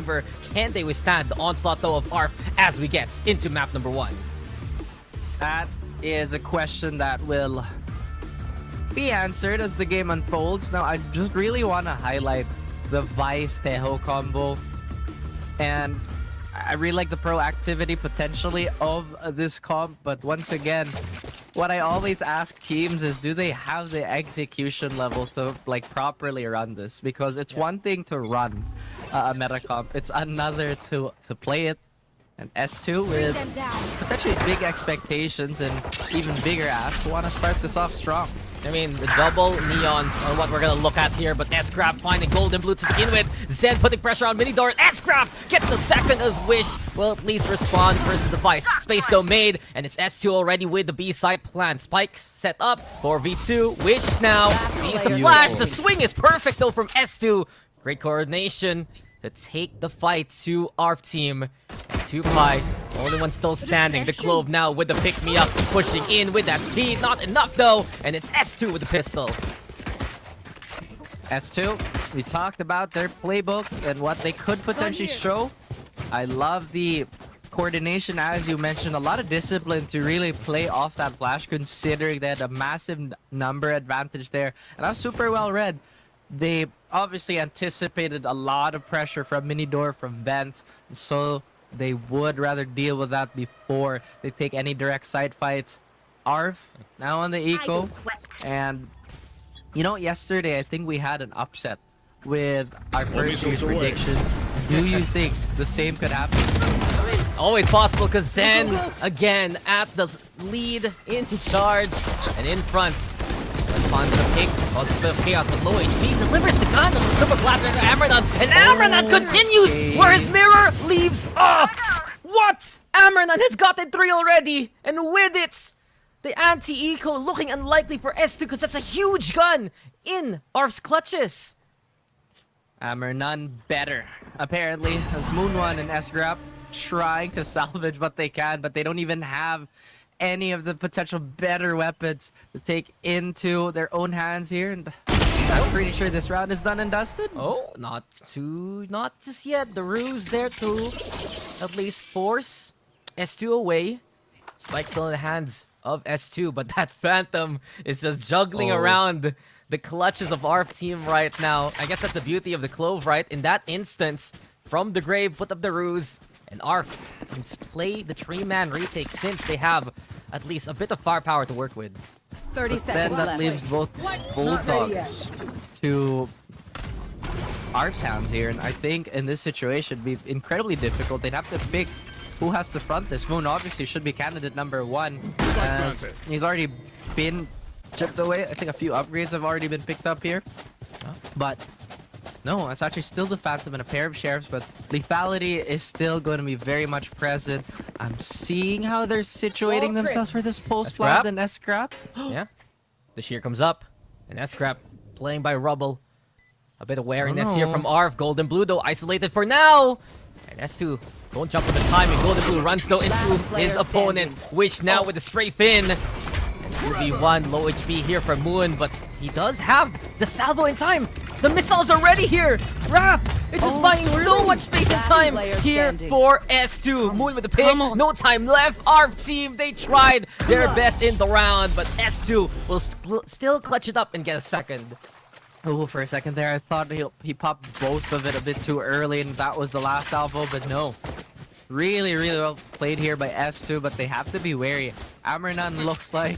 favor. Can they withstand the onslaught, though, of ARF as we get into map number 1? That is a question that will be answered as the game unfolds. Now, I just really want to highlight the Vice Teho combo. And I really like the proactivity potentially of this comp. But once again, what I always ask teams is, do they have the execution level to like properly run this? Because it's one thing to run a meta comp. It's another to play it. And S2 with potentially big expectations and even bigger ask want to start this off strong. I mean, the double neons are what we're gonna look at here, but S-Crab finding golden blue to begin with. Zen putting pressure on Minidor. S-Crab gets the second as Wish will at least respond versus the Vice. Space though made, and it's S2 already with the B-side plan. Spikes set up for V2. Wish now sees the flash. The swing is perfect though from S2. Great coordination to take the fight to ARF team. And 2Pi, only one still standing. The Clove now with the pick-me-up, pushing in with that speed. Not enough though, and it's S2 with the pistol. S2, we talked about their playbook and what they could potentially show. I love the coordination, as you mentioned. A lot of discipline to really play off that flash, considering they had a massive number advantage there. And that was super well read. They obviously anticipated a lot of pressure from Minidor, from Vent, so they would rather deal with that before they take any direct side fights. ARF now on the eco, and you know, yesterday I think we had an upset with our first year's predictions. Do you think the same could happen? Always possible, because Zen again at the lead, in charge and in front. Finds the pick, causes a bit of chaos, but low HP delivers the gun on the super blaster to Ambernath, and Ambernath continues where his mirror leaves off. What? Ambernath has gotten 3 already, and with it, the anti-eco looking unlikely for S2 because that's a huge gun in ARF's clutches. None better, apparently, as Moon1 and S-Grab trying to salvage what they can, but they don't even have any of the potential better weapons to take into their own hands here. And I'm pretty sure this round is done and dusted. Oh, not just yet. The ruse there to at least force S2 away. Spike still in the hands of S2, but that Phantom is just juggling around the clutches of ARF team right now. I guess that's the beauty of the Clove, right? In that instance, from the grave, put up the ruse, and ARF can play the 3-man retake since they have at least a bit of firepower to work with. 30 seconds then that left. leaves both Bulldogs to ARF's hands here, and I think in this situation it'd be incredibly difficult. They'd have to pick who has to front this. Moon obviously should be candidate number 1, as he's already been chipped away. I think a few upgrades have already been picked up here, but no, it's actually still the Phantom and a pair of Sheriffs, but lethality is still going to be very much present. I'm seeing how they're situating themselves for this post-plant and S-Scrap. Yeah. The shear comes up, and S-Scrap playing by Rubble. A bit of wariness here from ARF. Golden Blue, though, isolated for now. And S2 don't jump on the timing. Golden Blue runs, though, into his opponent. Wish now with a strafe in. And 2v1, low HP here from Moon, but he does have the salvo in time. The missiles are ready here. Raph is just buying so much space and time here for S2. Moon with the pick. No time left. ARF team, they tried their best in the round, but S2 will still clutch it up and get a second. Oh, for a second there, I thought he popped both of it a bit too early, and that was the last salvo, but no. Really, really well played here by S2, but they have to be wary. Amarnan looks like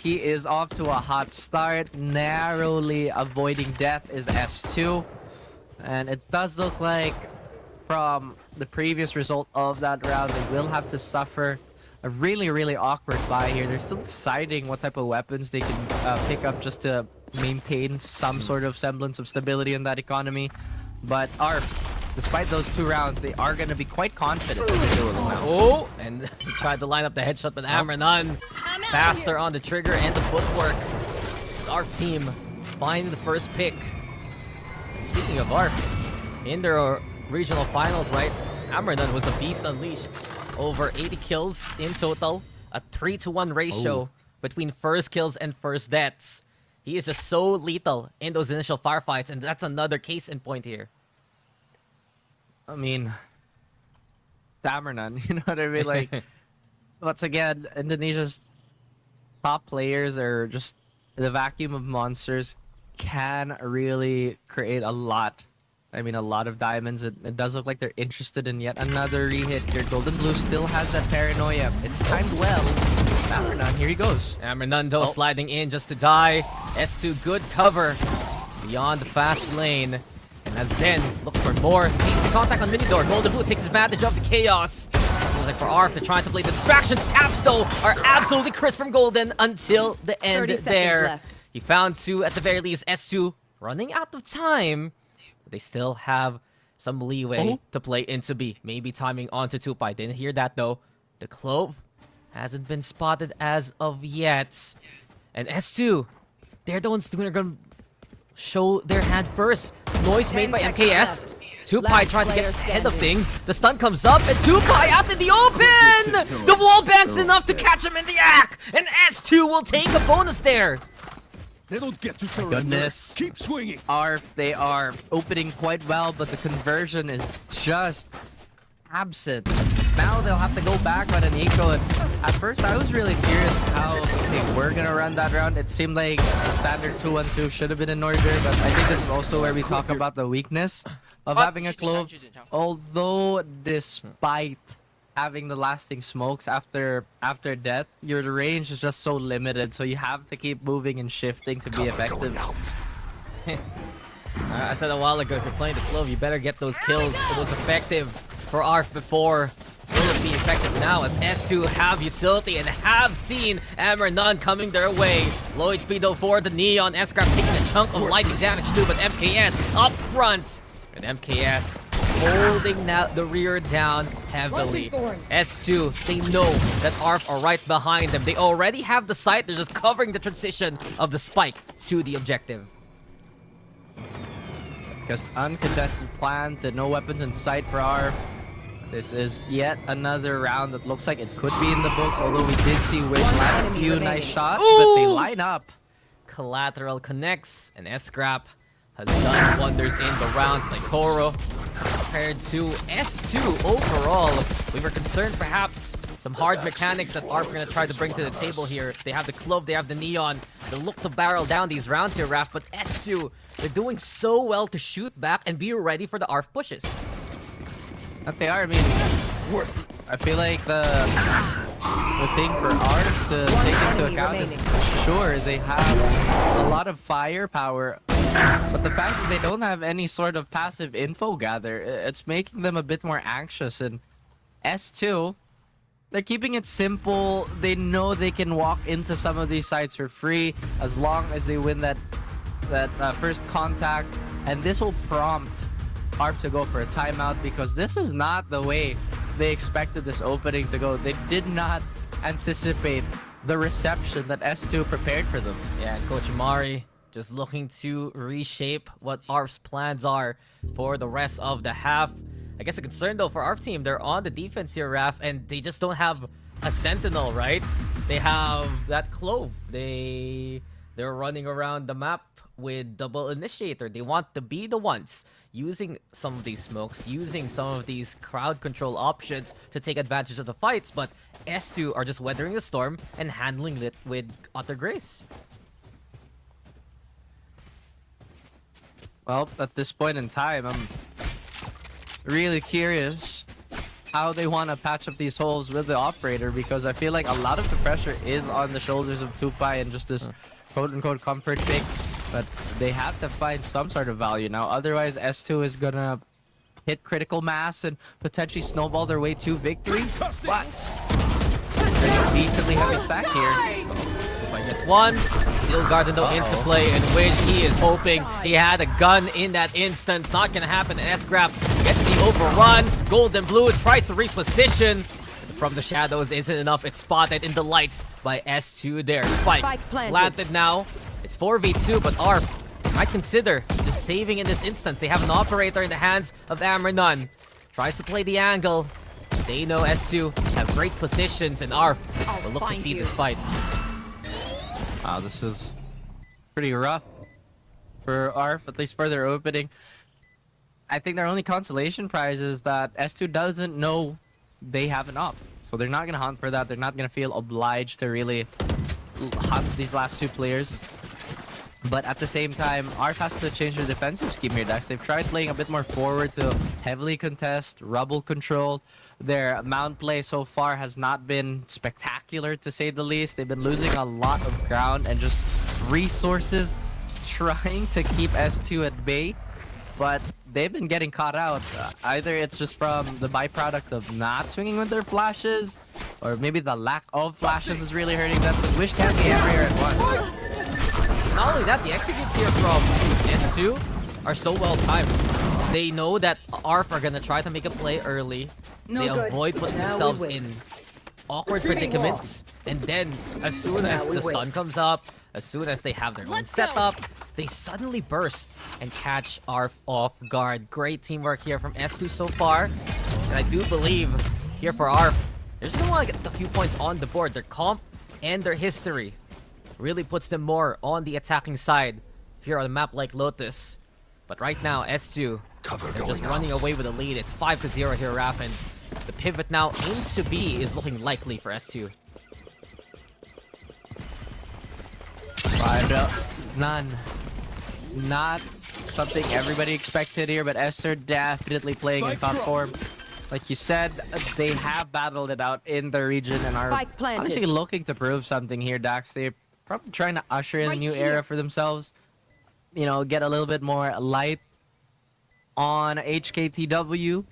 he is off to a hot start. Narrowly avoiding death is S2. And it does look like from the previous result of that round, they will have to suffer a really, really awkward buy here. They're still deciding what type of weapons they can pick up just to maintain some sort of semblance of stability in that economy. But ARF, despite those 2 rounds, they are going to be quite confident that they do it now. Oh, and he tried to line up the headshot, but Amran faster on the trigger and the footwork. It's our team finding the first pick. And speaking of ARF, in their regional finals, right? Amran was a beast unleashed. Over 80 kills in total, a 3-to-1 ratio between first kills and first deaths. He is just so lethal in those initial firefights, and that's another case in point here. I mean, Damernan, you know what I mean? Like, once again, Indonesia's top players are just the vacuum of monsters can really create a lot. I mean, a lot of diamonds. It does look like they're interested in yet another re-hit here. Golden Blue still has that paranoia. It's timed well. Damernan, here he goes. Amernando sliding in just to die. S2 good cover beyond the fast lane. And as Zen looks for more, sees the contact on Minidor. Golden Blue takes advantage of the chaos. Seems like for ARF, they're trying to play the distractions. Taps, though, are absolutely crisp from Golden until the end there. Left. He found 2 at the very least. S2 running out of time. But they still have some leeway to play into B. Maybe timing onto Tupai. Didn't hear that, though. The Clove hasn't been spotted as of yet. And S2, they're the ones who are going to show their hand first. Noise made by MKS. Tupai trying to get ahead of things. The stun comes up, and Tupai out in the open! The wall bank's enough to catch him in the act! And S2 will take a bonus there. They don't get to surrender. Goodness. Keep swinging. ARF, they are opening quite well, but the conversion is just absent. Now they'll have to go back on an eco, and at first I was really curious how they were gonna run that round. It seemed like the standard 2-1-2 should have been in order, but I think this is also where we talk about the weakness of having a Clove. Although despite having the lasting smokes after death, your range is just so limited, so you have to keep moving and shifting to be effective. I said a while ago, if you're playing the Clove, you better get those kills. It was effective for ARF before. Will it be effective now as S2 have utility and have seen Amernun coming their way? Low HP though for the Neon. S-Grab taking a chunk of lightning damage too, but MKS up front. And MKS holding now the rear down heavily. S2, they know that ARF are right behind them. They already have the sight. They're just covering the transition of the spike to the objective. Just uncontested plan to no weapons in sight for ARF. This is yet another round that looks like it could be in the books, although we did see Wiz land a few nice shots, but they line up. Collateral connects, and S-Scrap has done wonders in the round. Saikoro compared to S2 overall. We were concerned perhaps some hard mechanics that ARF are going to try to bring to the table here. They have the Clove, they have the Neon. They look to barrel down these rounds here, Raf, but S2, they're doing so well to shoot back and be ready for the ARF pushes. That they are, I mean, I feel like the thing for ARF to take into account is, sure, they have a lot of firepower, but the fact that they don't have any sort of passive info gather, it's making them a bit more anxious. And S2, they're keeping it simple. They know they can walk into some of these sites for free as long as they win that first contact, and this will prompt ARF to go for a timeout, because this is not the way they expected this opening to go. They did not anticipate the reception that S2 prepared for them. Yeah, and Coach Mari just looking to reshape what ARF's plans are for the rest of the half. I guess a concern though for ARF team, they're on the defense here, Raf, and they just don't have a Sentinel, right? They have that Clove. They're running around the map with double initiator. They want to be the ones using some of these smokes, using some of these crowd control options to take advantage of the fights, but S2 are just weathering the storm and handling it with utter grace. Well, at this point in time, I'm really curious how they want to patch up these holes with the operator, because I feel like a lot of the pressure is on the shoulders of Tupai and just this quote-unquote comfort pick. But they have to find some sort of value now. Otherwise, S2 is gonna hit critical mass and potentially snowball their way to victory. But pretty decently heavy stack here. Tupai gets one. Steel Garden though into play, in which he is hoping he had a gun in that instance. Not gonna happen. S-Grab gets the overrun. Golden Blue tries to reposition. From the shadows isn't enough. It's spotted in the lights by S2 there. Spike planted now. It's 4v2, but ARF might consider just saving in this instance. They have an operator in the hands of Amernun. Tries to play the angle. They know S2 have great positions, and ARF will look to see this fight. Wow, this is pretty rough for ARF, at least for their opening. I think their only consolation prize is that S2 doesn't know they have an up. So they're not going to hunt for that. They're not going to feel obliged to really hunt these last two players. But at the same time, ARF has to change their defensive scheme here, Dax. They've tried playing a bit more forward to heavily contest, rubble control. Their mount play so far has not been spectacular, to say the least. They've been losing a lot of ground and just resources trying to keep S2 at bay. But they've been getting caught out. Either it's just from the byproduct of not swinging with their flashes, or maybe the lack of flashes is really hurting them, because Wish can't be everywhere at once. Not only that, the executes here from S2 are so well timed. They know that ARF are gonna try to make a play early. They avoid putting themselves in awkward predicaments. And then, as soon as the stun comes up, as soon as they have their own setup, they suddenly burst and catch ARF off guard. Great teamwork here from S2 so far. And I do believe here for ARF, they're just gonna want to get a few points on the board. Their comp and their history really puts them more on the attacking side here on a map like Lotus. But right now, S2 are just running away with a lead. It's 5-0 here, Raph, and the pivot now into B is looking likely for S2. Fired up. None. Not something everybody expected here, but S2 definitely playing in top form. Like you said, they have battled it out in the region and are honestly looking to prove something here, Dax. They're probably trying to usher in a new era for themselves. You know, get a little bit more light on HKTW. You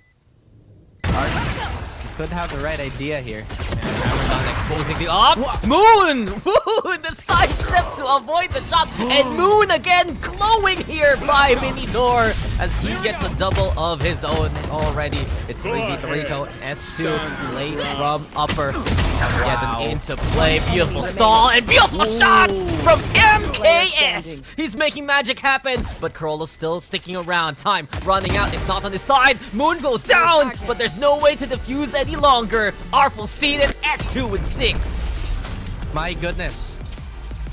could have the right idea here. Amazon exposing the op. Moon! Moon! The side step to avoid the shot. And Moon again glowing here by Minotaur as he gets a double of his own already. It's 3v3 to S2 late from upper. Getting into play. Beautiful stall and beautiful shots from MKS. He's making magic happen, but Corolla's still sticking around. Time running out. It's not on his side. Moon goes down, but there's no way to defuse any longer. ARF will see it. S2 with 6. My goodness.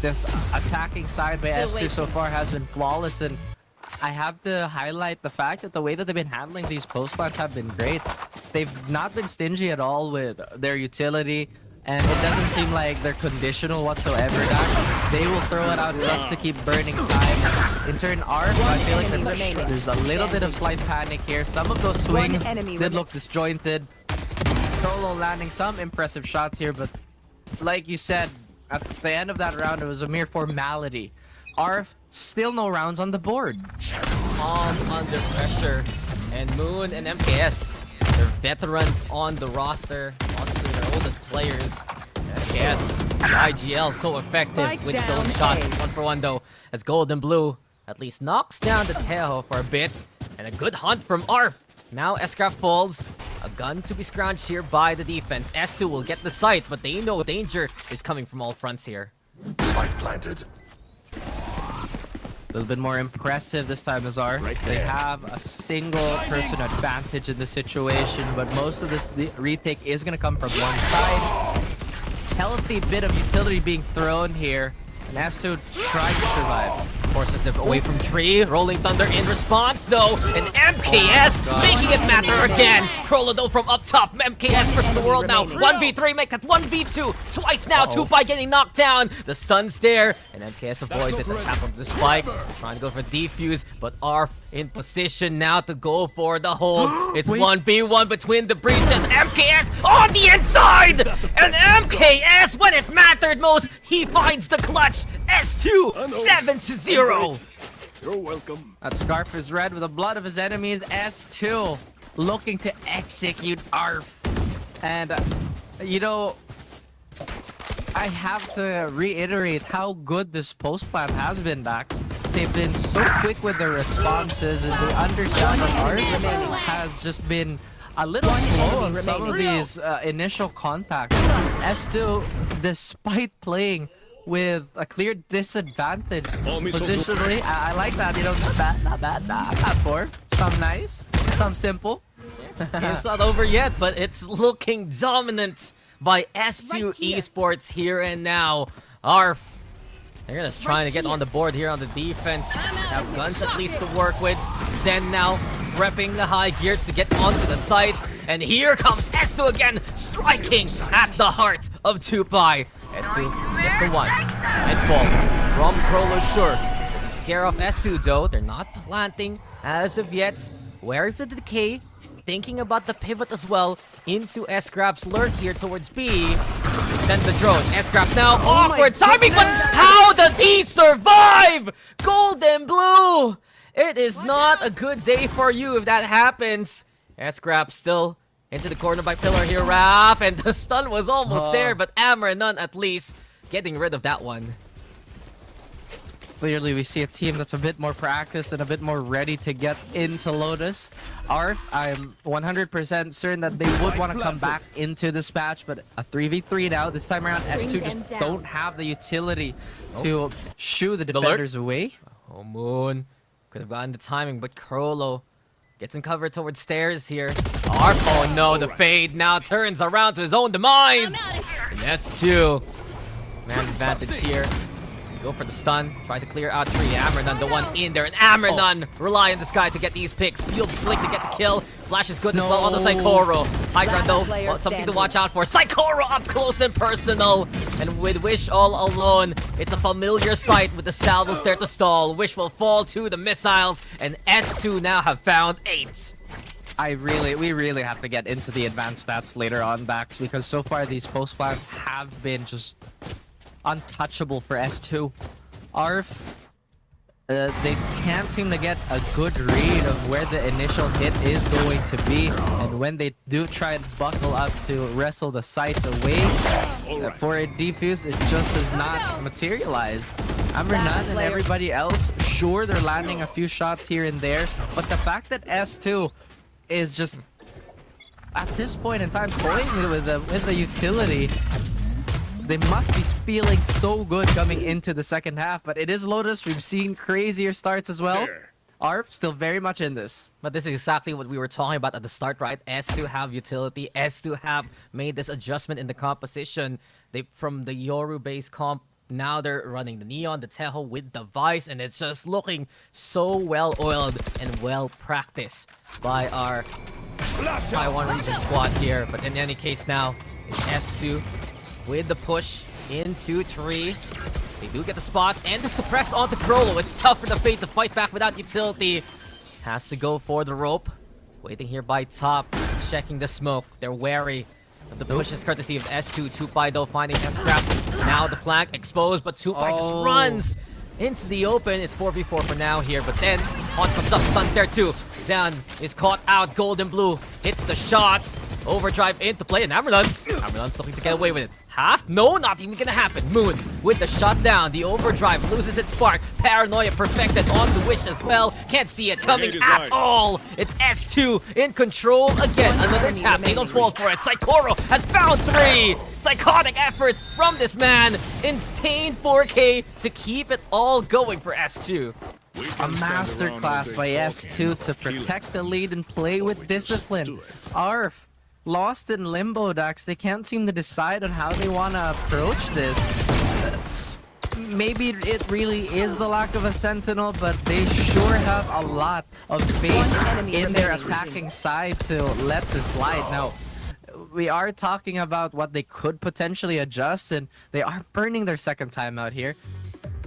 This attacking side by S2 so far has been flawless, and I have to highlight the fact that the way that they've been handling these post plants have been great. They've not been stingy at all with their utility, and it doesn't seem like they're conditional whatsoever. They will throw it out just to keep burning time. In turn, ARF, I feel like there's a little bit of slight panic here. Some of those swings did look disjointed. Solo landing some impressive shots here, but like you said, at the end of that round, it was a mere formality. ARF, still no rounds on the board. Calm under pressure. And Moon and MKS, they're veterans on the roster. Honestly, they're oldest players. MKS, IGL, so effective with his own shots. 1-for-1 though, as Gold and Blue at least knocks down the Tejo for a bit. And a good hunt from ARF. Now S-Craft falls. A gun to be scrounged here by the defense. S2 will get the site, but they know danger is coming from all fronts here. Spike planted. A little bit more impressive this time, Azar. They have a single person advantage in the situation, but most of this retake is going to come from one side. Healthy bit of utility being thrown here, and S2 trying to survive. Forces them away from tree. Rolling Thunder in response, though. And MKS making it matter again. Corolla, though, from up top. MKS versus the world now. 1v3, make that 1v2. Twice now, 2 getting knocked down. The stun's there, and MKS avoids it. The tap of the spike. Trying to go for defuse, but ARF in position now to go for the hold. It's 1v1 between the breaches. MKS on the inside! And MKS, when it mattered most, he finds the clutch. S2, 7-0. You're welcome. That scarf is red with the blood of his enemies. S2 looking to execute ARF. And, you know, I have to reiterate how good this post plan has been, Dax. They've been so quick with their responses, and they understand that ARF has just been a little slow on some of these initial contacts. S2, despite playing with a clear disadvantage positionally, I like that. You know, not bad. Not poor. Some nice, some simple. It's not over yet, but it's looking dominant by S2 Esports here and now. ARF, they're just trying to get on the board here on the defense. Have guns at least to work with. Zen now prepping the high gears to get onto the sites. And here comes S2 again, striking at the heart of Tupai. S2 get the one. Headfall from Relo, sure. Doesn't scare off S2 though. They're not planting as of yet. Wary of the decay. Thinking about the pivot as well into S-Scrap's lurk here towards B. Send the drones. S-Scrap now. Awkward timing, but how does he survive? Golden Blue! It is not a good day for you if that happens. S-Scrap still into the corner by Pillar here, Raph. And the stun was almost there, but Amaranth at least getting rid of that one. Clearly, we see a team that's a bit more practiced and a bit more ready to get into Lotus. ARF, I'm 100% certain that they would want to come back into this match, but a 3v3 now. This time around, S2 just don't have the utility to shoo the defenders away. Oh, Moon. Could have gotten the timing, but Relo gets in cover towards stairs here. ARF, oh no, the fade now turns around to his own demise. And S2. Man advantage here. Go for the stun. Try to clear out 3. Amaranth, the one in there. And Amaranth rely on this guy to get these picks. Field Blink to get the kill. Flash is good as well on the Saikoro. High ground though, something to watch out for. Saikoro up close and personal. And with Wish all alone, it's a familiar sight with the salvos there to stall. Wish will fall to the missiles. And S2 now have found 8. We really have to get into the advanced stats later on, Bax, because so far these post plants have been just untouchable for S2. ARF, they can't seem to get a good read of where the initial hit is going to be, and when they do try and buckle up to wrestle the sights away for a defuse, it just does not materialize. Amaranth and everybody else, sure, they're landing a few shots here and there, but the fact that S2 is just at this point in time toying with the utility, they must be feeling so good coming into the second half, but it is Lotus. We've seen crazier starts as well. ARF still very much in this. But this is exactly what we were talking about at the start, right? S2 have utility. S2 have made this adjustment in the composition. They from the Yoru-based comp, now they're running the Neon, the Teho with the Vice, and it's just looking so well-oiled and well-practiced by our Taiwan region squad here. But in any case now, it's S2 with the push into 3. They do get the spot and the suppress onto Relo. It's tough for the Fate to fight back without utility. Has to go for the rope. Waiting here by top, checking the smoke. They're wary of the pushes courtesy of S2. Tupai though finding S-Scrap. Now the flank exposed, but Tupai just runs into the open. It's 4v4 for now here, but then on comes up, stuns there too. Zan is caught out. Golden Blue hits the shots. Overdrive into play, and Amaranth's looking to get away with it. Half? No, not even gonna happen. Moon with the shutdown. The overdrive loses its spark. Paranoia perfected on the Wish as well. Can't see it coming at all. It's S2 in control again. Another tap. They don't fall for it. Saikoro has found 3. Psychotic efforts from this man. Insane 4K to keep it all going for S2. A masterclass by S2 to protect the lead and play with discipline. ARF lost in limbo, Dax. They can't seem to decide on how they want to approach this. Maybe it really is the lack of a sentinel, but they sure have a lot of faith in their attacking side to let this slide. Now, we are talking about what they could potentially adjust, and they are burning their second time out here.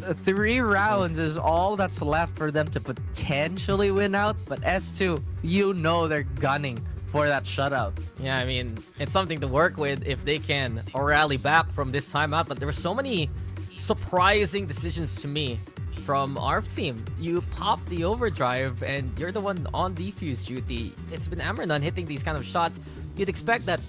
3 rounds is all that's left for them to potentially win out, but S2, you know they're gunning for that shutout. Yeah, I mean, it's something to work with if they can rally back from this timeout, but there were so many surprising decisions to me from ARF team. You pop the overdrive and you're the one on defuse duty. It's been Amaranth hitting these kind of shots. You'd expect that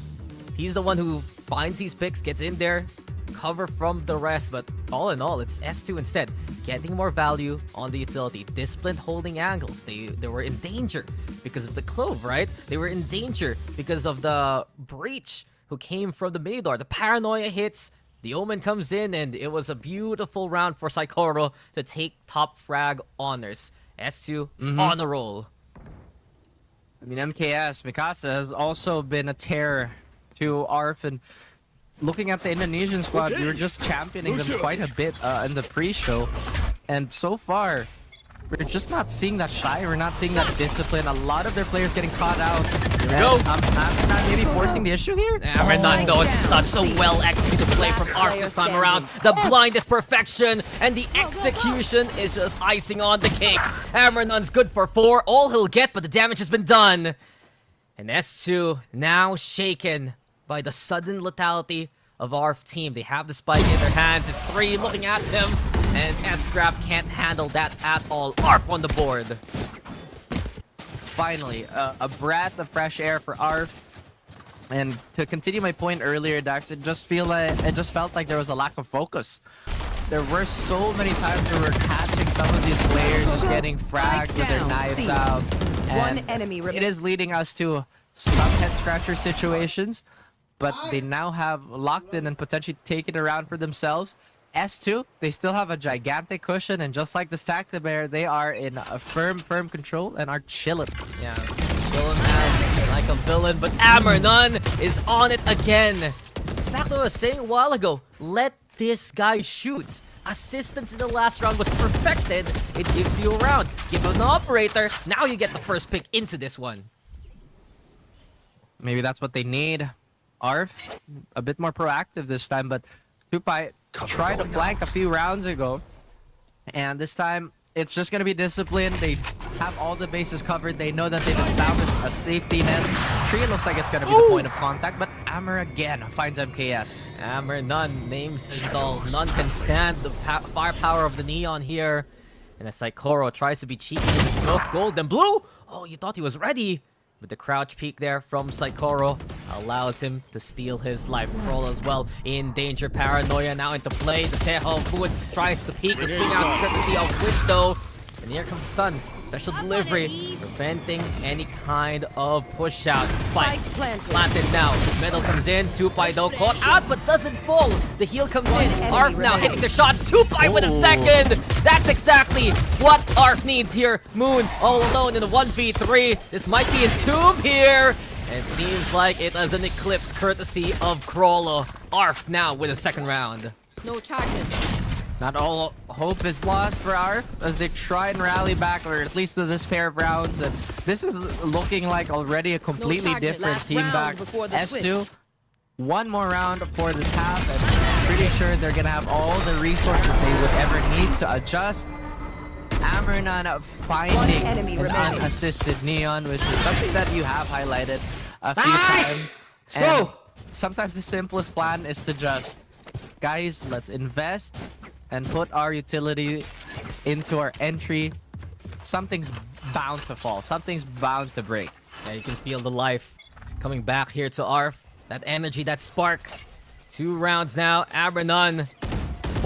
he's the one who finds these picks, gets in there, cover from the rest, but all in all, it's S2 instead, getting more value on the utility. Disciplined holding angles. They were in danger because of the Clove, right? They were in danger because of the Breach who came from the Midor. The Paranoia hits, the Omen comes in, and it was a beautiful round for Saikoro to take top frag honors. S2 on a roll. I mean, MKS, Mikasa has also been a terror to ARF, and looking at the Indonesian squad, we were just championing them quite a bit in the pre-show. And so far, we're just not seeing that shy. We're not seeing that discipline. A lot of their players getting caught out. Here we go. I'm not maybe forcing the issue here. Amrenon, though, it's such a well-executed play from ARF this time around. The blind is perfection, and the execution is just icing on the cake. Amrenon's good for 4, all he'll get, but the damage has been done. And S2 now shaken by the sudden lethality of ARF team. They have the spike in their hands. It's 3 looking at him, and S-Scrap can't handle that at all. ARF on the board. Finally, a breath of fresh air for ARF. And to continue my point earlier, Dax, it just felt like there was a lack of focus. There were so many times where we're catching some of these players just getting fragged with their knives out. And it is leading us to some head scratcher situations, but they now have locked in and potentially taken it around for themselves. S2, they still have a gigantic cushion, and just like the Stack-the-Bear, they are in a firm control and are chilling. Yeah, chilling as like a villain, but Amrenon is on it again. Exactly what I was saying a while ago. Let this guy shoot. Assistance in the last round was perfected. It gives you a round. Give him an operator. Now you get the first pick into this one. Maybe that's what they need. ARF, a bit more proactive this time, but Tupai tried to flank a few rounds ago. And this time, it's just going to be discipline. They have all the bases covered. They know that they've established a safety net. Tree looks like it's going to be the point of contact, but Amr again finds MKS. Amr, none. Name says all. None can stand the firepower of the Neon here. And as Saikoro tries to be cheeky in the smoke. Gold and blue. Oh, you thought he was ready. But the crouch peek there from Saikoro allows him to steal his life. Crawl as well in danger. Paranoia now into play. The Teho Food tries to peek the swing out courtesy of Wish though. And here comes Stun. Special delivery, preventing any kind of push out. Spike planted now. Metal comes in. Tupai though caught out but doesn't fall. The heal comes in. ARF now hitting the shots. Tupai with a second. That's exactly what ARF needs here. Moon all alone in the 1v3. This might be his tomb here. And it seems like it is an eclipse courtesy of Crawler. ARF now with a second round. No charges. Not all hope is lost for ARF as they try and rally back, or at least to this pair of rounds. And this is looking like already a completely different team back. S2, one more round for this half, and I'm pretty sure they're gonna have all the resources they would ever need to adjust. Amrenon finding an unassisted Neon, which is something that you have highlighted a few times. Let's go! Sometimes the simplest plan is to just, guys, let's invest and put our utility into our entry. Something's bound to fall. Something's bound to break. Yeah, you can feel the life coming back here to ARF. That energy, that spark. 2 rounds now. Amrenon,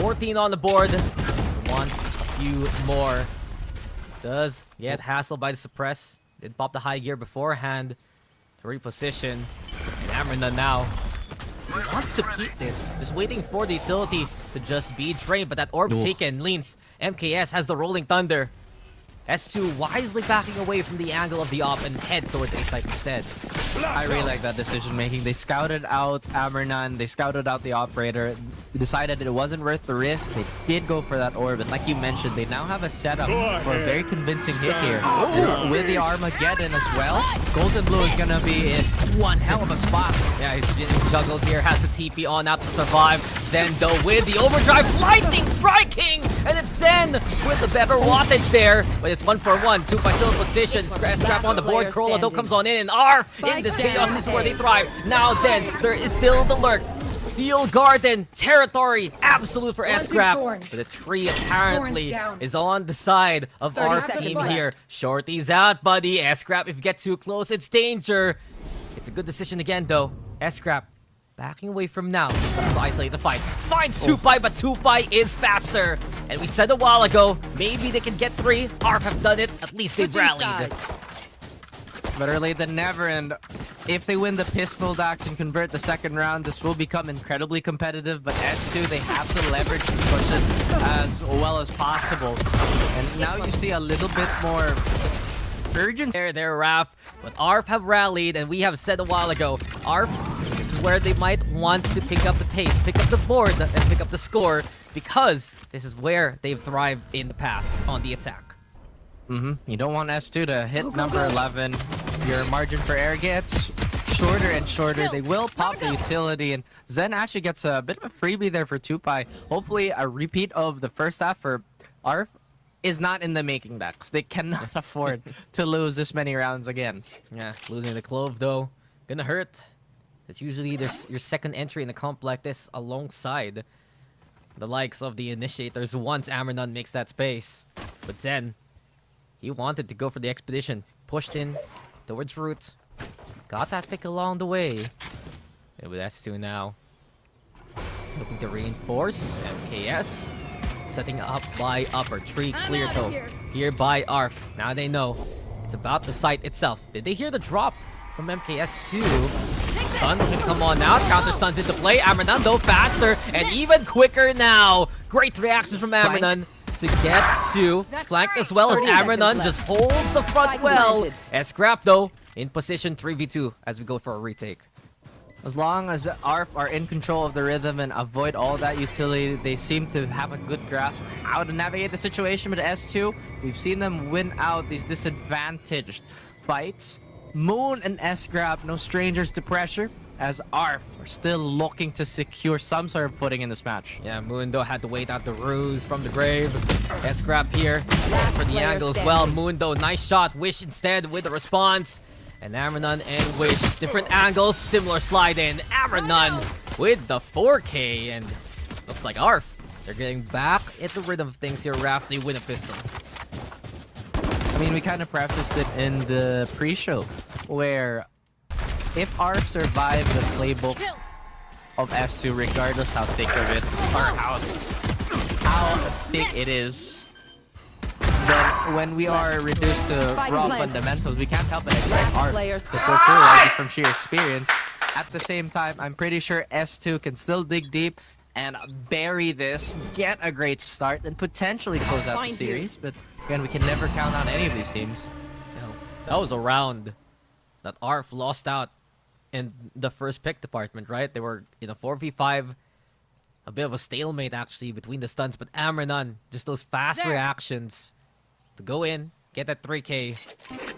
14 on the board. Wants a few more. Does get hassled by the suppress. Did pop the high gear beforehand to reposition. Amrenon now wants to keep this. Just waiting for the utility to just be drained. But that orb taken leans. MKS has the rolling thunder. S2 wisely backing away from the angle of the op and head towards A site instead. I really like that decision making. They scouted out Amrenon, they scouted out the operator, decided it wasn't worth the risk. They did go for that orb, and like you mentioned, they now have a setup for a very convincing hit here. And with the Armageddon as well, Golden Blue is gonna be in one hell of a spot. Yeah, he's getting juggled here, has the TP on out to survive. Zen though with the overdrive, lightning striking! And it's Zen with the better wattage there. But it's 1-for-1, Tupai still in position. Scrap on the board, Corolla though comes on in, and ARF in this chaos, this is where they thrive. Now then, there is still the lurk. Steel Garden, territory, absolute for S-Scrap. But the tree apparently is on the side of our team here. Shorty's out, buddy. S-Scrap, if you get too close, it's danger. It's a good decision again, though. S-Scrap backing away from now. Let's isolate the fight. Finds Tupai, but Tupai is faster. And we said a while ago, maybe they can get 3. ARF have done it. At least they've rallied. Better late than never, and if they win the pistol Dax and convert the second round, this will become incredibly competitive. But S2, they have to leverage this cushion as well as possible. And now you see a little bit more urgency. There, Raf. But ARF have rallied, and we have said a while ago, ARF, this is where they might want to pick up the pace, pick up the board, and pick up the score, because this is where they've thrived in the past on the attack. You don't want S2 to hit number 11. Your margin for error gets shorter and shorter. They will pop the utility, and Zen actually gets a bit of a freebie there for 2Pi. Hopefully, a repeat of the first half for ARF is not in the making that, because they cannot afford to lose this many rounds again. Yeah, losing the Clove, though, gonna hurt. It's usually your second entry in a comp like this alongside the likes of the Initiators once Amrenon makes that space. But Zen, he wanted to go for the expedition. Pushed in towards root. Got that pick along the way. And with S2 now looking to reinforce. MKS setting up by upper. Tree clear though. Here by ARF. Now they know it's about the site itself. Did they hear the drop from MKS 2? Stun looking to come on now. Counter stuns into play. Amrenon though faster and even quicker now. Great reactions from Amrenon to get to flank as well as Amrenon just holds the front well. S-Scrap though in position 3v2 as we go for a retake. As long as ARF are in control of the rhythm and avoid all that utility, they seem to have a good grasp of how to navigate the situation. With S2, we've seen them win out these disadvantaged fights. Moon and S-Grab, no strangers to pressure, as ARF are still looking to secure some sort of footing in this match. Yeah, Mundo had to wait out the ruse from the grave. S-Grab here for the angle as well. Mundo, nice shot. Wish instead with the response. And Amrenon and Wish, different angles, similar slide in. Amrenon with the 4K, and looks like ARF. They're getting back at the rhythm of things here. Rafley with a pistol. I mean, we kind of prefaced it in the pre-show, where if ARF survive the playbook of S2, regardless how thick of it, or how thick it is, then when we are reduced to raw fundamentals, we can't help but expect ARF to pull through, just from sheer experience. At the same time, I'm pretty sure S2 can still dig deep and bury this, get a great start, and potentially close out the series. But again, we can never count on any of these teams. That was a round that ARF lost out in the first pick department, right? They were in a 4v5, a bit of a stalemate actually between the stuns, but Amrenon, just those fast reactions to go in, get that 3K,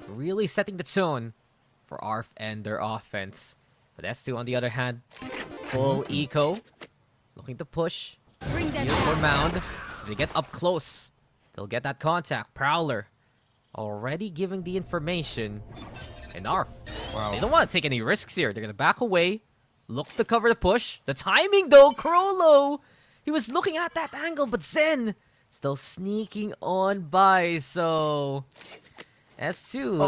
really setting the tone for ARF and their offense. But S2 on the other hand, full eco, looking to push. Heal for Mound. If they get up close, they'll get that contact. Prowler already giving the information. And ARF, they don't want to take any risks here. They're going to back away, look to cover the push. The timing though, Crollo, he was looking at that angle, but Zen still sneaking on by, so S2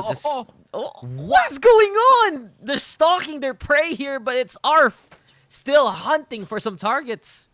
what's going on? They're stalking their prey here, but it's ARF still hunting for some targets.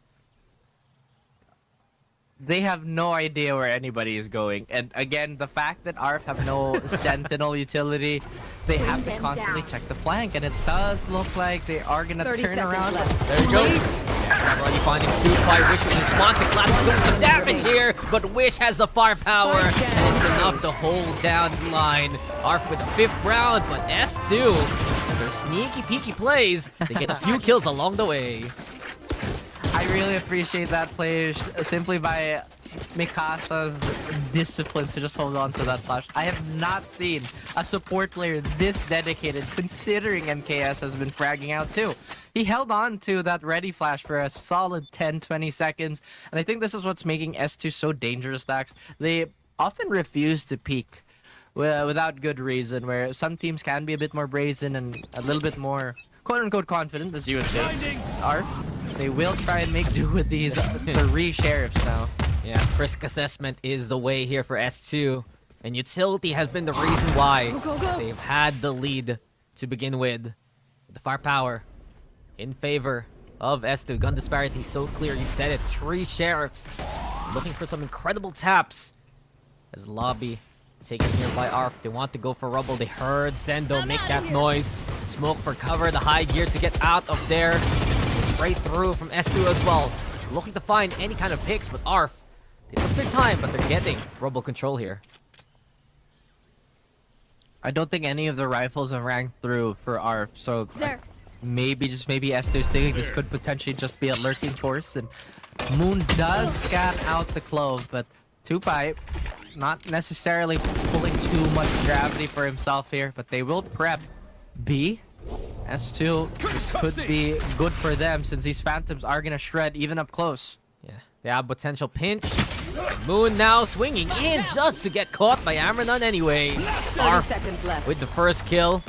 They have no idea where anybody is going. And again, the fact that ARF have no sentinel utility, they have to constantly check the flank. And it does look like they are going to turn around. There you go. Yeah, already finding 2Pi. Wish with responsive class is doing some damage here. But Wish has the firepower. And it's enough to hold down the line. ARF with the 5th round. But S2, their sneaky peeky plays, they get a few kills along the way. I really appreciate that play simply by Mikasa's discipline to just hold on to that flash. I have not seen a support player this dedicated, considering MKS has been fragging out too. He held on to that ready flash for a solid 10-20 seconds, and I think this is what's making S2 so dangerous, Dax. They often refuse to peek without good reason, where some teams can be a bit more brazen and a little bit more quote-unquote confident, as you would say. ARF, they will try and make do with these 3 sheriffs now. Yeah, risk assessment is the way here for S2. And utility has been the reason why they've had the lead to begin with. The firepower in favor of S2. Gun disparity so clear, you've said it. 3 sheriffs looking for some incredible taps. As lobby taken here by ARF. They want to go for rubble. They heard Zendo make that noise. Smoke for cover, the high gear to get out of there. Straight through from S2 as well. Looking to find any kind of picks, but ARF, they took their time, but they're getting rubble control here. I don't think any of the rifles have ranked through for ARF, so maybe S2 thinking this could potentially just be a lurking force, and Moon does scan out the Clove, but 2Pi not necessarily too much gravity for himself here, but they will prep B. S2, this could be good for them since these Phantoms are gonna shred even up close. Yeah, they have potential pinch. And Moon now swinging in just to get caught by Amranon anyway. 30 seconds left. With the first kill.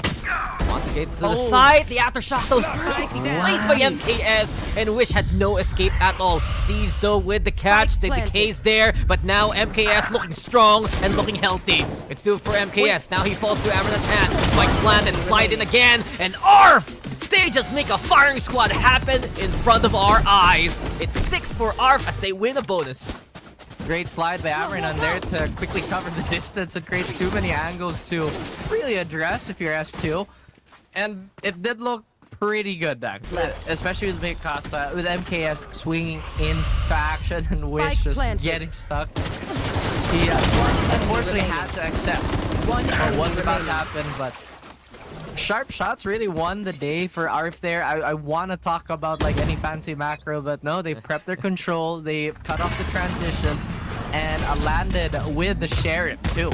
Want to get to the side. The aftershock though perfectly placed by MKS. And Wish had no escape at all. Sees though with the catch. The decay's there. But now MKS looking strong and looking healthy. It's 2 for MKS. Now he falls to Amranon's hand. Spikes planted. Slide in again. And ARF! They just make a firing squad happen in front of our eyes. It's 6 for ARF as they win a bonus. Great slide by Amranon there to quickly cover the distance and create too many angles to really address if you're S2. And it did look pretty good, Dax. Especially with Mikasa, with MKS swinging into action and Wish Spike just planted. getting stuck. He unfortunately had to accept what was about to happen, but sharp shots really won the day for ARF there. I want to talk about like any fancy macro, but no, they prepped their control, they cut off the transition, and landed with the Sheriff too.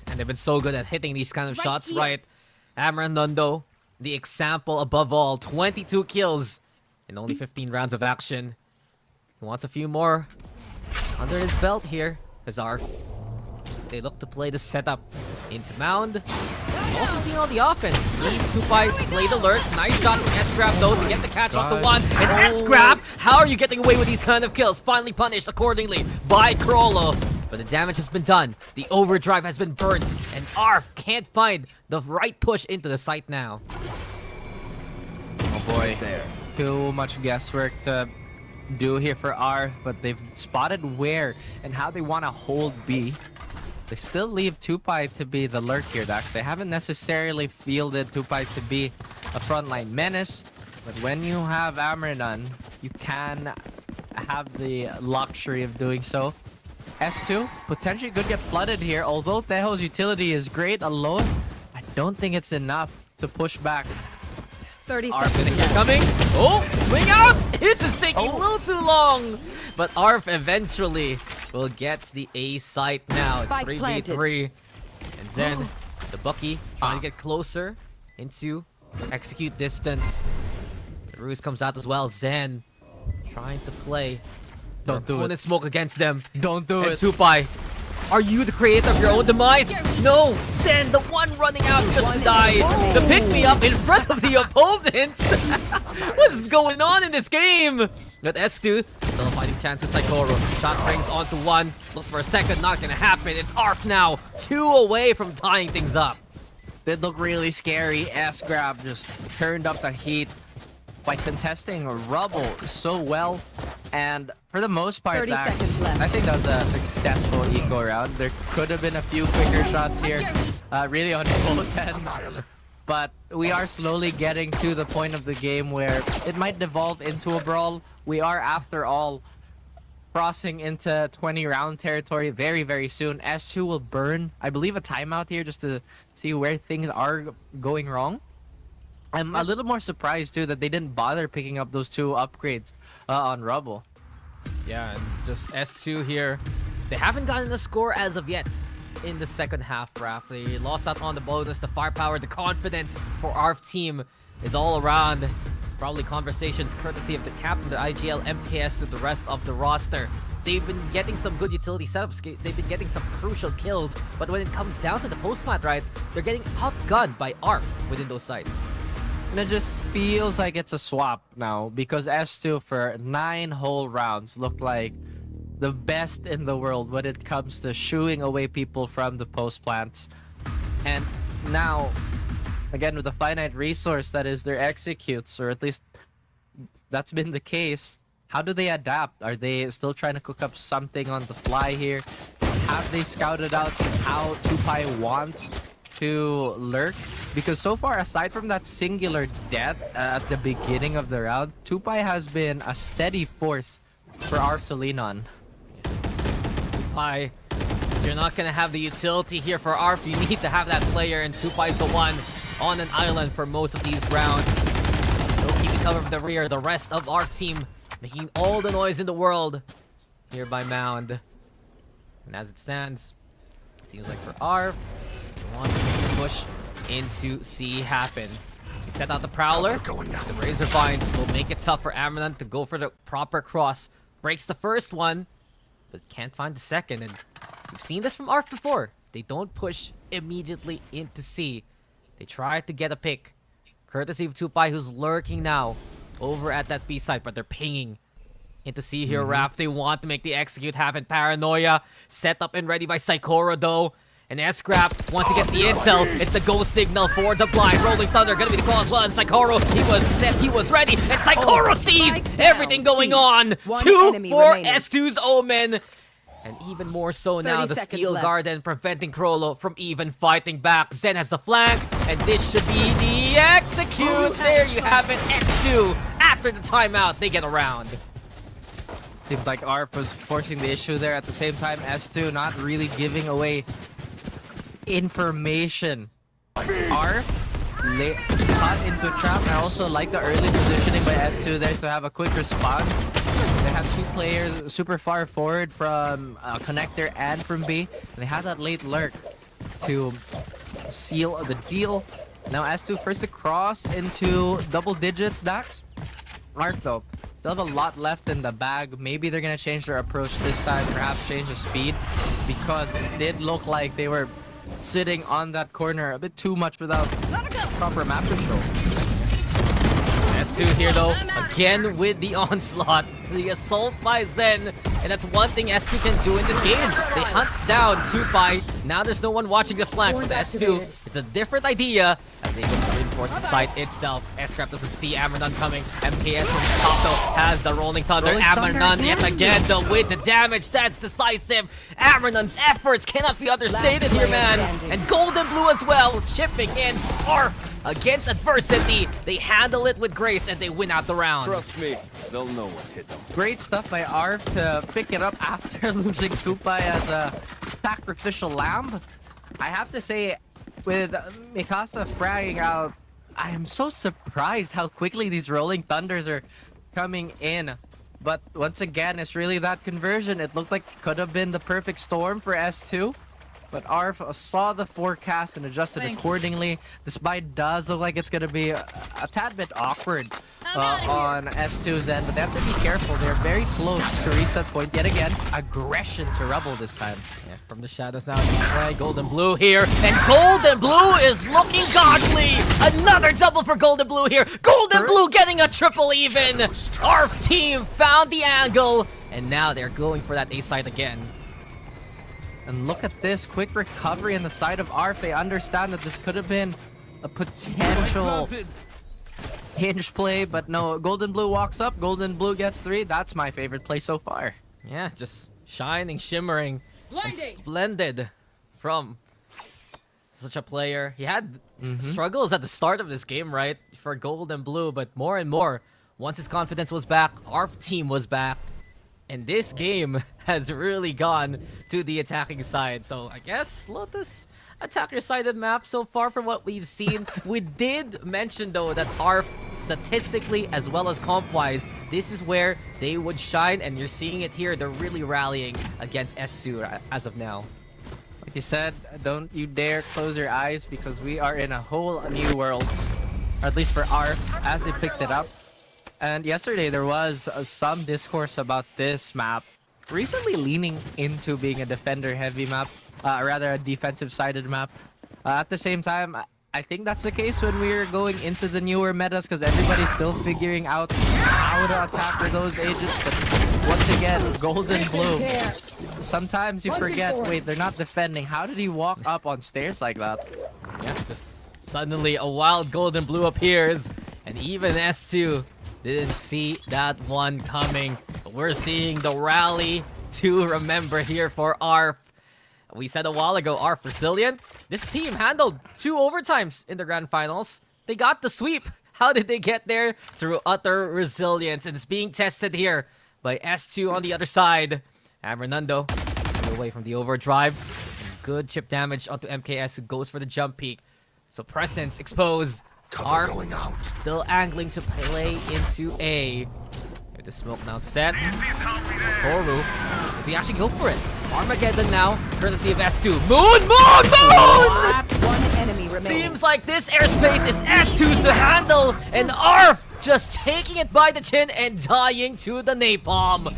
And they've been so good at hitting these kind of shots, right? Amranon though, the example above all, 22 kills in only 15 rounds of action. He wants a few more under his belt here. Azar. They look to play the setup into Mound. Also seeing all the offense. Lead Tupai played alert. Nice shot from S-Grab though to get the catch off the one. And S-Grab, how are you getting away with these kind of kills? Finally punished accordingly by Crollo. But the damage has been done. The overdrive has been burnt. And ARF can't find the right push into the site now. Oh boy. Too much guesswork to do here for ARF, but they've spotted where and how they want to hold B. They still leave Tupai to be the lurk here, Dax. They haven't necessarily fielded Tupai to be a frontline menace, but when you have Amranon, you can have the luxury of doing so. S2 potentially could get flooded here, although Tejo's utility is great alone. I don't think it's enough to push back. 30 ARF seconds is coming. Oh, swing out! This is taking a little too long. But ARF eventually will get the A site now. It's Spike 3v3. And Zen, the Bucky, trying to get closer into execute distance. The Ruse comes out as well. Zen trying to play. Don't do it. Smoke against them. Don't do And it. Supai, are you the creator of your own demise? No! Zen, the one running out just to die. The pick-me-up in front of the opponent. What's going on in this game? But S2, still a fighting chance with Saikoro. Shot rings onto one. Looks for a second, not gonna happen. It's ARF now. 2 away from tying things up. Did look really scary. S-Grab just turned up the heat by contesting Rubble so well. And for the most part, 30 Dax, seconds left. I think that was a successful eco round. There could have been a few quicker shots here, really on both ends. But we are slowly getting to the point of the game where it might devolve into a brawl. We are, after all, crossing into 20-round territory very, very soon. S2 will burn, I believe, a timeout here just to see where things are going wrong. I'm a little more surprised, too, that they didn't bother picking up those 2 upgrades on Rubble. Yeah, and just S2 here. They haven't gotten a score as of yet in the second half, Raph. They lost out on the bonus, the firepower, the confidence for ARF team is all around. Probably conversations courtesy of the captain, the IGL, MKS to the rest of the roster. They've been getting some good utility setups. They've been getting some crucial kills. But when it comes down to the post-mat, right, they're getting outgunned by ARF within those sites. And it just feels like it's a swap now because S2 for 9 whole rounds looked like the best in the world when it comes to shooing away people from the post plants. And now, again, with the finite resource that is their executes, or at least that's been the case, how do they adapt? Are they still trying to cook up something on the fly here? Have they scouted out how Tupai wants to lurk? Because so far, aside from that singular death at the beginning of the round, Tupai has been a steady force for ARF to lean on. Tupai, you're not gonna have the utility here for ARF. You need to have that player, and Tupai's the one on an island for most of these rounds. Still keeping cover of the rear. The rest of our team making all the noise in the world here by Mound. And as it stands, Seems like for ARF, they want to make the push into C happen. He set out the Prowler. The Razor Vines will make it tough for Amranan to go for the proper cross. Breaks the first one, but can't find the second. And we've seen this from ARF before. They don't push immediately into C. They try to get a pick. Courtesy of Tupai, who's lurking now over at that B side, but they're pinging into C here, Raph. They want to make the execute happen. Paranoia set up and ready by Saikoro, though. And S-Scrap, once he gets the intel, it's the go signal for the blind. Rolling Thunder gonna be the call as well. And Saikoro, he was set, he was ready. And Saikoro sees everything going on. 2 for S2's Omen. And even more so now, the Steel left. Garden preventing Krollo from even fighting back. Zen has the flank, and this should be the execute. There you have it, X2. After the timeout, they get around. Seems like ARF was forcing the issue there. At the same time, S2 not really giving away information. ARF caught into a trap. I also like the early positioning by S2 there to have a quick response. They had 2 players super far forward from connector and from B. And they had that late lurk to seal the deal. Now S2 first across into double digits, Dax. ARF though, still have a lot left in the bag. Maybe they're gonna change their approach this time, perhaps change the speed, because it did look like they were sitting on that corner a bit too much without proper map control. S2 here though, again with the onslaught, the assault by Zen, and that's one thing S2 can do in this game. They hunt down Tupai. Now there's no one watching the flank with S2. It's a different idea as they look to reinforce the site itself. S-Scrap doesn't see Amranan coming. MKS from the top though has the Rolling Thunder. Amranan yet again though with the damage. That's decisive. Amranan's efforts cannot be understated here, man. And Golden Blue as well, chipping in. ARF against adversity. They handle it with grace and they win out the round. Trust me, they'll know what hit them. Great stuff by ARF to pick it up after losing Tupai as a sacrificial lamb. I have to say, with Mikasa fragging out, I am so surprised how quickly these Rolling Thunders are coming in. But once again, it's really that conversion. It looked like it could have been the perfect storm for S2. But ARF saw the forecast and adjusted accordingly. Despite it does look like it's going to be a tad bit awkward on S2's end. But they have to be careful. They're very close to reset point yet again. Aggression to Rebel this time. Yeah, from the shadows now, you play Golden Blue here. And Golden Blue is looking godly. Another double for Golden Blue here. Golden Blue getting a triple even. ARF team found the angle. And now they're going for that A side again. And look at this quick recovery in the side of ARF. They understand that this could have been a potential hinge play, but no. Golden Blue walks up. Golden Blue gets 3. That's my favorite play so far. Yeah, just shining, shimmering, and splendid from such a player. He had struggles at the start of this game, right, for Golden Blue, but more and more, once his confidence was back, ARF team was back. And this game has really gone to the attacking side. So I guess Lotus attacker-sided map so far from what we've seen. We did mention though that ARF statistically as well as comp-wise, this is where they would shine, and you're seeing it here. They're really rallying against S2 as of now. Like you said, don't you dare close your eyes because we are in a whole new world. Or at least for ARF as they picked it up. And yesterday there was some discourse about this map recently leaning into being a defender-heavy map, rather a defensive-sided map. At the same time, I think that's the case when we're going into the newer metas because everybody's still figuring out how to attack for those agents. But once again, Golden Blue. Sometimes you forget, wait, they're not defending. How did he walk up on stairs like that? Yeah, just suddenly a wild Golden Blue appears, and even S2 didn't see that one coming. But we're seeing the rally to remember here for ARF. We said a while ago, ARF resilient. This team handled 2 overtimes in the grand finals. They got the sweep. How did they get there? Through utter resilience. And it's being tested here by S2 on the other side. Amranando away from the overdrive. Some good chip damage onto MKS, who goes for the jump peak. So Presence exposed. ARF still angling to play into A. With the smoke now set. Toru, does he actually go for it? Armageddon now, courtesy of S2. Moon! One enemy remaining. Seems like this airspace is S2's to handle, and ARF just taking it by the chin and dying to the napalm.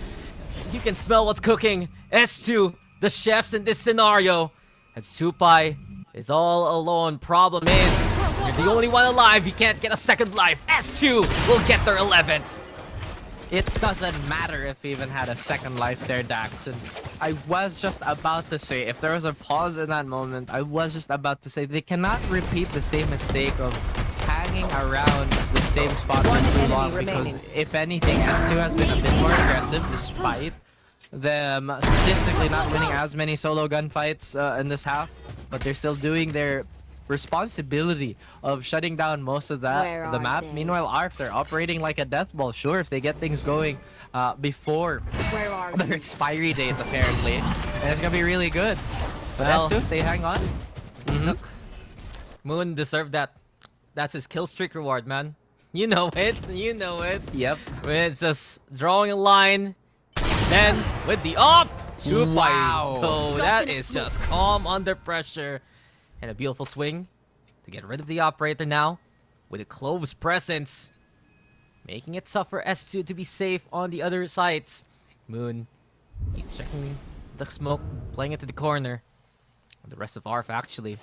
You can smell what's cooking. S2, the chefs in this scenario. And Supai is all alone. Problem is, you're the only one alive. You can't get a second life. S2 will get their 11th. It doesn't matter if he even had a second life there, Dax. And I was just about to say, if there was a pause in that moment, I was just about to say they cannot repeat the same mistake of hanging around the same spot One for too enemy long. remaining. Because if anything, S2 has been a bit more aggressive despite them statistically not winning as many solo gunfights in this half. But they're still doing their responsibility of shutting down most of the Where map. are they? Meanwhile, ARF, they're operating like a death ball. Sure, if they get things going before Where are their you? expiry date, apparently, and it's gonna be really good. But Well, S2, if they hang on. Moon deserved that. That's his kill streak reward, man. You know it. You know it. Yep. It's just drawing a line. Then with the op. Wow. So that is just calm under pressure. And a beautiful swing to get rid of the operator now. With a Clove's presence. Making it tough for S2 to be safe on the other sides. Moon. He's checking the smoke. Playing it to the corner. And the rest of ARF actually.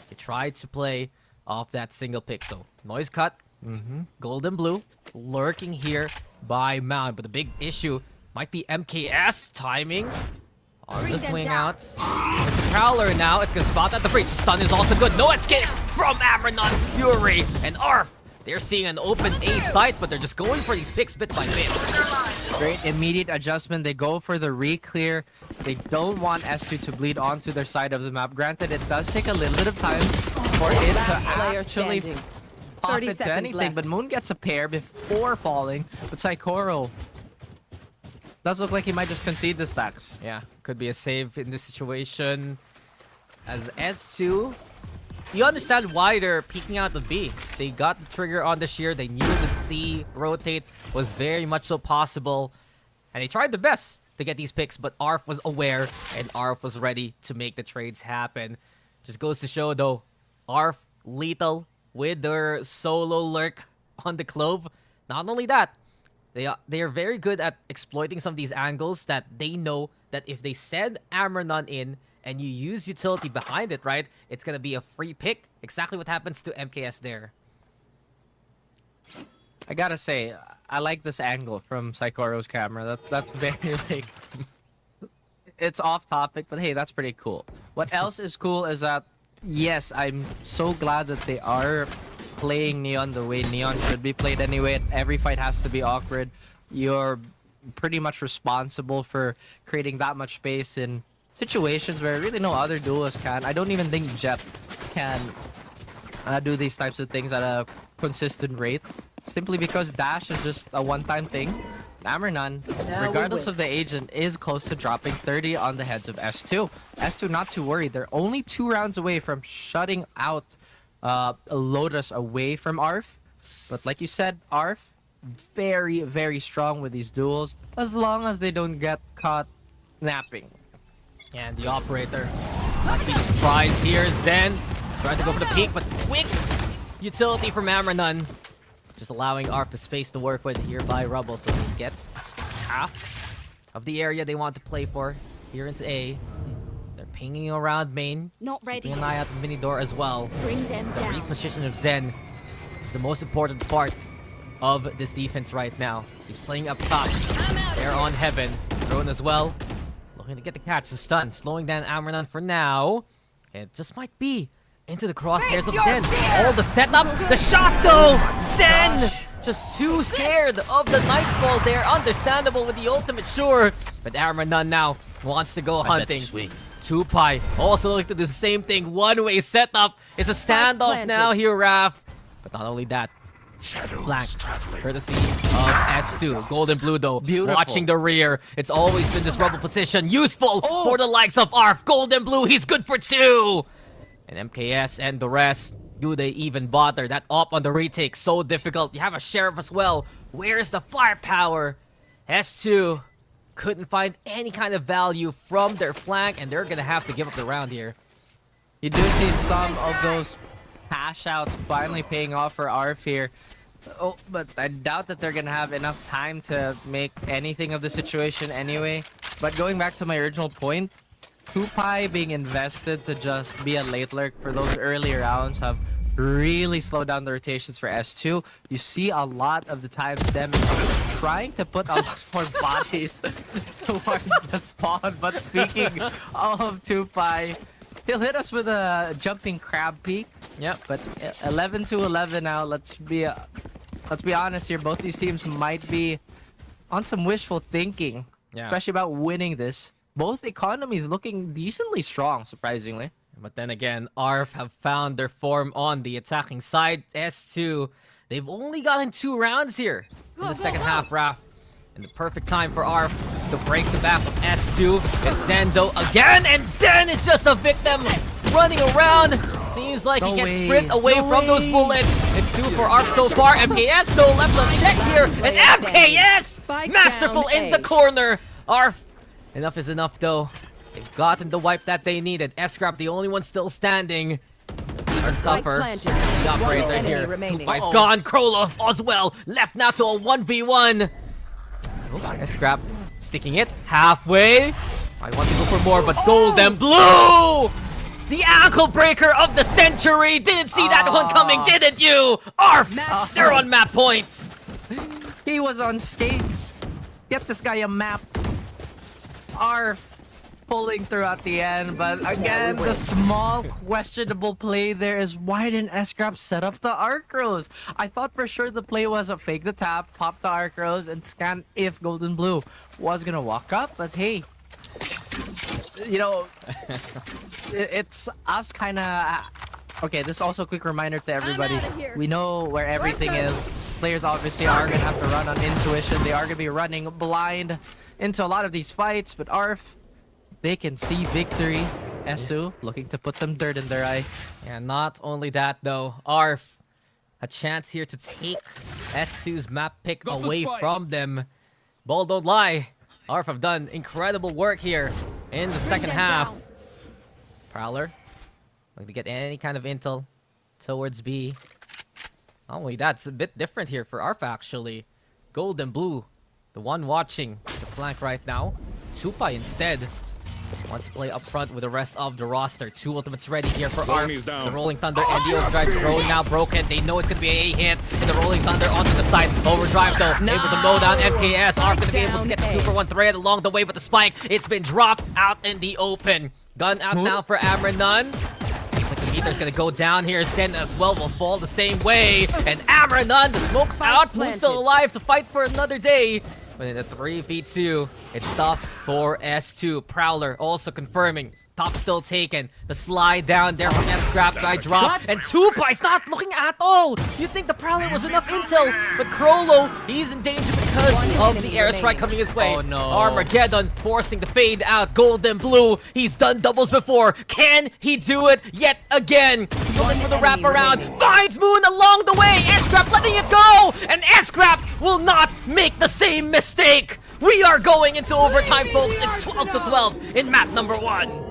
They tried to play off that single pick. So noise cut. Gold and blue lurking here by Mound. But the big issue might be MKS timing on the Bring them swing down. out. It's the Prowler now. It's gonna spot at the breach. The stun is also good. No escape from Amranon's Fury. And ARF, they're seeing an open A site, but they're just going for these picks bit by bit. Great immediate adjustment. They go for the re-clear. They don't want S2 to bleed onto their side of the map. Granted, it does take a little bit of time for it to Last player actually standing. pop 30 into seconds anything. left. But Moon gets a pair before falling. But Saikoro does look like he might just concede the stacks. Yeah, could be a save in this situation. As S2, you understand why they're peeking out the B. They got the trigger on the shear. They knew the C rotate was very much so possible. And they tried their best to get these picks, but ARF was aware and ARF was ready to make the trades happen. Just goes to show though, ARF lethal with their solo lurk on the Clove. Not only that, they are very good at exploiting some of these angles that they know that if they send Amranon in and you use utility behind it, right, it's gonna be a free pick. Exactly what happens to MKS there. I gotta say, I like this angle from Saikoro's camera. That's very like it's off topic, but hey, that's pretty cool. What else is cool is that yes, I'm so glad that they are playing Neon the way Neon should be played anyway. Every fight has to be awkward. You're pretty much responsible for creating that much space in situations where really no other duelist can. I don't even think Jet can do these types of things at a consistent rate. Simply because Dash is just a one-time thing. Amranon, Now we regardless win. of the agent, is close to dropping 30 on the heads of S2. S2 not too worried. They're only 2 rounds away from shutting out Lotus away from ARF. But like you said, ARF, very, very strong with these duels. As long as they don't get caught napping. And the operator not being surprised here. Zen tried to go for the peak, but quick utility from Amranon. Just allowing ARF the space to work with here by Rubble, so they get half of the area they want to play for here into A. They're pinging around main, Not ready. keeping an eye out the mini door as well. Bring them The down. reposition of Zen is the most important part of this defense right now. He's playing up top. They're on Heaven. Drone as well. Looking to get the catch, the stun, slowing down Amranon for now. It just might be into the crosshairs of Zen. Oh, the setup, the shot though! Zen! Just too scared of the nightfall there. Understandable with the ultimate, sure. But Amranon now wants to go hunting. Tupai also looking to do the same thing. One-way setup. It's a standoff planted. now here, Raf. But not only that, Blank, courtesy of S2. Gold and blue though, Beautiful. watching the rear. It's always been this Rebel position. Useful for the likes of ARF. Gold and blue, he's good for 2. And MKS and the rest, do they even bother? That op on the retake, so difficult. You have a Sheriff as well. Where's the firepower? S2 couldn't find any kind of value from their flank, and they're gonna have to give up the round here. You do see some of those cash outs finally paying off for ARF here. Oh, but I doubt that they're gonna have enough time to make anything of the situation anyway. But going back to my original point, Tupai being invested to just be a late lurk for those early rounds have really slowed down the rotations for S2. You see a lot of the times them trying to put a lot more bodies towards the spawn. But speaking of Tupai, he'll hit us with a jumping crab peek. Yep. But 11 to 11 now. Let's be honest here. Both these teams might be on some wishful thinking, especially about winning this. Both economies looking decently strong, surprisingly. But then again, ARF have found their form on the attacking side. S2, they've only gotten 2 rounds here in the second half, Raf. And the perfect time for ARF to break the back of S2. It's Zendo again, and Zen is just a victim running around. Seems like he gets sprint away from those bullets. It's 2 for ARF so far. MKS no left on check here, and MKS masterful in the corner. ARF, enough is enough though. They've gotten the wipe that they needed. S-Scrap, the only one still standing. Are tougher. The operator here. Tupai's gone. Krolov as well. Left now to a 1v1. Oh, S-Scrap sticking it halfway. I want to go for more, but Golden Blue! The ankle breaker of the century! Didn't see that one coming, didn't you? ARF! They're on map points! He was on skates. Get this guy a map. ARF pulling throughout the end, but again, the small questionable play there is why didn't S-Scrap set up the arc rows? I thought for sure the play was a fake the tap, pop the arc rows, and scan if Golden Blue was gonna walk up, but hey, you know, it's us kind of... Okay, this is also a quick reminder to everybody. We know where everything is. Players obviously are gonna have to run on intuition. They are gonna be running blind into a lot of these fights, but ARF, they can see victory. S2 looking to put some dirt in their eye. Yeah, not only that though, ARF, a chance here to take S2's map pick away from them. Ball don't lie. ARF have done incredible work here in the second half. Prowler, looking to get any kind of intel towards B. Not only that, it's a bit different here for ARF actually. Golden Blue, the one watching the flank right now. Tupai instead wants to play up front with the rest of the roster. 2 ultimates ready here for ARF. The Rolling Thunder and the Overdrive drone now broken. They know it's going to be a hit. And the Rolling Thunder onto the side. Overdrive though, able to mow down MKS. ARF going to be able to get the 2-for-1 thread along the way, but the spike, it's been dropped out in the open. Gun out now for Amranon. Seems like the meter's going to go down here. Zen as well will fall the same way. And Amranon, the smoke's out. Moon's still alive to fight for another day. But in the 3v2, it's tough for S2. Prowler also confirming. Top still taken. The slide down there from S-Scrap. Guy drop. And Tupai's not looking at all. You'd think the Prowler was enough intel. But Krolo, he's in danger because of the airstrike coming his way. Oh no. Armageddon forcing the fade out. Golden Blue. He's done doubles before. Can he do it yet again? Looking for the wraparound. Finds Moon along the way. S-Scrap letting it go. And S-Scrap will not make the same mistake. We are going into overtime, folks. It's 12 to 12 in map number 1.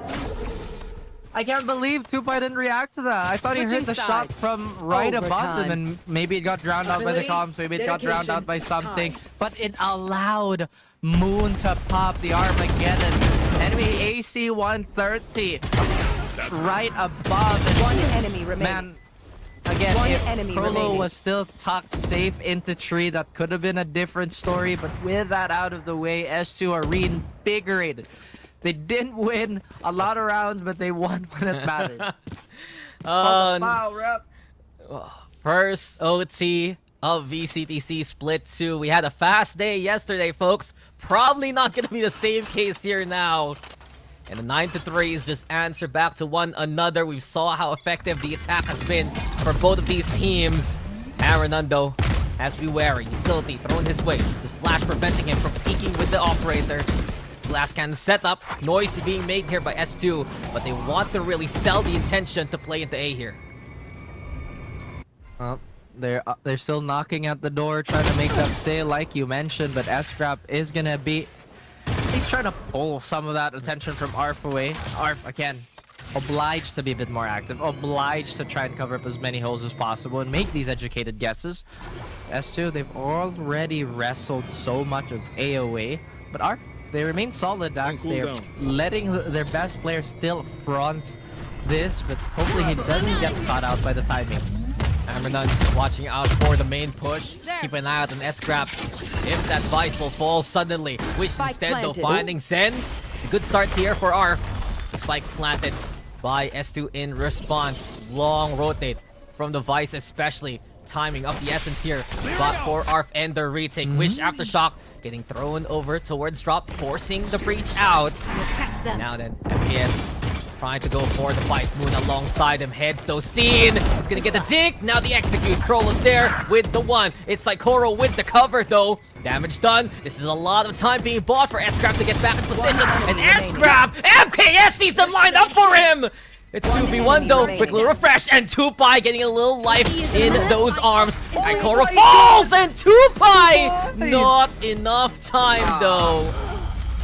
I can't believe Tupai didn't react to that. I thought he heard the shot from right above him, and maybe it got drowned out by the comms, maybe it got drowned out by something. But it allowed Moon to pop the Armageddon. Enemy AC 130 right above. And One enemy remaining. man, again, One if enemy Krolo remaining. was still tucked safe into tree, that could have been a different story. But with that out of the way, S2 are reinvigorated. They didn't win a lot of rounds, but they won when it mattered. Foul, rep. First OT of VCTC Split 2. We had a fast day yesterday, folks. Probably not going to be the same case here now. And the 9-3 is just answer back to one another. We saw how effective the attack has been for both of these teams. Aranundo has to be wary. Utility thrown his way. His flash preventing him from peeking with the operator. Last cannon set up. Noise being made here by S2, but they want to really sell the intention to play into A here. They're still knocking at the door, trying to make that sale like you mentioned, but S-Scrap is gonna be He's trying to pull some of that attention from ARF away. ARF, again, obliged to be a bit more active, obliged to try and cover up as many holes as possible and make these educated guesses. S2, they've already wrestled so much of AOA, but ARF, they remain solid, Dax. They're letting their best player still front this, but hopefully he doesn't get caught out by the timing. Ambernon watching out for the main push. Keep an eye out on S-Scrap. If that Vice will fall suddenly. Wish Spike instead though planted. finding Zen. It's a good start here for ARF. The spike planted by S2 in response. Long rotate from the Vice especially. Timing of the essence here. But for ARF and the retake. Wish Aftershock getting thrown over towards drop. Forcing the breach out. Catch them. Now then, MPS trying to go for the fight. Moon alongside him. Heads though seen. He's gonna get the dig. Now the execute. Kroll is there with the one. It's like Koro with the cover though. Damage done. This is a lot of time being bought for S-Scrap to get back in position. And S-Scrap! MKS sees them line up for him! It's 2v1 though. Quick little refresh. And Tupai getting a little life in those arms. And Koro falls! And Tupai! Not enough time though.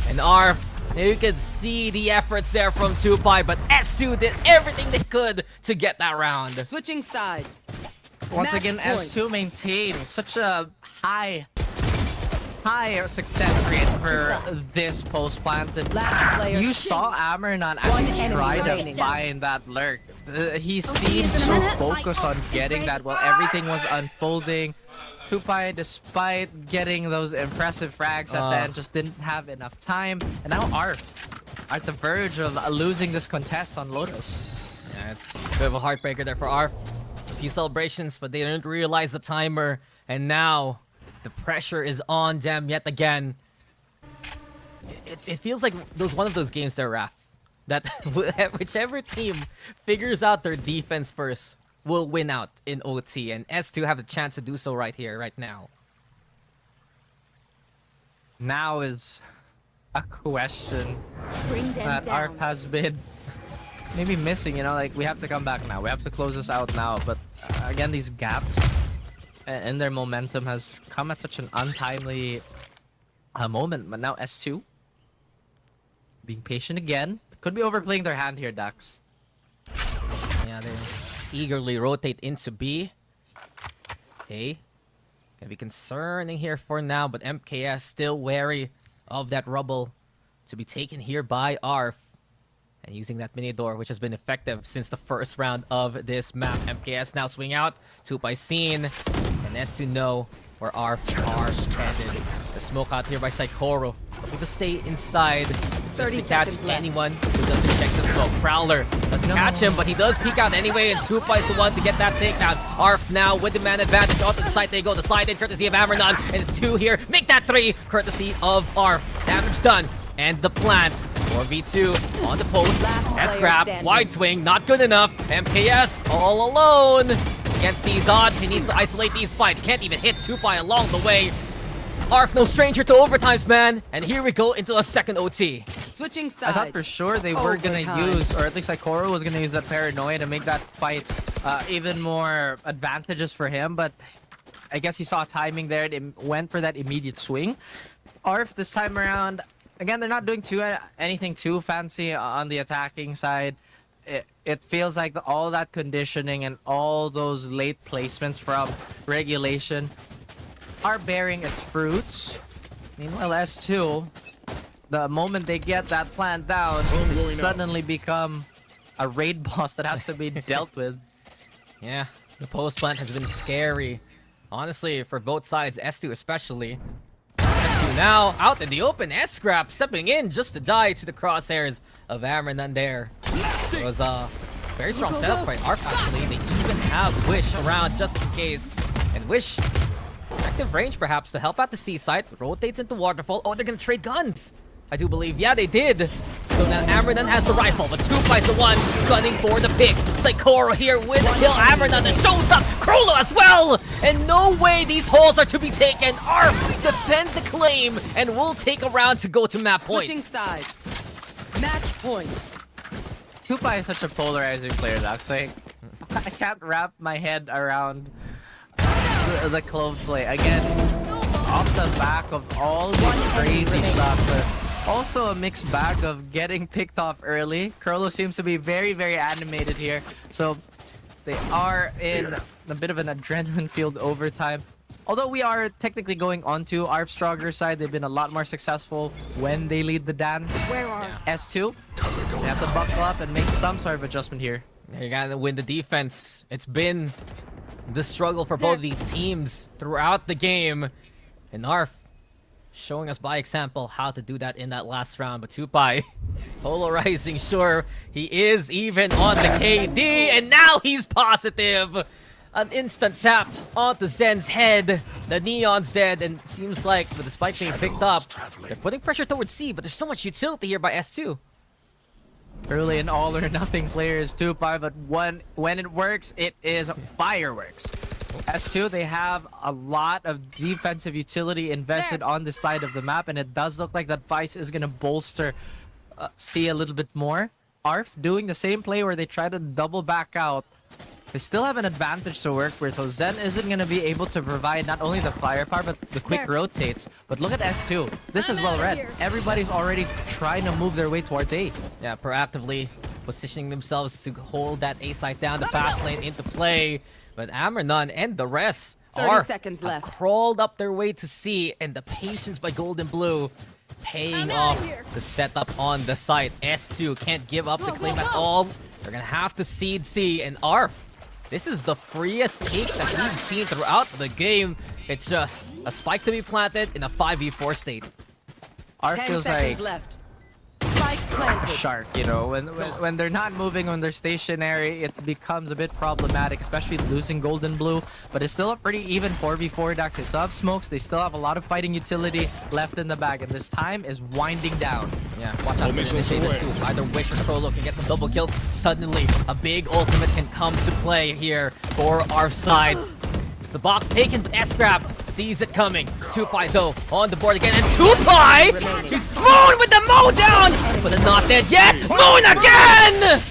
And ARF, you can see the efforts there from Tupai, but S2 did everything they could to get that round. Switching sides. Once Match again, point. S2 maintained such a high success rate for this post plant. And Last player you standing. saw Ambernon One actually enemy try to remaining. find that lurk. He seemed so focused on getting that while everything was unfolding. Tupai, despite getting those impressive frags at the end, just didn't have enough time. And now ARF are at the verge of losing this contest on Lotus. Yeah, it's a bit of a heartbreaker there for ARF. A few celebrations, but they didn't realize the timer. And now, the pressure is on them yet again. It feels like one of those games there, Raf. That whichever team figures out their defense first will win out in OT. And S2 have the chance to do so right here, right now. Now is a question Bring them that down. ARF has been maybe missing, you know, like we have to come back now. We have to close this out now. But again, these gaps in their momentum has come at such an untimely moment. But now S2 being patient again. Could be overplaying their hand here, Dax. Yeah, they eagerly rotate into B. Okay. Gonna be concerning here for now, but MKS still wary of that rubble to be taken here by ARF. And using that mini door, which has been effective since the first round of this map. MKS now swing out. Tupai seen. And S2 know where ARF are headed. The smoke out here by Saikoro. Looking to stay inside. Just 30 to catch seconds left. anyone who doesn't check the smoke. Prowler doesn't catch him, but he does peek out anyway. And Tupai's the one to get that takedown. ARF now with the man advantage. Onto the side they go. The slide in courtesy of Ambernon. And it's 2 here. Make that 3 courtesy of ARF. Damage done. And the plant. 4v2 on the post. Last player S-Scrap, standing. wide swing, not good enough. MKS all alone. Against these odds, he needs to isolate these fights. Can't even hit Tupai along the way. ARF, no stranger to overtimes, man. And here we go into a second OT. Switching I sides. thought for sure they were gonna Overtime. use, or at least Saikoro was gonna use that paranoia to make that fight even more advantageous for him. But I guess he saw timing there and went for that immediate swing. ARF this time around, again, they're not doing anything too fancy on the attacking side. It feels like all that conditioning and all those late placements from regulation are bearing its fruits. Meanwhile, S2, the moment they get that plan down, they suddenly become a raid boss that has to be dealt with. Yeah, the post plant has been scary. Honestly, for both sides, S2 especially. S2 now out in the open. S-Scrap stepping in just to die to the crosshairs of Ambernon there. It was a very strong setup by ARF actually. They even have Wish around just in case. And Wish, active range perhaps to help out the C site. Rotates into Waterfall. Oh, they're gonna trade guns. I do believe. Yeah, they did. So now Ambernon has the rifle, but Tupai's the one gunning for the pick. It's like Koro here with a kill. Ambernon that shows up. Krolo as well. And no way these holes are to be taken. ARF defends the claim and will take a round to go to map point. Switching sides. Match point. Tupai is such a polarizing player, Dax. Like, I can't wrap my head around the clove play. Again, off the back of all these crazy shots. also a mixed bag of getting picked off early. Relo seems to be very, very animated here. So they are in a bit of an adrenaline-filled overtime. Although we are technically going on to ARF's stronger side, they've been a lot more successful when they lead the dance. Where are S2, they have to buckle up and make some sort of adjustment here. You gotta win the defense. It's been the struggle for both these teams throughout the game. And ARF showing us by example how to do that in that last round. But Tupai polarizing, sure, he is even on the KD, and now he's positive. An instant tap onto Zen's head. The Neon's dead, and seems like with the spike being picked up, they're putting pressure towards C, but there's so much utility here by S2. Early and all or nothing players, 2-5, but when it works, it is fireworks. S2, they have a lot of defensive utility invested on the side of the map, and it does look like that Vice is going to bolster C a little bit more. ARF doing the same play where they try to double back out. They still have an advantage to work with, so Zen isn't going to be able to provide not only the firepower, but the quick rotates. But look at S2. This is well read. Everybody's already trying to move their way towards A. Yeah, proactively positioning themselves to hold that A site down, the fast lane into play. But Ammernon and the rest 30 are seconds left. crawled up their way to C, and the patience by Golden Blue paying off the setup on the site. S2 can't give up the claim at all. They're going to have to seed C, and ARF, this is the freest take that we've seen throughout the game. It's just a spike to be planted in a 5v4 state. ARF 10 feels seconds like left. Spike planted. shark, you know, when they're not moving, when they're stationary, it becomes a bit problematic, especially losing Golden Blue. But it's still a pretty even 4v4 Dax. They still have smokes, they still have a lot of fighting utility left in the bag, and this time is winding down. Yeah, watch out for the initiators too. Either Wish or Relo can get some double kills. Suddenly, a big ultimate can come to play here for our side. It's the box taken, but S-Grab sees it coming. Tupai though on the board again, and Tupai! He's Moon with the mow down! But they're not dead yet! Moon again!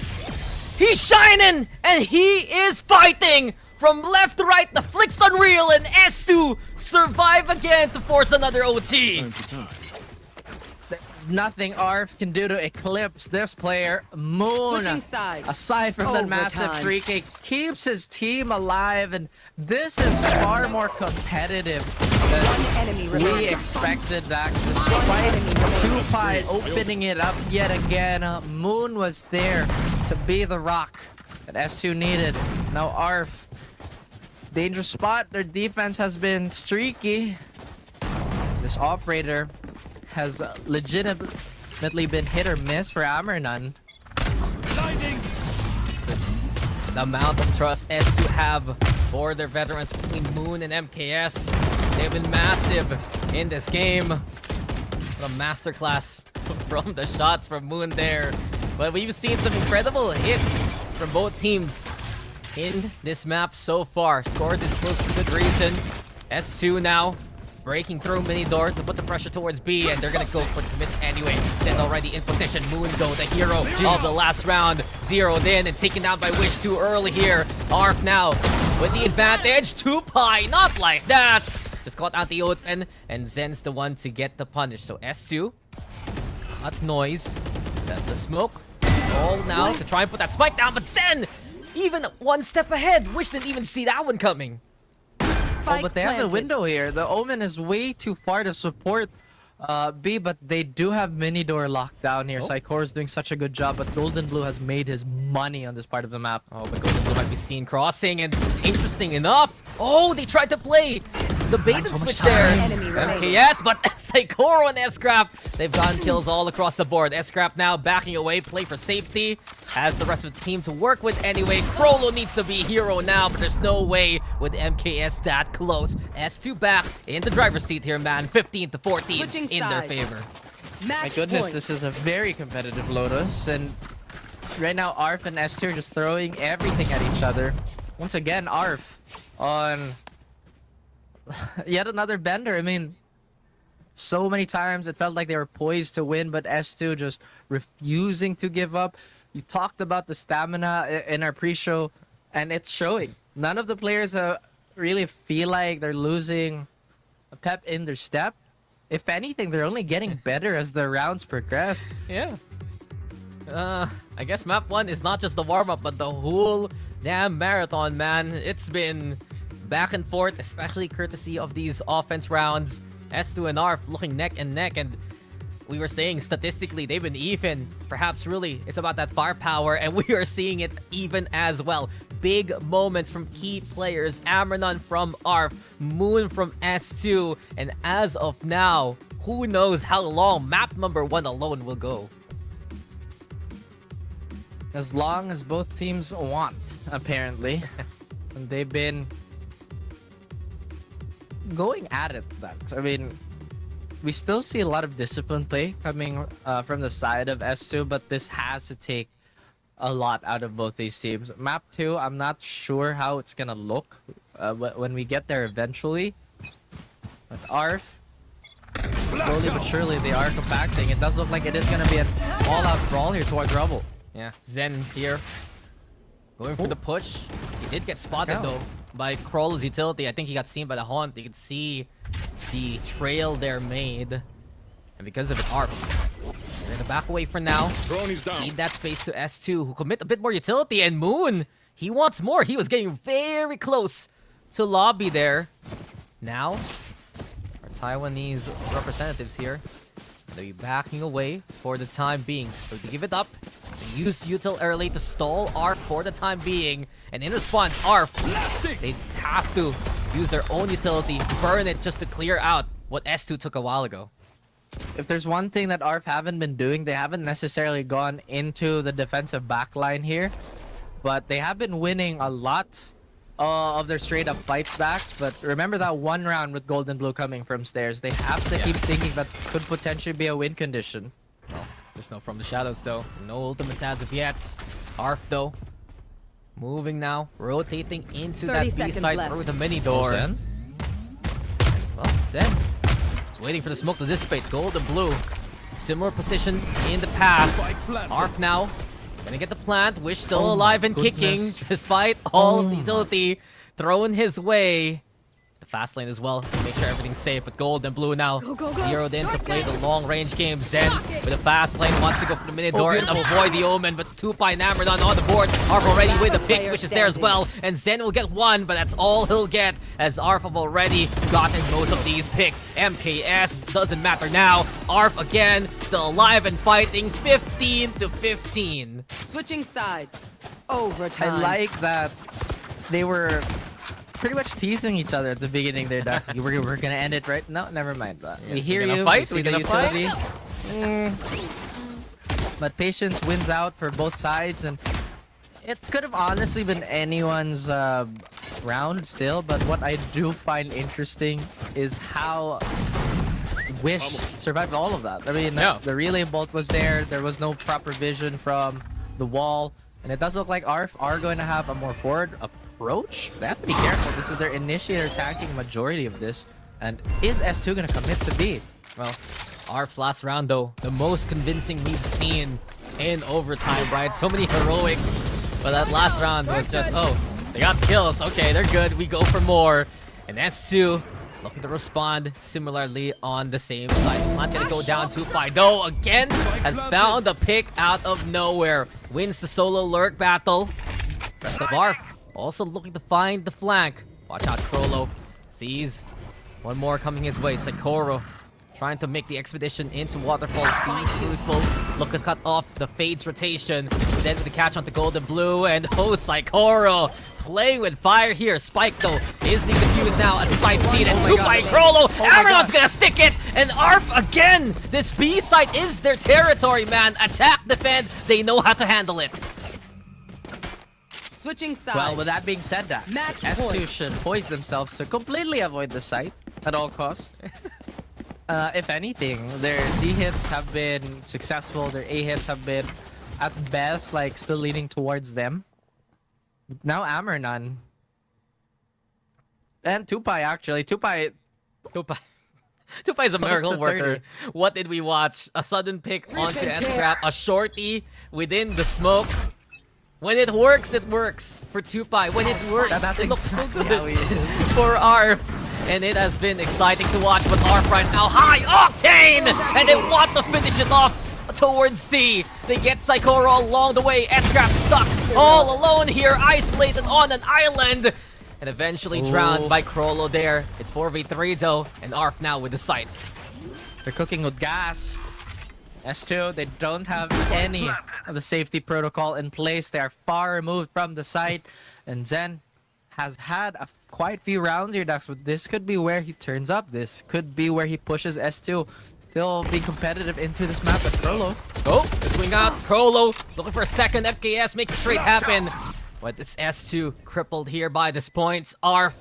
He's shining, and he is fighting! From left to right, the flick's unreal, and S2 survive again to force another OT. There's nothing ARF can do to eclipse this player. Moon, Switching sides. aside from that massive Overtime. 3K, keeps his team alive, and this is far more competitive than Enemy we remaining. expected, Dax. Despite Tupai opening it up yet again, Moon was there to be the rock that S2 needed. Now ARF, dangerous spot. Their defense has been streaky. This operator has legitimately been hit or miss for Ammernon. The amount of trust S2 have for their veterans between Moon and MKS. They've been massive in this game. What a masterclass from the shots from Moon there. But we've seen some incredible hits from both teams in this map so far. Scored this close for good reason. S2 now breaking through mini door to put the pressure towards B, and they're gonna go for the commit anyway. Then already in position. Moon though, the hero of the last round, zeroed in and taken down by Wish too early here. ARF now with the advantage. Tupai, not like that. Just caught out the open, and Zen's the one to get the punish. So S2, hot noise, set the smoke. All now to try and put that spike down, but Zen even one step ahead. Wish didn't even see that one coming. Oh, but they have the planted. window here. The Omen is way too far to support B, but they do have mini door locked down here. Psychor is doing such a good job, but Golden Blue has made his money on this part of the map. Oh, but Golden Blue might be seen crossing, and interesting enough, oh, they tried to play the bait and so much switch there. Enemy remaining. MKS, but Psychor and S-Scrap, they've gotten kills all across the board. S-Scrap now backing away, play for safety, has the rest of the team to work with anyway. Relo needs to be a hero now, but there's no way with MKS that close. S2 back in the driver's seat here, man. 15 to 14 Switching in their sides. favor. Match My goodness, point. this is a very competitive Lotus, and right now ARF and S2 are just throwing everything at each other. Once again, ARF on yet another bender. I mean, so many times it felt like they were poised to win, but S2 just refusing to give up. You talked about the stamina in our pre-show, and it's showing. None of the players really feel like they're losing a pep in their step. If anything, they're only getting better as the rounds progress. Yeah. I guess map 1 is not just the warm-up, but the whole damn marathon, man. It's been back and forth, especially courtesy of these offense rounds. S2 and ARF looking neck and neck, and we were saying statistically they've been even. Perhaps really it's about that firepower, and we are seeing it even as well. Big moments from key players. Amranon from ARF, Moon from S2, and as of now, who knows how long map number 1 alone will go. As long as both teams want, apparently. And they've been going at it. I mean, we still see a lot of discipline play coming from the side of S2, but this has to take a lot out of both these teams. Map 2, I'm not sure how it's gonna look when we get there eventually. But ARF, slowly but surely, they are compacting. It does look like it is gonna be an all-out brawl here towards Rubble. Yeah, Zen here going for the push. He did get spotted though by Kroll's utility. I think he got seen by the Haunt. You can see the trail there made. And because of it, ARF, they're gonna back away for now. Feed that space to S2, who commit a bit more utility. And Moon, he wants more. He was getting very close to lobby there. Now, our Taiwanese representatives here, they'll be backing away for the time being. So to give it up, they used util early to stall ARF for the time being. And in response, ARF, they have to use their own utility, burn it just to clear out what S2 took a while ago. If there's one thing that ARF haven't been doing, they haven't necessarily gone into the defensive backline here. But they have been winning a lot of their straight-up fights backs. But remember that one round with Golden Blue coming from stairs. They have to keep thinking that could potentially be a win condition. Well, there's no From the Shadows though. No ultimates as of yet. ARF though, moving now, rotating into that B seconds side left. through the mini door. Zen? Well, Zen is waiting for the smoke to dissipate. Golden Blue, similar position in the past. ARF now gonna get the plant. Wish still alive and kicking despite all the utility thrown his way. The fast lane as well to make sure everything's safe. But Golden Blue now zeroed in to play the long range game. Zen with the fast lane wants to go for the mid door and avoid the omen. But Tupai and Amranon on the board. ARF already with the picks, which is there as well. And Zen will get one, but that's all he'll get as ARF have already gotten most of these picks. MKS doesn't matter now. ARF again still alive and fighting 15 to 15. Switching sides. Overtime. I like that they were pretty much teasing each other at the beginning there, Dax. We're gonna end it right? No, never mind that. Yeah, we hear we're gonna you. fight? We see We're the gonna utility. But patience wins out for both sides, and it could have honestly been anyone's round still. But what I do find interesting is how Wish survived all of that. I mean, the relay bolt was there. There was no proper vision from the wall. And it does look like ARF are going to have a more forward approach. They have to be careful. This is their initiator attacking majority of this. And is S2 going to commit to B? Well, ARF's last round though, the most convincing we've seen in overtime, right? So many heroics. But that last round was just, oh, they got kills. Okay, they're good. We go for more. And S2 looking to respond similarly on the same side. Not gonna go down too far. Though again has found a pick out of nowhere. Wins the solo lurk battle. Rest of ARF also looking to find the flank. Watch out, Krollo. Sees one more coming his way. Sakoro trying to make the expedition into Waterfall. Be fruitful. Look at cut off the Fade's rotation. Send the catch onto Golden Blue. And oh, Sakoro playing with fire here. Spike though is being confused now as a side seed. And two by Krollo. Amranon's gonna stick it. And ARF again. This B site is their territory, man. Attack, defend. They know how to handle it. Switching sides. Well, with that being said, Dax, Match S2 point. should poise themselves to completely avoid the site at all costs. If anything, their Z hits have been successful. Their A hits have been, at best, like still leaning towards them. Now Amranon. And Tupai, actually. Tupai Tupai's a Close miracle to worker. 30. What did we watch? A sudden pick onto S-Trap. A shorty within the smoke. When it works for Tupai. When it works, that's it looks so exactly good how he is. for ARF. and it has been exciting to watch. But ARF right now, high octane, and they want to finish it off towards C. They get Psychoro along the way. S-Scrap stuck all alone here, isolated on an island, and eventually drowned by Crollo there. It's 4v3 though, and ARF now with the sights. They're cooking with gas. S2, they don't have any of the safety protocol in place. They are far removed from the site. And Zen has had quite few rounds here, Dax, but this could be where he turns up. This could be where he pushes S2. Still be competitive into this map with Relo. Oh, the swing out. Crollo looking for a second. FKS makes the trade happen. But it's S2 crippled here by this point. ARF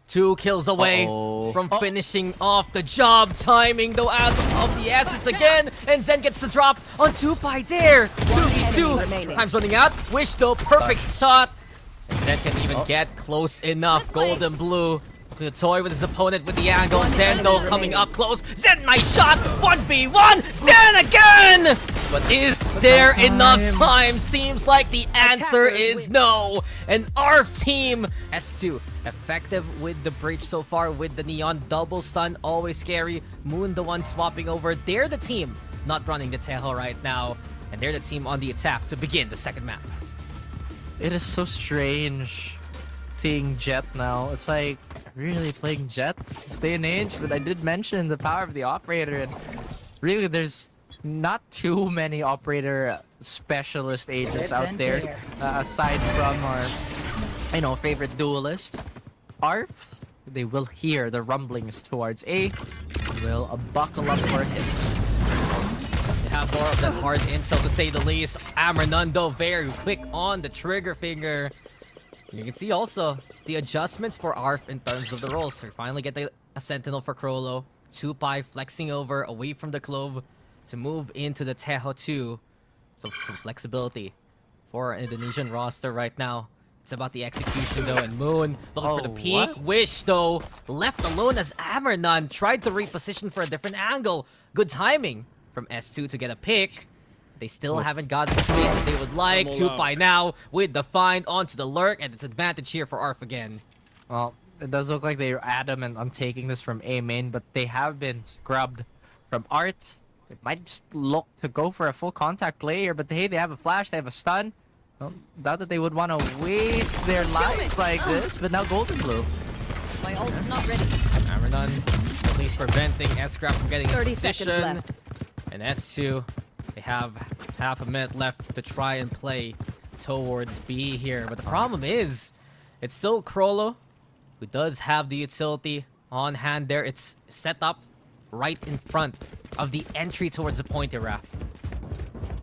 2 kills away from finishing off the job. Timing though as of the essence again. And Zen gets the drop on Tupai there. 2v2. Time's running out. Wish though, perfect shot. And Zen can even get close enough. Golden Blue looking to toy with his opponent with the angle. Zen though coming up close. Zen, nice shot. 1v1. Zen again. But is there enough time? Seems like the answer is no. And ARF team S2 effective with the breach so far with the neon double stun. Always scary. Moon the one swapping over. They're the team not running the Tejo right now. And they're the team on the attack to begin the second map. It is so strange seeing Jet now. It's like, really playing Jet this day and age? But I did mention the power of the operator, and really there's not too many operator specialist agents out there aside from our favorite duelist. ARF, they will hear the rumblings towards A, will buckle up for it. They have more of that hard intel to say the least. Amernando very quick on the trigger finger. You can see also the adjustments for ARF in terms of the roles. We finally get a Sentinel for Crollo. Tupai flexing over away from the Clove to move into the Tejo 2. So some flexibility for Indonesian roster right now. It's about the execution though, and Moon looking for the peak. What? Wish though, left alone as Amernan tried to reposition for a different angle. Good timing from S2 to get a pick. They still haven't gotten the space that they would like. Tupai now with the find onto the lurk, and it's advantage here for ARF again. Well, it does look like they're adamant on taking this from A main, but they have been scrubbed from Art. It might just look to go for a full contact play here, but hey, they have a flash, they have a stun. Well, doubt that they would want to waste their lives like this, but now Golden Blue. My ult's not ready. Amernan at least preventing S-Scrap from getting in 30 seconds position. left. And S2, they have half a minute left to try and play towards B here. But the problem is, it's still Crollo, who does have the utility on hand there. It's set up right in front of the entry towards the point, Raf.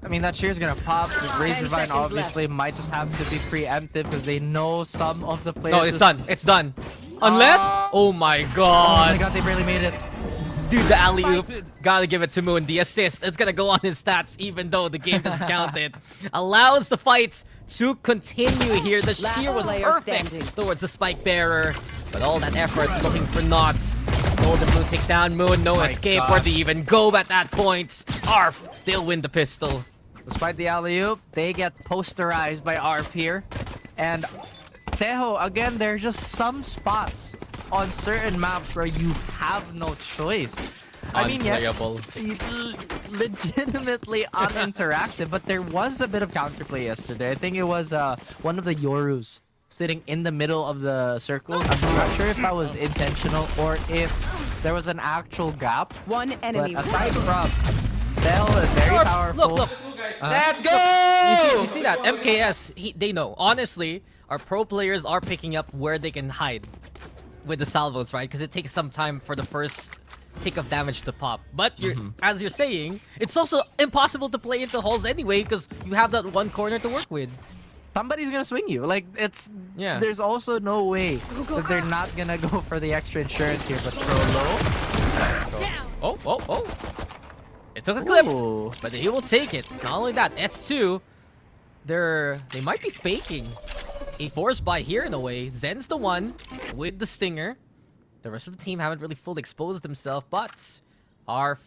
I mean, that shear's gonna pop. Razor Vine obviously might just have to be preemptive because they know some of the players. No, it's done. It's done. Unless... oh my god. Oh my god, they barely made it. Dude, the alley-oop. Gotta give it to Moon. The assist, it's gonna go on his stats even though the game doesn't count it. Allows the fights to continue here. The shear was player perfect standing. towards the spike bearer. But all that effort looking for knots. Golden Blue takes down Moon. No escape. Where they even go at that point. ARF, they'll win the pistol. Despite the alley-oop, they get posterized by ARF here. And Tejo, again, there are just some spots on certain maps where you have no choice. I mean, yes, legitimately uninteractive, but there was a bit of counterplay yesterday. I think it was one of the Yorus sitting in the middle of the circle. I'm not sure if that was intentional or if there was an actual gap. One enemy. But aside from Tejo is very powerful. Look. Let's go! You see that? MKS, they know. Honestly, our pro players are picking up where they can hide with the salvos, right? Because it takes some time for the first tick of damage to pop. But as you're saying, it's also impossible to play into holes anyway because you have that one corner to work with. Somebody's gonna swing you. Like, there's also no way that they're not gonna go for the extra insurance here. But Relo. Oh. It took a clip, Ooh. but he will take it. Not only that, S2, they might be faking a force buy here in a way. Zen's the one with the stinger. The rest of the team haven't really fully exposed themselves, but ARF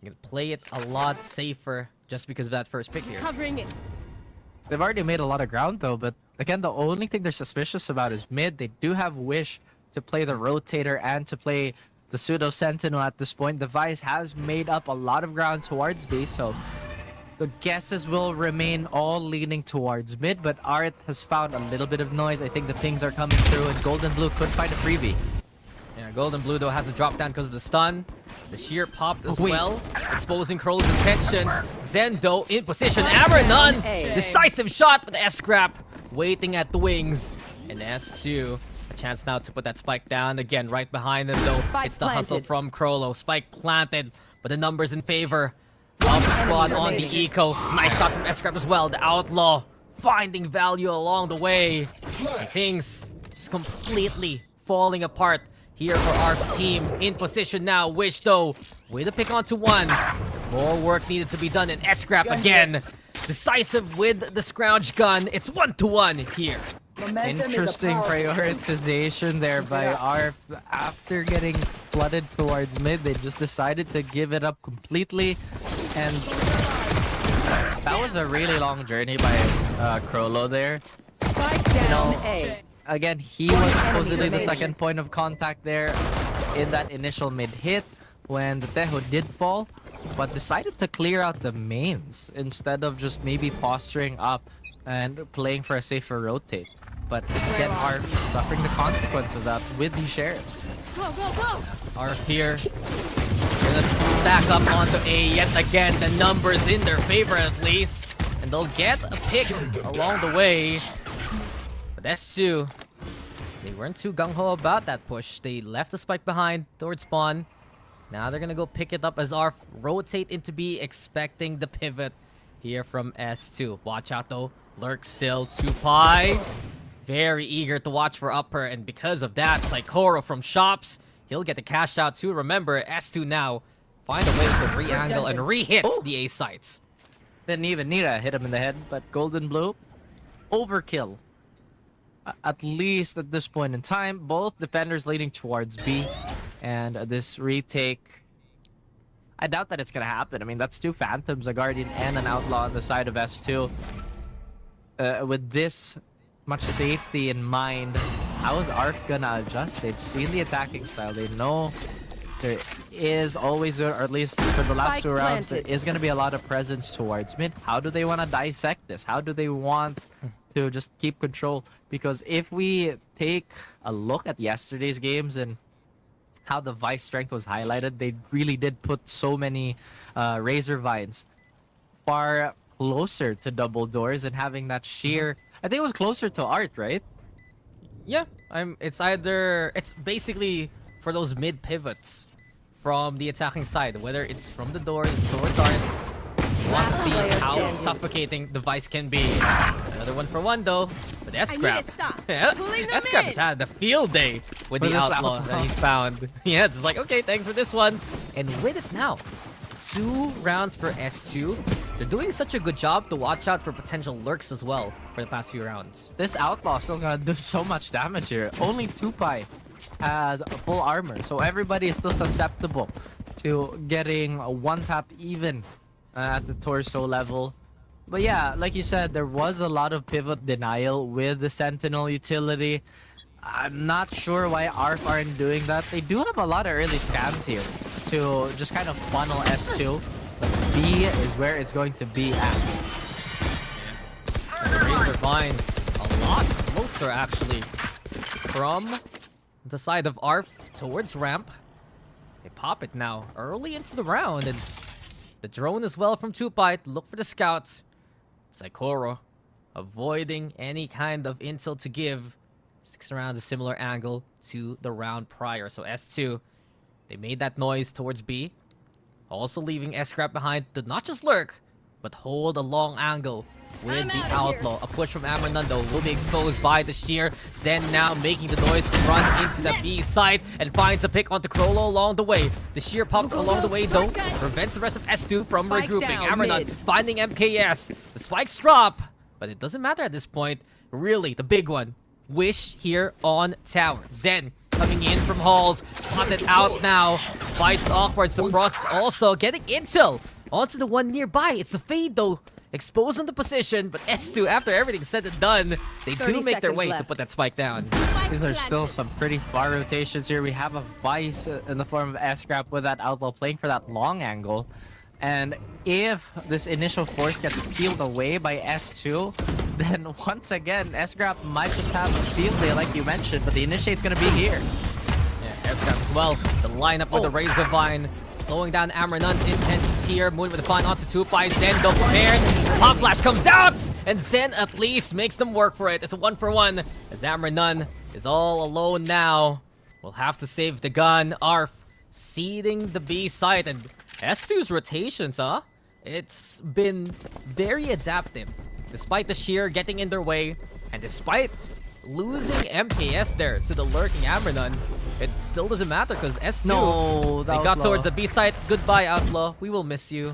gonna play it a lot safer just because of that first pick here. Covering it. They've already made a lot of ground though, but again, the only thing they're suspicious about is mid. They do have Wish to play the rotator and to play the pseudo sentinel at this point. The Vice has made up a lot of ground towards B, so the guesses will remain all leaning towards mid, but Art has found a little bit of noise. I think the pings are coming through, and Golden Blue could find a freebie. Yeah, Golden Blue though has to drop down because of the stun. The sheer popped as Wait. well, exposing Crow's intentions. Zendo in position. Amber decisive shot, but S-Scrap waiting at the wings. And S2, a chance now to put that spike down. Again, right behind them though. Spike It's the hustle planted. from Crollo. Spike planted, but the numbers in favor of the squad on the eco. Nice shot from S-Scrap as well. The Outlaw finding value along the way. And things just completely falling apart here for our team. In position now. Wish though with a pick onto one. More work needed to be done, and S-Scrap again decisive with the scrouge gun. It's 1-1 here. Interesting prioritization there by ARF. After getting flooded towards mid, they just decided to give it up completely. And that was a really long journey by Crollo there. Spike down A. Again, he was supposedly the second point of contact there in that initial mid hit when the Tejo did fall, but decided to clear out the mains instead of just maybe posturing up and playing for a safer rotate. But again, ARF suffering the consequence of that with the sheriffs. Go, go, go! ARF here. Gonna stack up onto A yet again. The numbers in their favor at least. And they'll get a pick along the way. But S2, they weren't too gung-ho about that push. They left the spike behind towards spawn. Now they're gonna go pick it up as ARF rotate into B, expecting the pivot here from S2. Watch out though. Lurk still. 2Pi. Very eager to watch for upper, and because of that, Psychoro from Shops, he'll get the cash out too. Remember, S2 now find a way to re-angle and re-hit the A sites. Didn't even need to hit him in the head, but Golden Blue, overkill. At least at this point in time, both defenders leading towards B, and this retake, I doubt that it's gonna happen. I mean, that's two Phantoms, a Guardian and an Outlaw on the side of S2. With this much safety in mind, how is ARF gonna adjust? They've seen the attacking style. They know there is always, or at least for the last Spike two rounds, there planted. is gonna be a lot of presence towards mid. How do they want to dissect this? How do they want to just keep control? Because if we take a look at yesterday's games and how the Vice strength was highlighted, they really did put so many Razor Vines far closer to double doors, and having that sheer, I think it was closer to Art, right? Yeah, it's basically for those mid pivots from the attacking side, whether it's from the doors towards Art. You want to see how suffocating the Vice can be. Another 1-for-1 though, but S-Scrap. Yeah, S-Scrap has had the field day with the Outlaw that he's found. Yeah, it's like, okay, thanks for this one. And with it now, 2 rounds for S2. They're doing such a good job to watch out for potential lurks as well for the past few rounds. This Outlaw still gonna do so much damage here. Only 2Pi has full armor, so everybody is still susceptible to getting a one-tap even at the torso level. But yeah, like you said, there was a lot of pivot denial with the Sentinel utility. I'm not sure why ARF aren't doing that. They do have a lot of early scans here to just kind of funnel S2. But B is where it's going to be at. And the Razor Vines a lot closer actually from the side of ARF towards ramp. They pop it now early into the round, and the drone as well from 2Pi to look for the scouts. Psychoro avoiding any kind of intel to give. Sticks around a similar angle to the round prior. So S2, they made that noise towards B. Also leaving S-Scrap behind to not just lurk, but hold a long angle with the Outlaw. A push from Amanundo will be exposed by the sheer. Zen now making the noise to run into the B side and finds a pick onto Crollo along the way. The sheer pop along the way though prevents the rest of S2 from Spike regrouping. down Amanundo mid. finding MKS. The spikes drop, but it doesn't matter at this point. Really, the big one. Wish here on tower. Zen coming in from halls, spotted out now. Fights awkward. Sabros also getting intel onto the one nearby. It's a fade though. Exposed on the position, but S2, after everything's said and done, they do 30 make their seconds way to left. put that spike down. These are still some pretty far rotations here. We have a Vice in the form of S-Scrap with that Outlaw playing for that long angle. And if this initial force gets peeled away by S2, then once again, S-Scrap might just have a field day like you mentioned, but the initiate's going to be here. Yeah, S-Scrap as well. The lineup with the Razor Vine. Slowing down Amranun's intentions here. Moon with the Vine onto 2-5. Zen double prepared. Pop Flash comes out! And Zen at least makes them work for it. It's a 1-for-1. As Amranun is all alone now. We'll have to save the gun. ARF seeding the B site. And S2's rotations, huh? It's been very adaptive. Despite the sheer getting in their way. And despite losing MKS there to the lurking Amranun, it still doesn't matter because S2, No, they got towards the B site. Goodbye, Outlaw. We will miss you.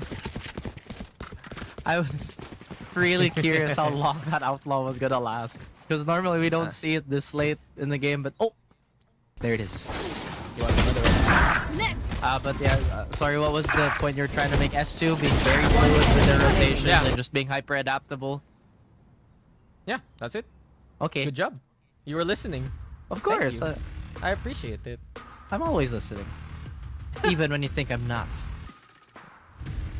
I was really curious how long that Outlaw was going to last. Because normally we don't see it this late in the game, but oh! There it is. But yeah, sorry, what was the point you're trying to make? S2 being very fluid with their rotations and just being hyper adaptable. Yeah, that's it. Okay. Good job. You were listening. Of course. Thank you. I appreciate it. I'm always listening. Even when you think I'm not.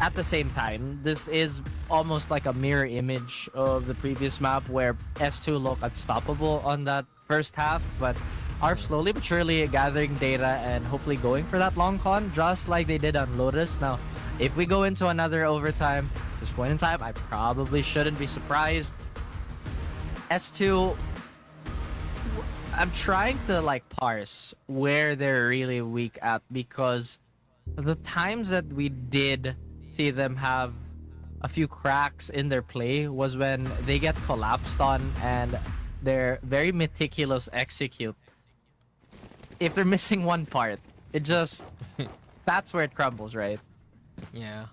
At the same time, this is almost like a mirror image of the previous map where S2 looked unstoppable on that first half, but ARF slowly but surely gathering data and hopefully going for that long con, just like they did on Lotus. Now, if we go into another overtime, at this point in time, I probably shouldn't be surprised. S2, I'm trying to like parse where they're really weak at, because the times that we did see them have a few cracks in their play was when they get collapsed on and they're very meticulous execute. If they're missing one part, it just that's where it crumbles, right? Yeah.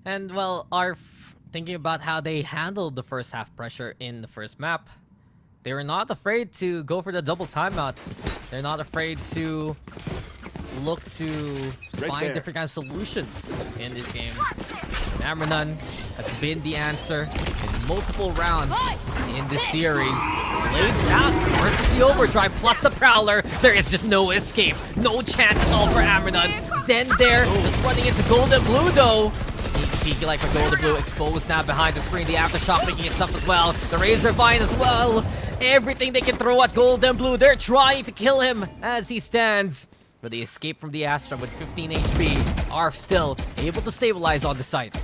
And well, ARF, thinking about how they handled the first half pressure in the first map, they were not afraid to go for the double timeouts. They're not afraid to look to find different kinds of solutions in this game. And Amranun has been the answer in multiple rounds in this series. Blades out versus the Overdrive plus the Prowler. There is just no escape. No chance at all for Amranun. Zen there, just running into Golden Blue though. Peeky like a Golden Blue exposed now behind the screen. The Aftershock picking it up as well. The Razor Vine as well. Everything they can throw at Golden Blue. They're trying to kill him as he stands. But the escape from the Astra with 15 HP. ARF still able to stabilize on the site.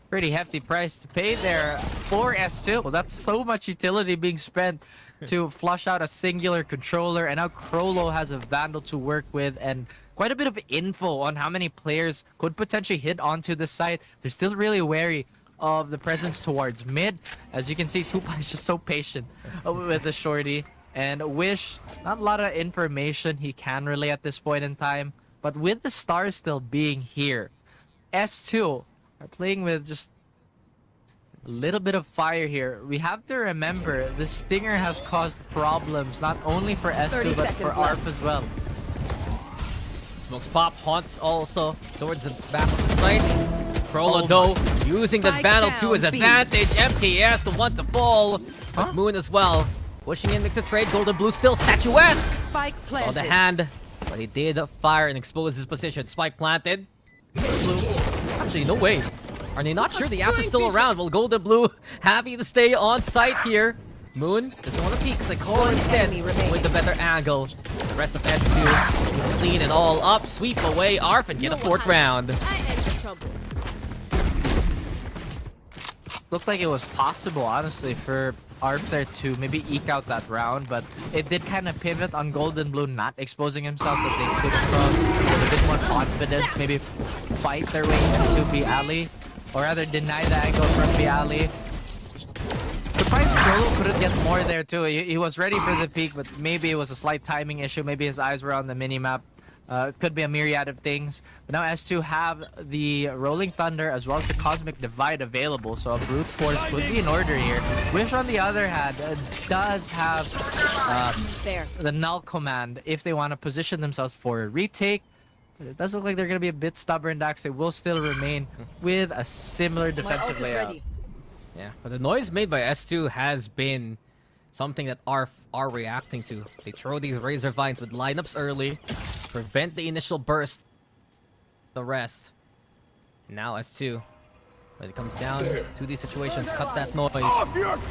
Pretty hefty price to pay there for S2. Well, that's so much utility being spent to flush out a singular controller. And now Crollo has a Vandal to work with and quite a bit of info on how many players could potentially hit onto the site. They're still really wary of the presence towards mid. As you can see, Tupa is just so patient with the shorty. And Wish, not a lot of information he can relay at this point in time. But with the stars still being here, S2 are playing with just a little bit of fire here. We have to remember the Stinger has caused problems not only for S2 but for ARF as well. Smokes pop, haunts also towards the back of the site. Crollo though, using the Vandal to his advantage. MKS, the one to fall. But Moon as well. Pushing in, makes a trade. Golden Blue still statuesque. Spike planted. On the hand, but he did fire and expose his position. Spike planted. Blue. Actually, no way. Are they not sure the Astra's still around? Well, Golden Blue happy to stay on site here. Moon doesn't want to peek, so they call instead with the better angle. The rest of S2 clean it all up, sweep away ARF and get a fourth round. Looked like it was possible, honestly, for ARF there to maybe eke out that round, but it did kind of pivot on Golden Blue not exposing himself, so they could cross with a bit more confidence, maybe fight their way into B alley, or rather deny the angle from B alley. Surprised Relo couldn't get more there too. He was ready for the peak, but maybe it was a slight timing issue. Maybe his eyes were on the minimap. Could be a myriad of things. But now S2 have the Rolling Thunder as well as the Cosmic Divide available, so a Brute Force could be in order here. Wish, on the other hand, does have the Null Command if they want to position themselves for a retake. But it does look like they're going to be a bit stubborn, Dax. They will still remain with a similar defensive layout. Yeah, but the noise made by S2 has been something that ARF are reacting to. They throw these Razor Vines with lineups early, prevent the initial burst, the rest. Now S2, when it comes down to these situations, cut that noise. Look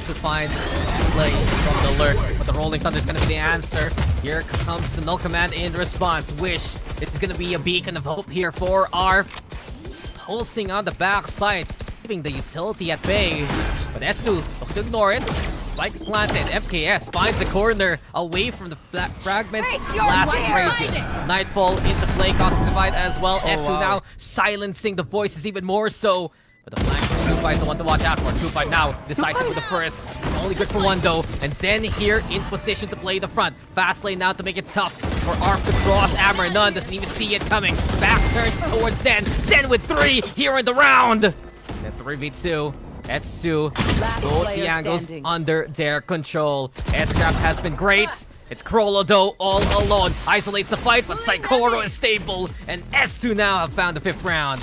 to find a play from the lurk, but the Rolling Thunder is going to be the answer. Here comes the Null Command in response. Wish it's going to be a beacon of hope here for ARF. It's pulsing on the backside, keeping the utility at bay. But S2 looking to ignore it. Spike planted. FKS finds the corner away from the fragments. Last rages. Nightfall into play. Cosmic Divide as well. S2 now silencing the voices even more so. But the flank from 2-5 is the one to watch out for. 2-5 now decisive with the first. It's only good for one though. And Zen here in position to play the front. Fast lane now to make it tough for ARF to cross. Amber None doesn't even see it coming. Back turn towards Zen. Zen with 3 here in the round. And 3v2. S2, both the angles standing. under their control. S-Scrap has been great. It's Krolo though, all alone. Isolates the fight, but Saikoro is stable. And S2 now have found the 5th round.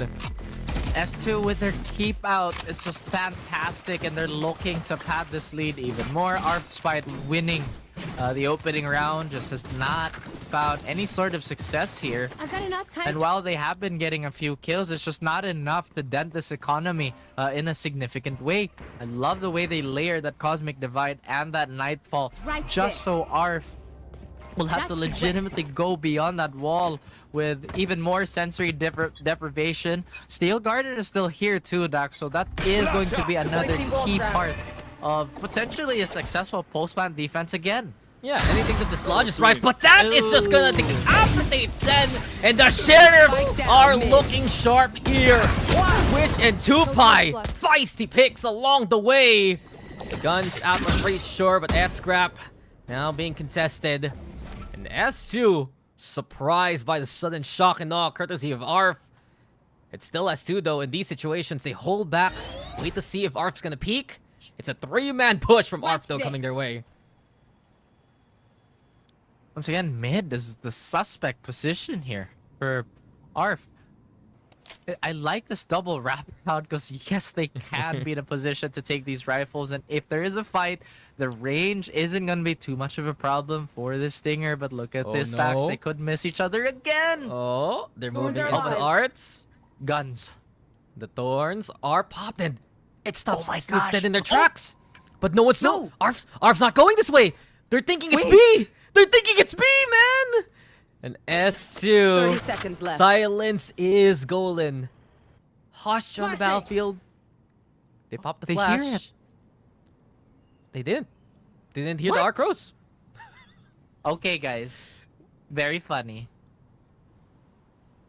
S2 with their keep out, it's just fantastic, and they're looking to pad this lead even more. ARF, despite winning the opening round, just has not found any sort of success here. I've got enough time. And while they have been getting a few kills, it's just not enough to dent this economy in a significant way. I love the way they layer that Cosmic Divide and that Nightfall, Right just so ARF will have to That's right. legitimately go beyond that wall with even more sensory deprivation. Steel Garden is still here too, Dax, so that is going to be another key part of potentially a successful post-plant defense again. Yeah, anything to dislodge is right, but that is just gonna decapitate Zen, and the Sheriffs are looking sharp here. Wish and 2-Pi, feisty picks along the way. Guns out of reach, sure, but S-Scrap now being contested. And S2, surprised by the sudden shock and awe, courtesy of ARF. It's still S2 though. In these situations, they hold back, wait to see if ARF's gonna peek. It's a 3-man push from ARF though coming their way. Once again, mid is the suspect position here for ARF. I like this double wrap out because yes, they can be in a position to take these rifles, and if there is a fight, the range isn't going to be too much of a problem for this Stinger. But look at this, Stacks. no. They could miss each other again. Oh, they're moving are into alive. arts. Guns. The thorns are popped, and it stops my Ice gosh. dead in their tracks. But no, it's No. ARF's not going this way. They're thinking it's Wait. B. They're thinking it's B, man. And 30 S2. seconds left. Silence is golden. Hush on the Flash it. battlefield. They popped the They flash. hear it. They didn't. They didn't hear the What? Arcros. Okay, guys. Very funny.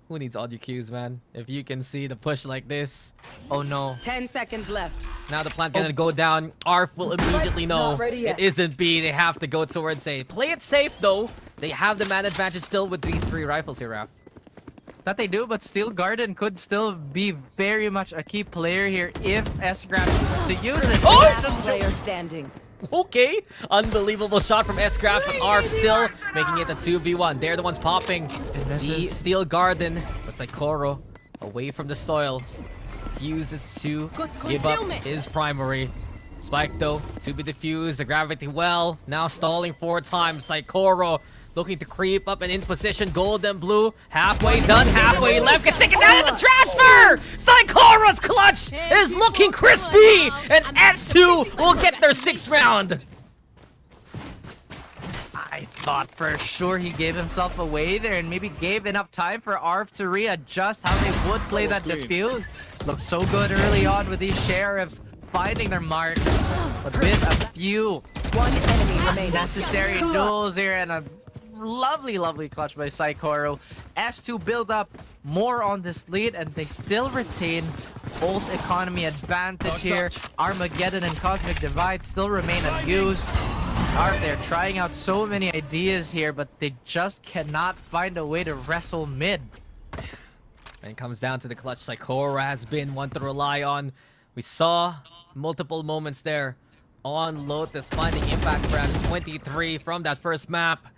Who needs audio cues, man? If you can see the push like this. Oh no. 10 seconds left. Now the plant gonna go down. ARF will immediately know Not ready yet. it isn't B. They have to go towards A. Play it safe though. They have the man advantage still with these 3 rifles here, Raph. That they do, but Steel Garden could still be very much a key player here if S-Grab wants to use it. Oh! Last player standing. Okay, unbelievable shot from S-Craft, but ARF still making it a 2v1. They're the ones popping It the misses. Steel Garden. But Saikoro away from the soil. Refuses to give up concealment. his primary. Spike though, to be defused. The gravity well, now stalling 4 times. Saikoro looking to creep up and in position. Gold and blue, halfway done, halfway left. Gets taken down in the transfer! Saikoro's clutch is looking crispy! And S2 will get their 6th round. I thought for sure he gave himself away there and maybe gave enough time for ARF to readjust how they would play that defuse. Looked so good early on with these Sheriffs finding their marks. But with a few One enemy remaining. necessary duels here and a lovely, lovely clutch by Saikoro. S2 build up more on this lead and they still retain ult economy advantage here. Armageddon and Cosmic Divide still remain unused. ARF, they're trying out so many ideas here, but they just cannot find a way to wrestle mid. When it comes down to the clutch, Saikoro has been one to rely on. We saw multiple moments there on Lotus finding impact grabs 23 from that first map.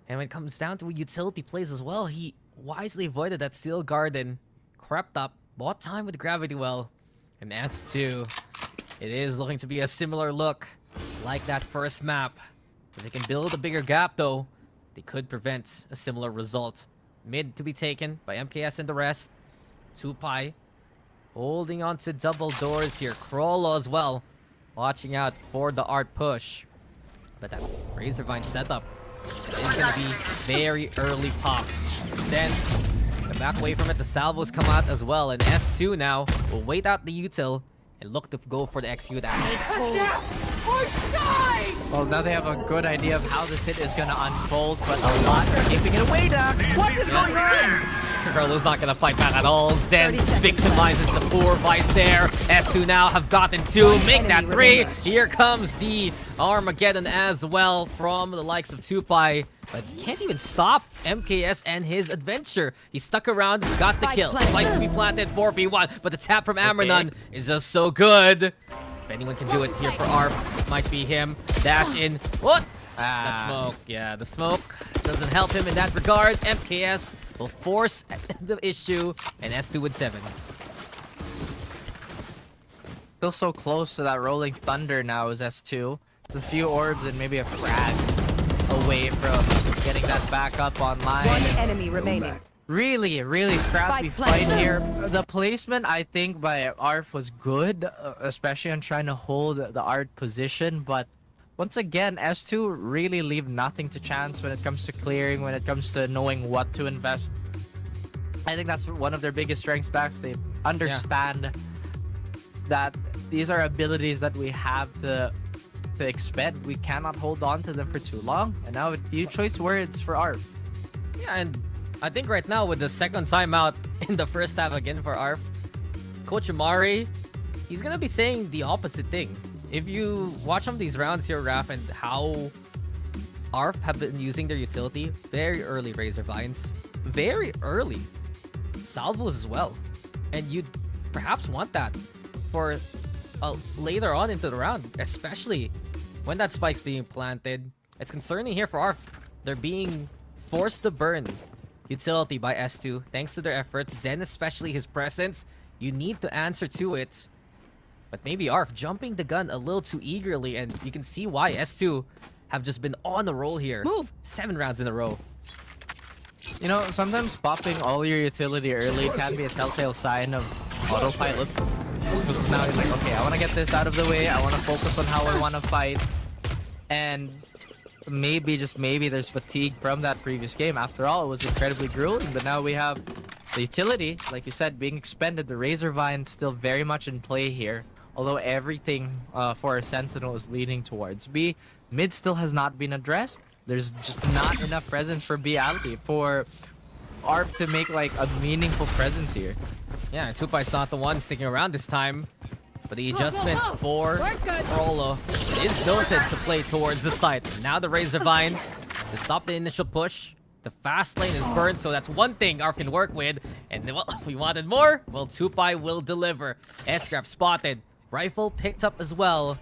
And when it comes down to utility plays as well, he wisely avoided that Steel Garden, crept up, bought time with the Gravity Well. And S2, it is looking to be a similar look Like that first map. If they can build a bigger gap, though, they could prevent a similar result. Mid to be taken by MKS and the rest. 2Pi holding on to double doors here. Krollo as well. Watching out for the art push. But that Razorvine setup is going to be very early pops. Then, the back away from it, the salvos come out as well. And S2 now will wait out the util and look to go for the execute after. Well, now they have a good idea of how this hit is going to unfold, but a lot are giving it away, Dax. What is going on? Krollo's not going to fight back at all. Zen 30 seconds victimizes the 4 Vice there. S2 now have gotten 2. Make that enemy 3. remaining. Here comes the Armageddon as well from the likes of 2Pi. But he can't even stop MKS and his adventure. He stuck around, got the Spike kill. planted. Likes to be planted 4v1, but the tap from Amranon is just so good. If anyone can do it here for ARF, it might be him. Dash in. What? The smoke. Yeah, the smoke doesn't help him in that regard. MKS will force the issue, and S2 with 7. Still so close to that rolling thunder now is S2. A few orbs and maybe a frag away from getting that back up online. One enemy remaining. Really, really scrappy Spike fight planted. here. The placement, I think, by ARF was good, especially on trying to hold the art position. But once again, S2 really leave nothing to chance when it comes to clearing, when it comes to knowing what to invest. I think that's one of their biggest strengths, Dax. They understand that these are abilities that we have to expend. We cannot hold on to them for too long. And now a few choice words for ARF. Yeah, and I think right now with the second timeout in the first half again for ARF, Coach Amari, he's going to be saying the opposite thing. If you watch some of these rounds here, Raf, and how ARF have been using their utility, very early Razorvines, very early salvos as well. And you'd perhaps want that for later on into the round, especially when that spike's being planted. It's concerning here for ARF. They're being forced to burn utility by S2 thanks to their efforts. Zen, especially his presence, you need to answer to it. But maybe ARF jumping the gun a little too eagerly, and you can see why S2 have just been on the roll here. Move. 7 rounds in a row. You know, sometimes popping all your utility early can be a telltale sign of autopilot. Because now he's like, okay, I want to get this out of the way. I want to focus on how I want to fight. And maybe, just maybe, there's fatigue from that previous game. After all, it was incredibly grueling. But now we have the utility, like you said, being expended. The Razorvine still very much in play here. Although everything for a Sentinel is leading towards B. Mid still has not been addressed. There's just not enough presence for B alley for ARF to make like a meaningful presence here. Yeah, and 2Pai's not the one sticking around this time. But the adjustment for Relo is noted to play towards the site. Now the Razorvine to stop the initial push. The fast lane is burned, so that's one thing ARF can work with. And well, if we wanted more, well, 2Pai will deliver. S-Grab spotted. Rifle picked up as well.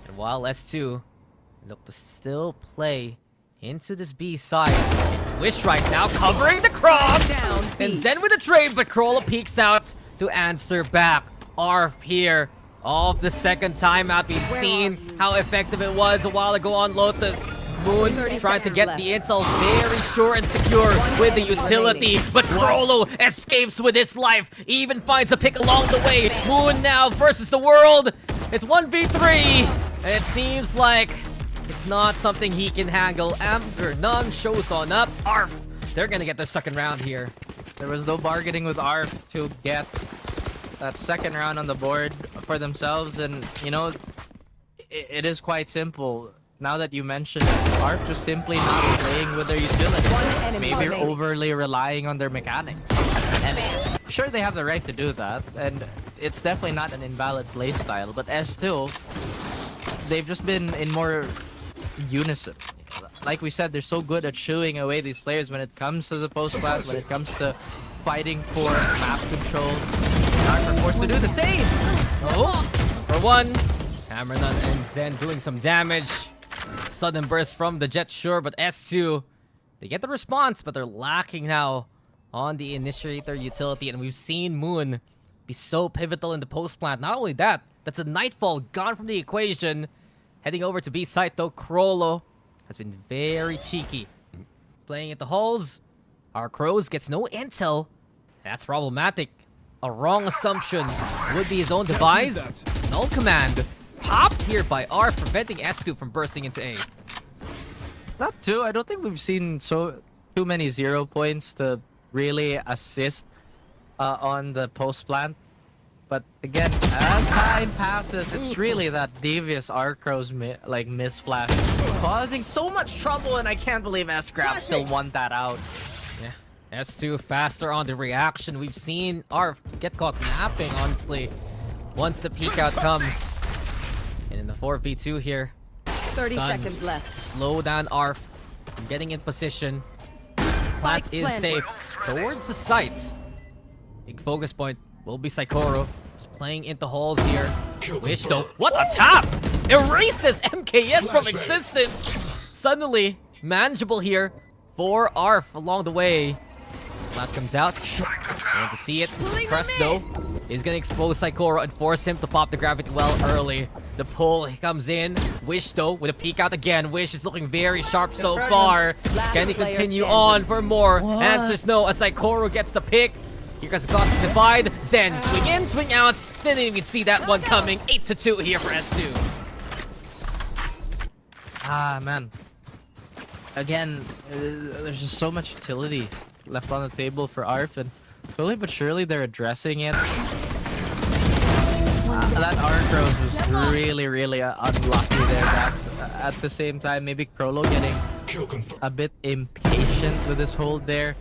And while S2 look to still play into this B side, it's Wish right now covering the cross. Down B. And Zen with a trade, but Krollo peeks out to answer back. ARF here of the second timeout. We've seen how effective it was a while ago on Lotus. Moon 30 trying to seconds get left. the intel very sure and secure with the enemy utility, remaining. but Krollo escapes with his life, even finds a pick along the way. Moon now versus the world. It's 1v3, and it seems like it's not something he can handle. After none shows on up, ARF, they're gonna get the second round here. There was no bargaining with ARF to get that second round on the board for themselves. And, you know, it is quite simple. Now that you mentioned it, ARF just simply not playing with their utility. One enemy Maybe remaining. overly relying on their mechanics. And sure, they have the right to do that. And it's definitely not an invalid playstyle. But S2, they've just been in more unison. Like we said, they're so good at shooing away these players when it comes to the post class, when it comes to fighting for map control. ARF are forced to do the same. Oh, for one, Amranon and Zen doing some damage. Sudden burst from the Jet, sure, but S2, they get the response, but they're lacking now on the initiator utility. And we've seen Moon be so pivotal in the post plant. Not only that, that's a Nightfall gone from the equation. Heading over to B site though, Relo has been very cheeky. Playing at the holes. Our Crows gets no intel. That's problematic. A wrong assumption would be his own device. Null command. Popped here by ARF, preventing S2 from bursting into A. Not too. I don't think we've seen too many 0 points to really assist on the post plant. But again, as time passes, it's really that devious Arcro's miss flash causing so much trouble, and I can't believe S-Scrap still won that out. Yeah, S2 faster on the reaction. We've seen ARF get caught napping, honestly, once the peek out comes. And in the 4v2 here, 30 stun. seconds left. Slow down ARF from getting in position. Plant is planted. safe towards the site. Big focus point will be Saikoro. Just playing into holes here. Wish though. What a tap! Erases MKS from existence. Suddenly manageable here for ARF along the way. Flash comes out. I want to see it. Suppress though is gonna expose Saikoro and force him to pop the gravity well early. The pull comes in. Wish though with a peek out again. Wish is looking very sharp so far. Can he continue on for more? Answers no as Saikoro gets the pick. Here comes the Cosmic Divide. Zen, swing in, swing out. Didn't even see that one coming. 8-2 here for S2. Ah, man. Again, there's just so much utility left on the table for ARF, and slowly but surely they're addressing it. That Arcros was really unlucky there, Dax. At the same time, maybe Relo getting a bit impatient with this hold there.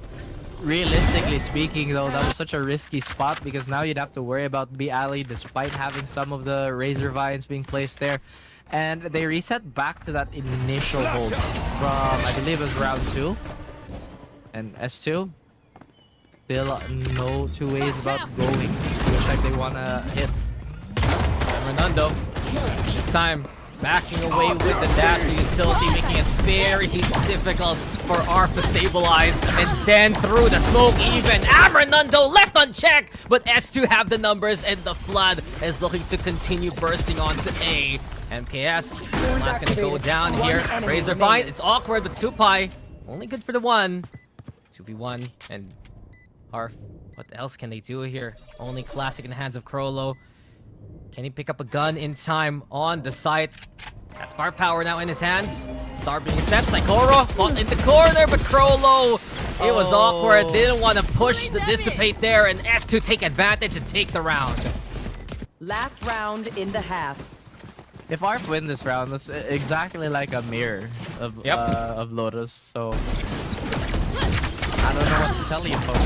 Realistically speaking, though, that was such a risky spot because now you'd have to worry about B alley despite having some of the Razor Vines being placed there. And they reset back to that initial hold from, I believe it was round 2. And S2, still no two ways about going. Looks like they want to hit. Renundo, this time backing away with the dash to utility, making it very difficult for ARF to stabilize and send through the smoke even. Renundo left on check, but S2 have the numbers and the flood is looking to continue bursting onto A. MKS, that's gonna go down here. Razor Vine, it's awkward, but Tupai, only good for the one. 2v1, and ARF, what else can they do here? Only classic in the hands of Relo. Can he pick up a gun in time on the site? That's firepower now in his hands. Star being set. Saikoro fought in the corner, but Relo, it was awkward. Didn't want to push the dissipate there, and S2 take advantage and take the round. Last round in the half. If ARF win this round, that's exactly like a mirror of Lotus. So I don't know what to tell you, folks.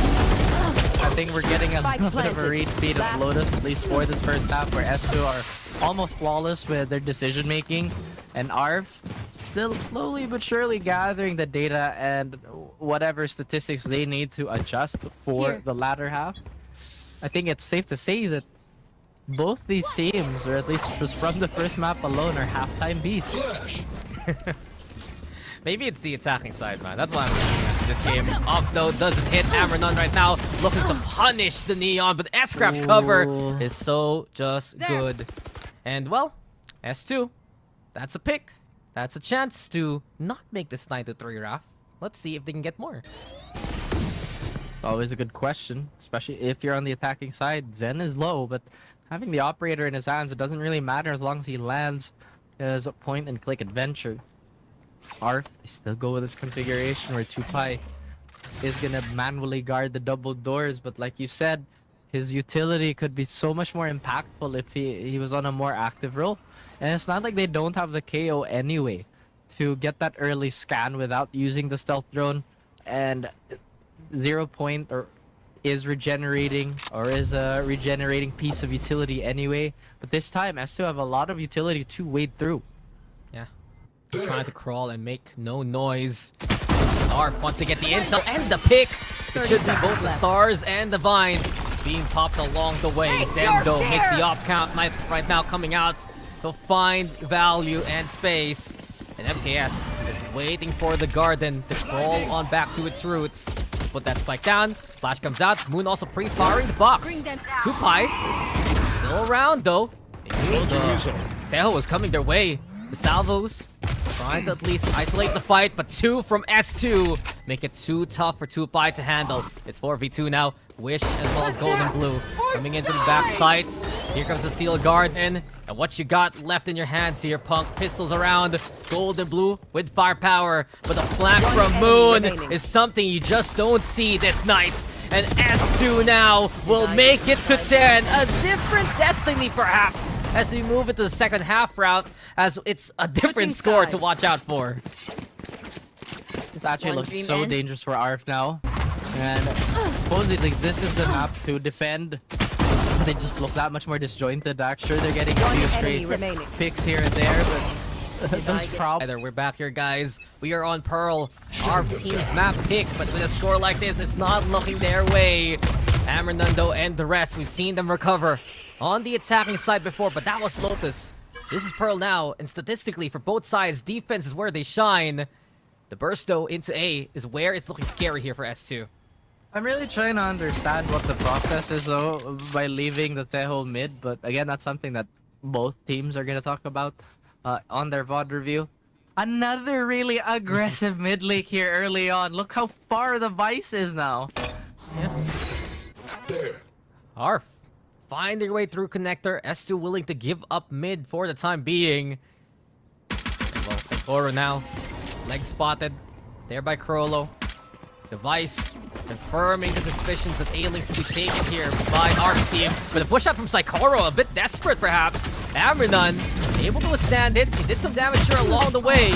I think we're getting a little bit of a repeat of Lotus, at least for this first half, where S2 are almost flawless with their decision making, and ARF still slowly but surely gathering the data and whatever statistics they need to adjust for the latter half. I think it's safe to say that both these teams, or at least just from the first map alone, are halftime beasts. Maybe it's the attacking side, man. That's why I'm looking at this game. Opto doesn't hit Amrenon right now, looking to punish the Neon, but S-Scrap's cover is so just good. And, well, S2, that's a pick. That's a chance to not make this 9-3 RAF. Let's see if they can get more. Always a good question, especially if you're on the attacking side. Zen is low, but having the operator in his hands, it doesn't really matter as long as he lands his point-and-click adventure. ARF, they still go with this configuration where Tupai is gonna manually guard the double doors, but like you said, his utility could be so much more impactful if he was on a more active role. And it's not like they don't have the KO anyway to get that early scan without using the stealth drone, and 0 point is regenerating, or is a regenerating piece of utility anyway. But this time, S2 have a lot of utility to wade through. Yeah. Trying to crawl and make no noise. ARF wants to get the intel and the pick. It should be both the stars and the vines being popped along the way. Zemdo makes the op count right now, coming out to find value and space. And MKS is waiting for the garden to crawl on back to its roots. Put that spike down. Flash comes out. Moon also pre-firing the box. Tupai still around though. They knew the Teho was coming their way. The salvos trying to at least isolate the fight, but 2 from S2 make it too tough for Tupai to handle. It's 4v2 now. Wish as well as Golden Blue coming into the back sights. Here comes the Steel Garden. And what you got left in your hands here, Punk. Pistols around. Golden Blue with firepower. But the flank from Moon is something you just don't see this night. And S2 now will make it to 10. A different destiny, perhaps, as we move into the second half route, as it's a different score to watch out for. It's actually One looking dream so ends. dangerous for ARF now. And supposedly this is the map to defend. They just look that much more disjointed. Sure, they're getting a few enemy straight remaining. picks here and there, but those problems. Either we're back here, guys. We are on Pearl. Our team's map pick, but with a score like this, it's not looking their way. Amarenundo and the rest, we've seen them recover on the attacking side before, but that was Lotus. This is Pearl now, and statistically, for both sides, defense is where they shine. The burst, though, into A is where it's looking scary here for S2. I'm really trying to understand what the process is, though, by leaving the Tejo mid, but again, that's something that both teams are going to talk about on their VOD review. Another really aggressive mid lane here early on. Look how far the Vice is now. ARF find their way through connector. S2 willing to give up mid for the time being. Well, Sakura now. Leg spotted. There by Crollo. Device confirming the suspicions that A-Links will be taken here by ARF team. But a push out from Saikoro, a bit desperate perhaps. Amrenon able to withstand it. He did some damage here along the way.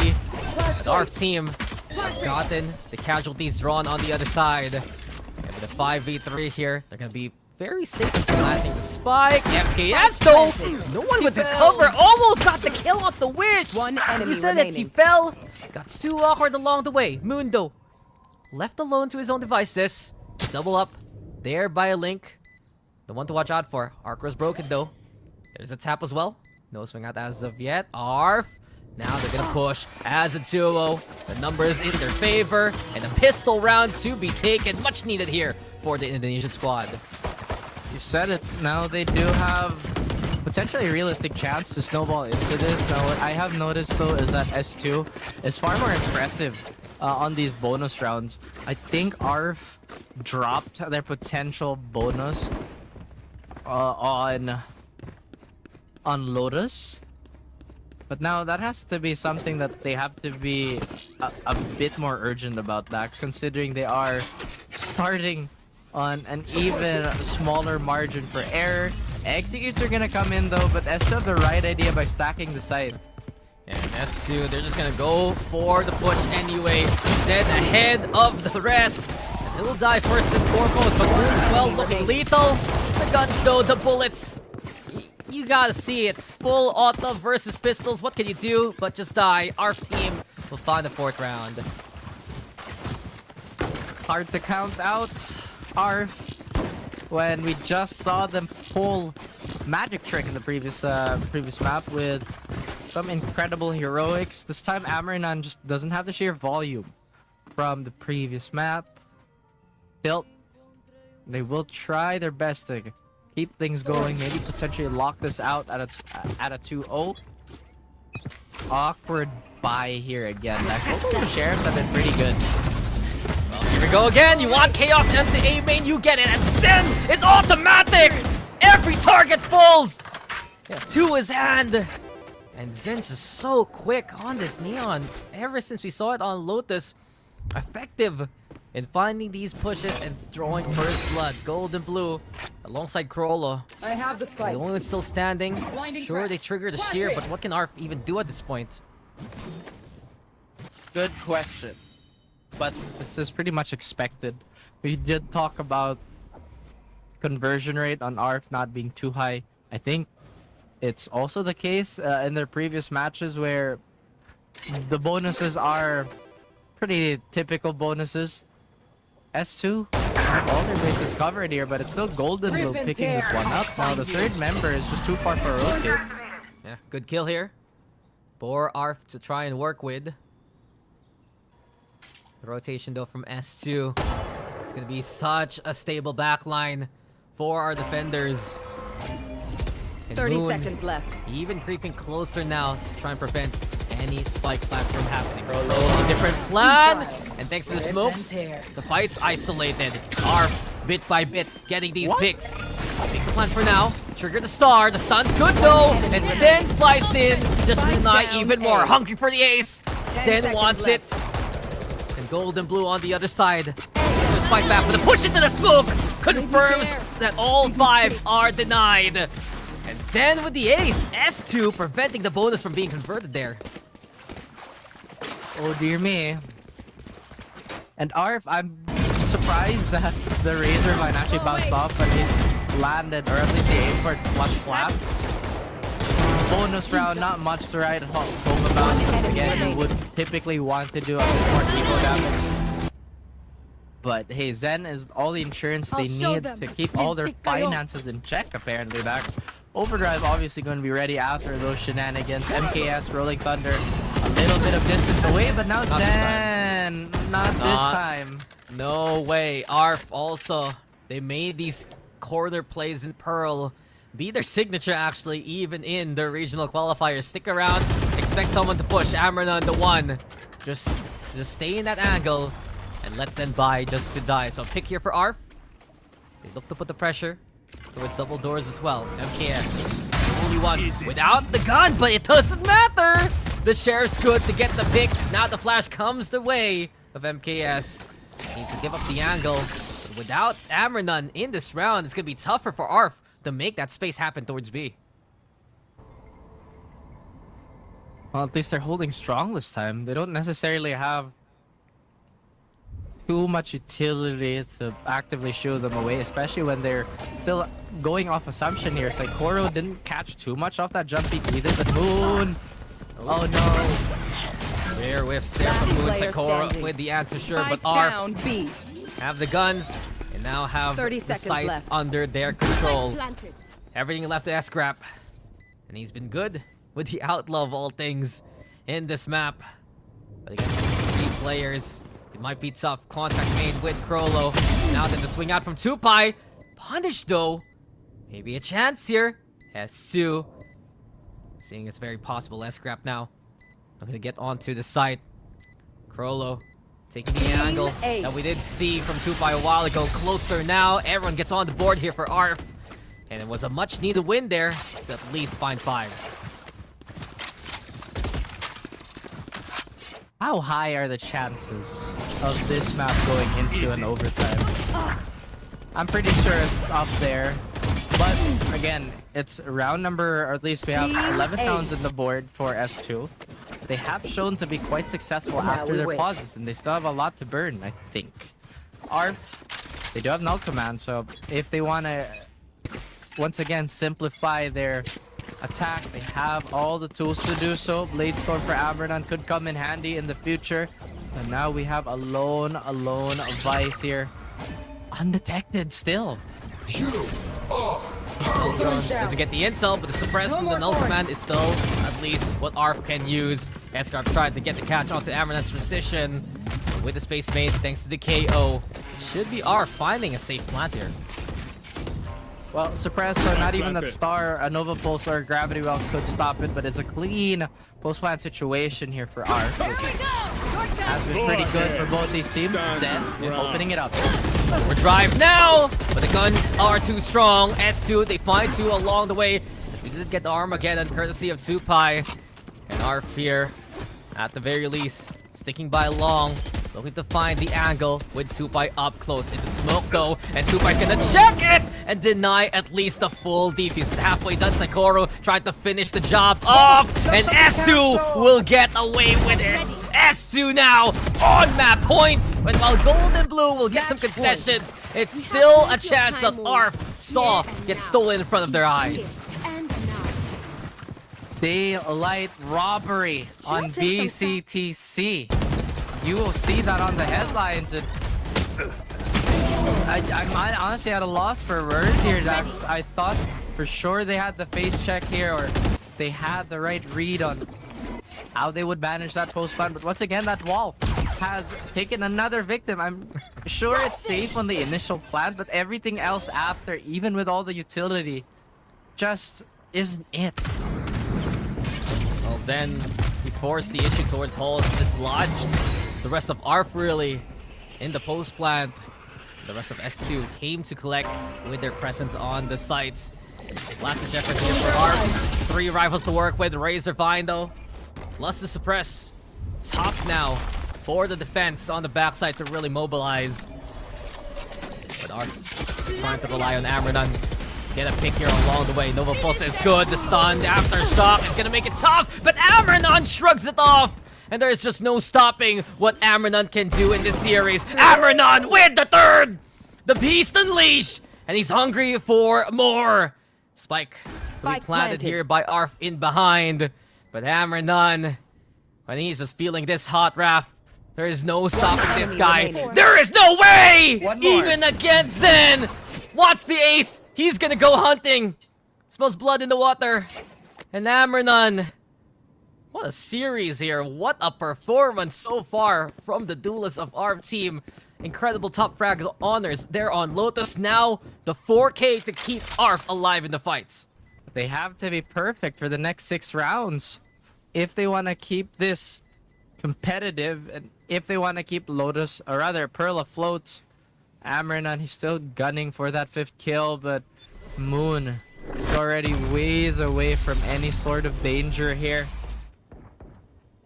The ARF team have gotten the casualties drawn on the other side. And with a 5v3 here, they're going to be very safe in planting the spike. MKS though, no one with the cover, almost got the kill off the Wish. One enemy You said that he remaining. fell, got too awkward along the way. Mundo, left alone to his own devices. Double up, there by a Link. The one to watch out for. Arc was broken though. There's a tap as well. No swing out as of yet. ARF. Now they're gonna push as a duo. The numbers in their favor. And a pistol round to be taken. Much needed here for the Indonesian squad. You said it. Now they do have potentially a realistic chance to snowball into this. Now what I have noticed though is that S2 is far more impressive on these bonus rounds. I think ARF dropped their potential bonus on Lotus. But now that has to be something that they have to be a bit more urgent about, Dax, considering they are starting on an even smaller margin for error. Executes are gonna come in though, but S2 have the right idea by stacking the site. And S2, they're just gonna go for the push anyway. Zed ahead of the rest. And he'll die first and foremost, but Moon as well looking lethal. The guns though, the bullets. You gotta see it. Full auto versus pistols. What can you do but just die? Our team will find the 4th round. Hard to count out ARF when we just saw them pull magic trick in the previous map with some incredible heroics. This time Amarenon just doesn't have the sheer volume from the previous map. Still, they will try their best to keep things going, maybe potentially lock this out at a 2-0. Awkward buy here again. Actually, the sheriffs have been pretty good. Here we go again. You want chaos into A main, you get it. And Zen is automatic. Every target falls to his hand. And Zen's just so quick on this Neon. Ever since we saw it on Lotus, effective in finding these pushes and drawing first blood. Gold and blue alongside Crollo. I have the The spike. only one still standing. Blinding Sure, crack. they trigger the shear, but what can ARF even do at this point? Good question. But this is pretty much expected. We did talk about conversion rate on ARF not being too high. I think it's also the case in their previous matches where the bonuses are pretty typical bonuses. S2, all their bases covered here, but it's still Golden Blue picking this one up. Now the third member is just too far for a rotate. Yeah, good kill here. For ARF to try and work with. The rotation though from S2. It's gonna be such a stable backline for our defenders. And 30 Moon seconds left. even creeping closer now to try and prevent any spike plan from happening. Totally different plan. And thanks to the smokes, the fight's isolated. ARF, bit by bit, getting these picks. Make the plan for now. Trigger the star. The stun's good though. And Zen slides in just to deny even more. Hungry for the ace. Zen wants it. And Gold and Blue on the other side. Just fight back with a push into the smoke. Confirms that all 5 are denied. And Zen with the ace. S2 preventing the bonus from being converted there. Oh dear me. And ARF, I'm surprised that the Razor might actually bounce off, but it landed, or at least the aim for it flush flat. Bonus round, not much to write home about. Again, you would typically want to do a bit more eco damage. But hey, Zen is all the insurance they need to keep all their finances in check, apparently, Max. Overdrive obviously going to be ready after those shenanigans. MKS, Rolling Thunder, a little bit of distance away, but now Zen, not this time. No way. ARF also, they made these quarter plays in Pearl be their signature, actually, even in the regional qualifiers. Stick around, expect someone to push. Amrana the one. Just stay in that angle and let Zen buy just to die. So pick here for ARF. They look to put the pressure towards double doors as well. MKS, only one without the gun, but it doesn't matter. The sheriff's good to get the pick. Now the flash comes the way of MKS. Needs to give up the angle. But without Amrana in this round, it's gonna be tougher for ARF to make that space happen towards B. Well, at least they're holding strong this time. They don't necessarily have too much utility to actively shoo them away, especially when they're still going off assumption here. Saikoro didn't catch too much off that jump peek either, but Moon. Oh no. Rare whiffs there from Moon. Saikoro with the answer, sure, but ARF Down B. have the guns and now have 30 the seconds sights left. under their control. Everything left to S-Scrap. And he's been good with the outlaw of all things in this map. But against 3 players, it might be tough. Contact made with Crollo. Now then the swing out from Tupai. Punish though. Maybe a chance here. S2. Seeing it's very possible. S-Scrap now. I'm gonna get onto the site. Crollo taking the angle that we did see from Tupai a while ago. Closer now. Everyone gets on the board here for ARF. And it was a much needed win there to at least find 5. How high are the chances of this map going into an overtime? I'm pretty sure it's up there. But again, it's round number, or at least we have 11 rounds in the board for S2. They have shown to be quite successful after their pauses, and they still have a lot to burn, I think. ARF, they do have null command, so if they want to once again simplify their attack, they have all the tools to do so. Blade Storm for Ambernon could come in handy in the future. And now we have a lone Vice here. Undetected still. Doesn't get the intel, but the suppress from the null command is still at least what ARF can use. S-Scrap tried to get the catch onto Amran's transition. With the space made thanks to the KO. Should be ARF finding a safe plant here. Well, suppress, so not even that star, a Nova Pulse or a Gravity Well could stop it, but it's a clean post-plant situation here for ARF. Has been pretty good for both these teams. Zen opening it up. We're drive now, but the guns are too strong. S2, they find 2 along the way. We did get the Armageddon courtesy of Tupai. And ARF here, at the very least, sticking by long. Looking to find the angle with Tupai up close into smoke though. And Tupai's gonna check it and deny at least the full defuse. But halfway done, Saikoro tried to finish the job off. And S2 will get away with it. S2 now on map points. And while Gold and Blue will get some concessions, it's still a chance that ARF saw get stolen in front of their eyes. Daylight robbery on BCTC. You will see that on the headlines. And I'm honestly at a loss for words here. I thought for sure they had the face check here, or they had the right read on how they would manage that post plant. But once again, that wall has taken another victim. I'm sure it's safe on the initial plant, but everything else after, even with all the utility, just isn't it. Well, Zen, he forced the issue towards Halls, dislodged the rest of ARF really in the post plant. The rest of S2 came to collect with their presence on the sites. Last ditch effort here for ARF. 3 rifles to work with. Razor fine though. Plus the suppress. Top now for the defense on the backside to really mobilize. But ARF trying to rely on Amranon. Get a pick here along the way. Nova Pulse is good. The stun aftershock is gonna make it tough, but Amranon shrugs it off. And there is just no stopping what Amranon can do in this series. Amranon with the third! The beast unleashed! And he's hungry for more. Spike to be planted here by ARF in behind. But Amranon, when he's just feeling this hot, Raph, there is no stopping this guy. There is no way! Even against Zen! Watch the ace! He's gonna go hunting! Smells blood in the water. And Amranon, what a series here. What a performance so far from the duelists of our team. Incredible top frags honors there on Lotus. Now, the 4K to keep ARF alive in the fights. They have to be perfect for the next 6 rounds. If they want to keep this competitive, and if they want to keep Lotus, or rather Pearl afloat, Amranon, he's still gunning for that 5th kill, but Moon is already ways away from any sort of danger here.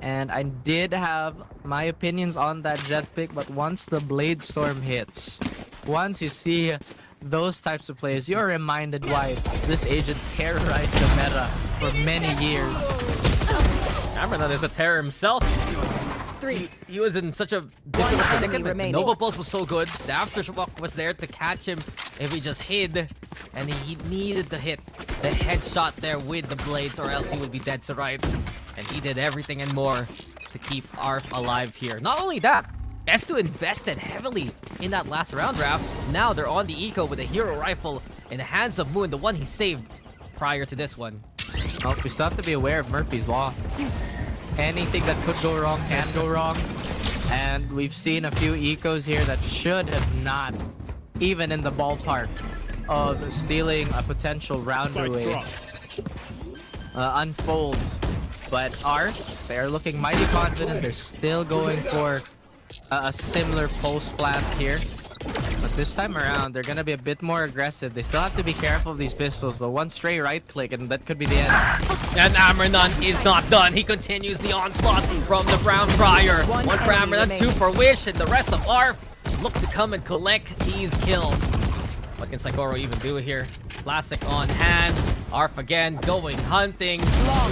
And I did have my opinions on that jet pick, but once the Blade Storm hits, once you see those types of plays, you're reminded why this agent terrorized the meta for many years. Amranon is a terror himself. He was in such a difficult predicament. Nova Pulse was so good. The aftershock was there to catch him if he just hid. And he needed to hit the headshot there with the blades, or else he would be dead to rights. And he did everything and more to keep ARF alive here. Not only that, S2 invested heavily in that last round draft. Now they're on the eco with a hero rifle in the hands of Moon, the one he saved prior to this one. Well, we still have to be aware of Murphy's Law. Anything that could go wrong can go wrong. And we've seen a few ecos here that should have not even in the ballpark of stealing a potential round away unfold. But ARF, they're looking mighty confident. They're still going for a similar post plant here. But this time around, they're gonna be a bit more aggressive. They still have to be careful of these pistols. The one stray right click, and that could be the end. And Amranon is not done. He continues the onslaught from the Brown Friar. One for Amranon, 2 for Wish, and the rest of ARF look to come and collect these kills. What can Saikoro even do here? Classic on hand. ARF again going hunting.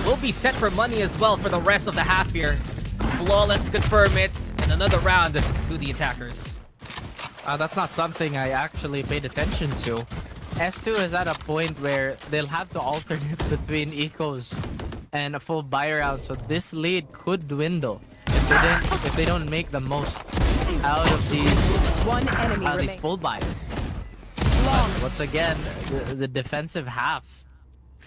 Will be set for money as well for the rest of the half here. Flawless to confirm it. And another round to the attackers. That's not something I actually paid attention to. S2 is at a point where they'll have to alternate between ecos and a full buy round, so this lead could dwindle if they don't make the most out of these full buys. But once again, the defensive half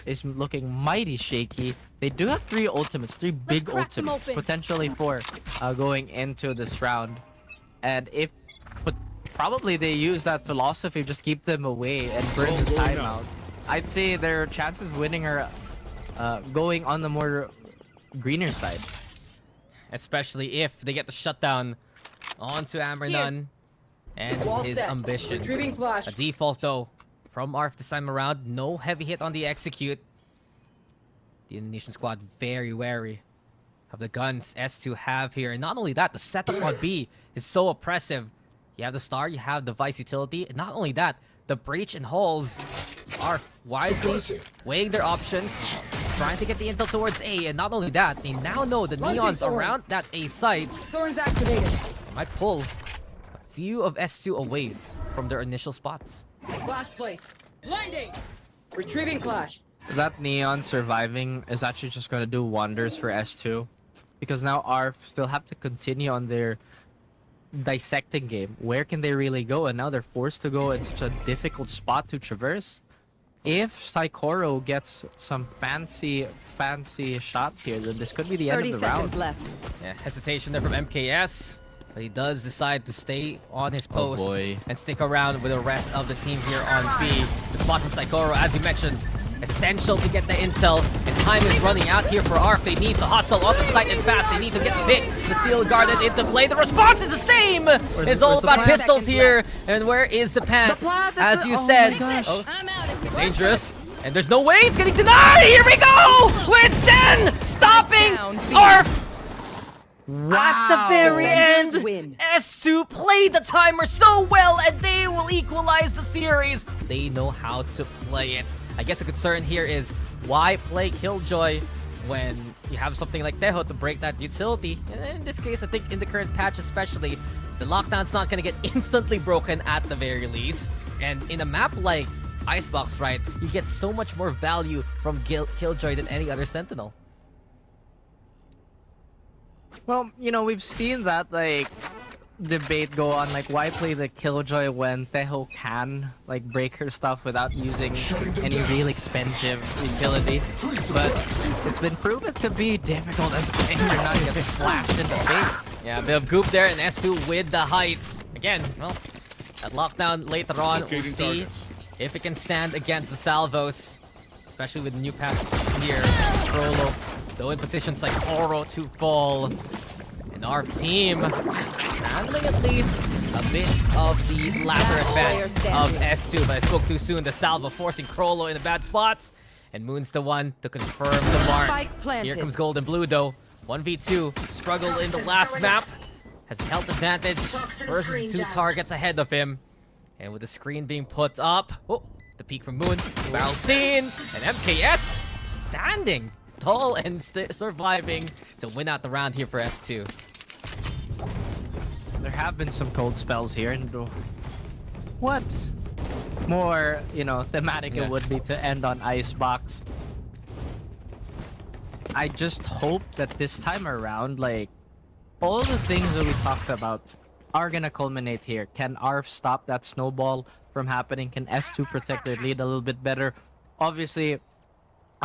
is looking mighty shaky. They do have 3 ultimates, 3 big ultimates, potentially 4 going into this round. And probably they use that philosophy, just keep them away and burn the timeout. I'd say their chances of winning are going on the more greener side. Especially if they get the shutdown onto Amranon and his ambition. A default though from ARF this time around. No heavy hit on the execute. The Indonesian squad very wary of the guns S2 have here. And not only that, the setup on B is so oppressive. You have the Star, you have the Vice utility, and not only that, the Breach and Halls are wisely weighing their options, trying to get the intel towards A, and not only that, they now know the neons around that A site might pull a few of S2 away from their initial spots. Flash placed. Blinding. Retrieving flash. So that neon surviving is actually just going to do wonders for S2, because now ARF still have to continue on their dissecting game. Where can they really go? And now they're forced to go in such a difficult spot to traverse. If Saikoro gets some fancy shots here, then this could be the end of the round. Left. Yeah, hesitation there from MKS, but he does decide to stay on his post and stick around with the rest of the team here on B. The spot from Saikoro, as you mentioned, essential to get the intel. And time is running out here for ARF. They need to hustle on the site and fast. They need to get the picks. The steel guarded into play. The response is the same. It's all about pistols here. And where is the plant? As you said, I'm out of here. dangerous. And there's no way it's getting denied. Here we go with Zen stopping ARF. At the very Defenders end, win. S2 played the timer so well, and they will equalize the series. They know how to play it. I guess the concern here is why play Killjoy when you have something like Teho to break that utility. And in this case, I think in the current patch especially, the lockdown's not going to get instantly broken at the very least. And in a map like Icebox, right, you get so much more value from Killjoy than any other Sentinel. Well, you know, we've seen that, like, debate go on, like, why play the Killjoy when Teho can, like, break her stuff without using any real expensive utility. But it's been proven to be difficult as Anger not gets splashed in the face. Yeah, a bit of goop there, and S2 with the heights. Again, well, that lockdown later on, we'll see if it can stand against the salvos. Especially with the new patch here. Relo, though in positions like Oro to fall. And our team handling at least a bit of the ladder advance of S2. But I spoke too soon. The salvo forcing Krolo in a bad spot. And Moon's the one to confirm the mark. Spike planted. Here comes Gold and Blue though. 1v2. Struggle in the last map. Has the health advantage versus two targets ahead of him. And with the screen being put up. Oh, the peek from Moon. Barrel scene. And MKS standing tall and surviving to win out the round here for S2. There have been some cold spells here, and what more, you know, thematic it would be to end on Icebox. I just hope that this time around, like, all the things that we talked about are gonna culminate here. Can ARF stop that snowball from happening? Can S2 protect their lead a little bit better? Obviously,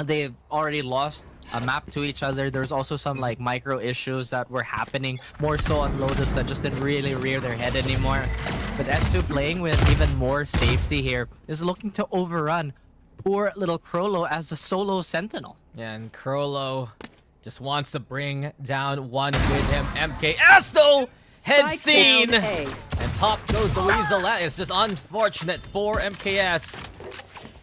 they've already lost a map to each other. There's also some like micro issues that were happening more so on Lotus that just didn't really rear their head anymore. But S2 playing with even more safety here is looking to overrun poor little Krolo as a solo sentinel. Yeah, and Krolo just wants to bring down one with him. MKS though! Head Spike scene! down A. And pop goes the Weasel. That is just unfortunate for MKS.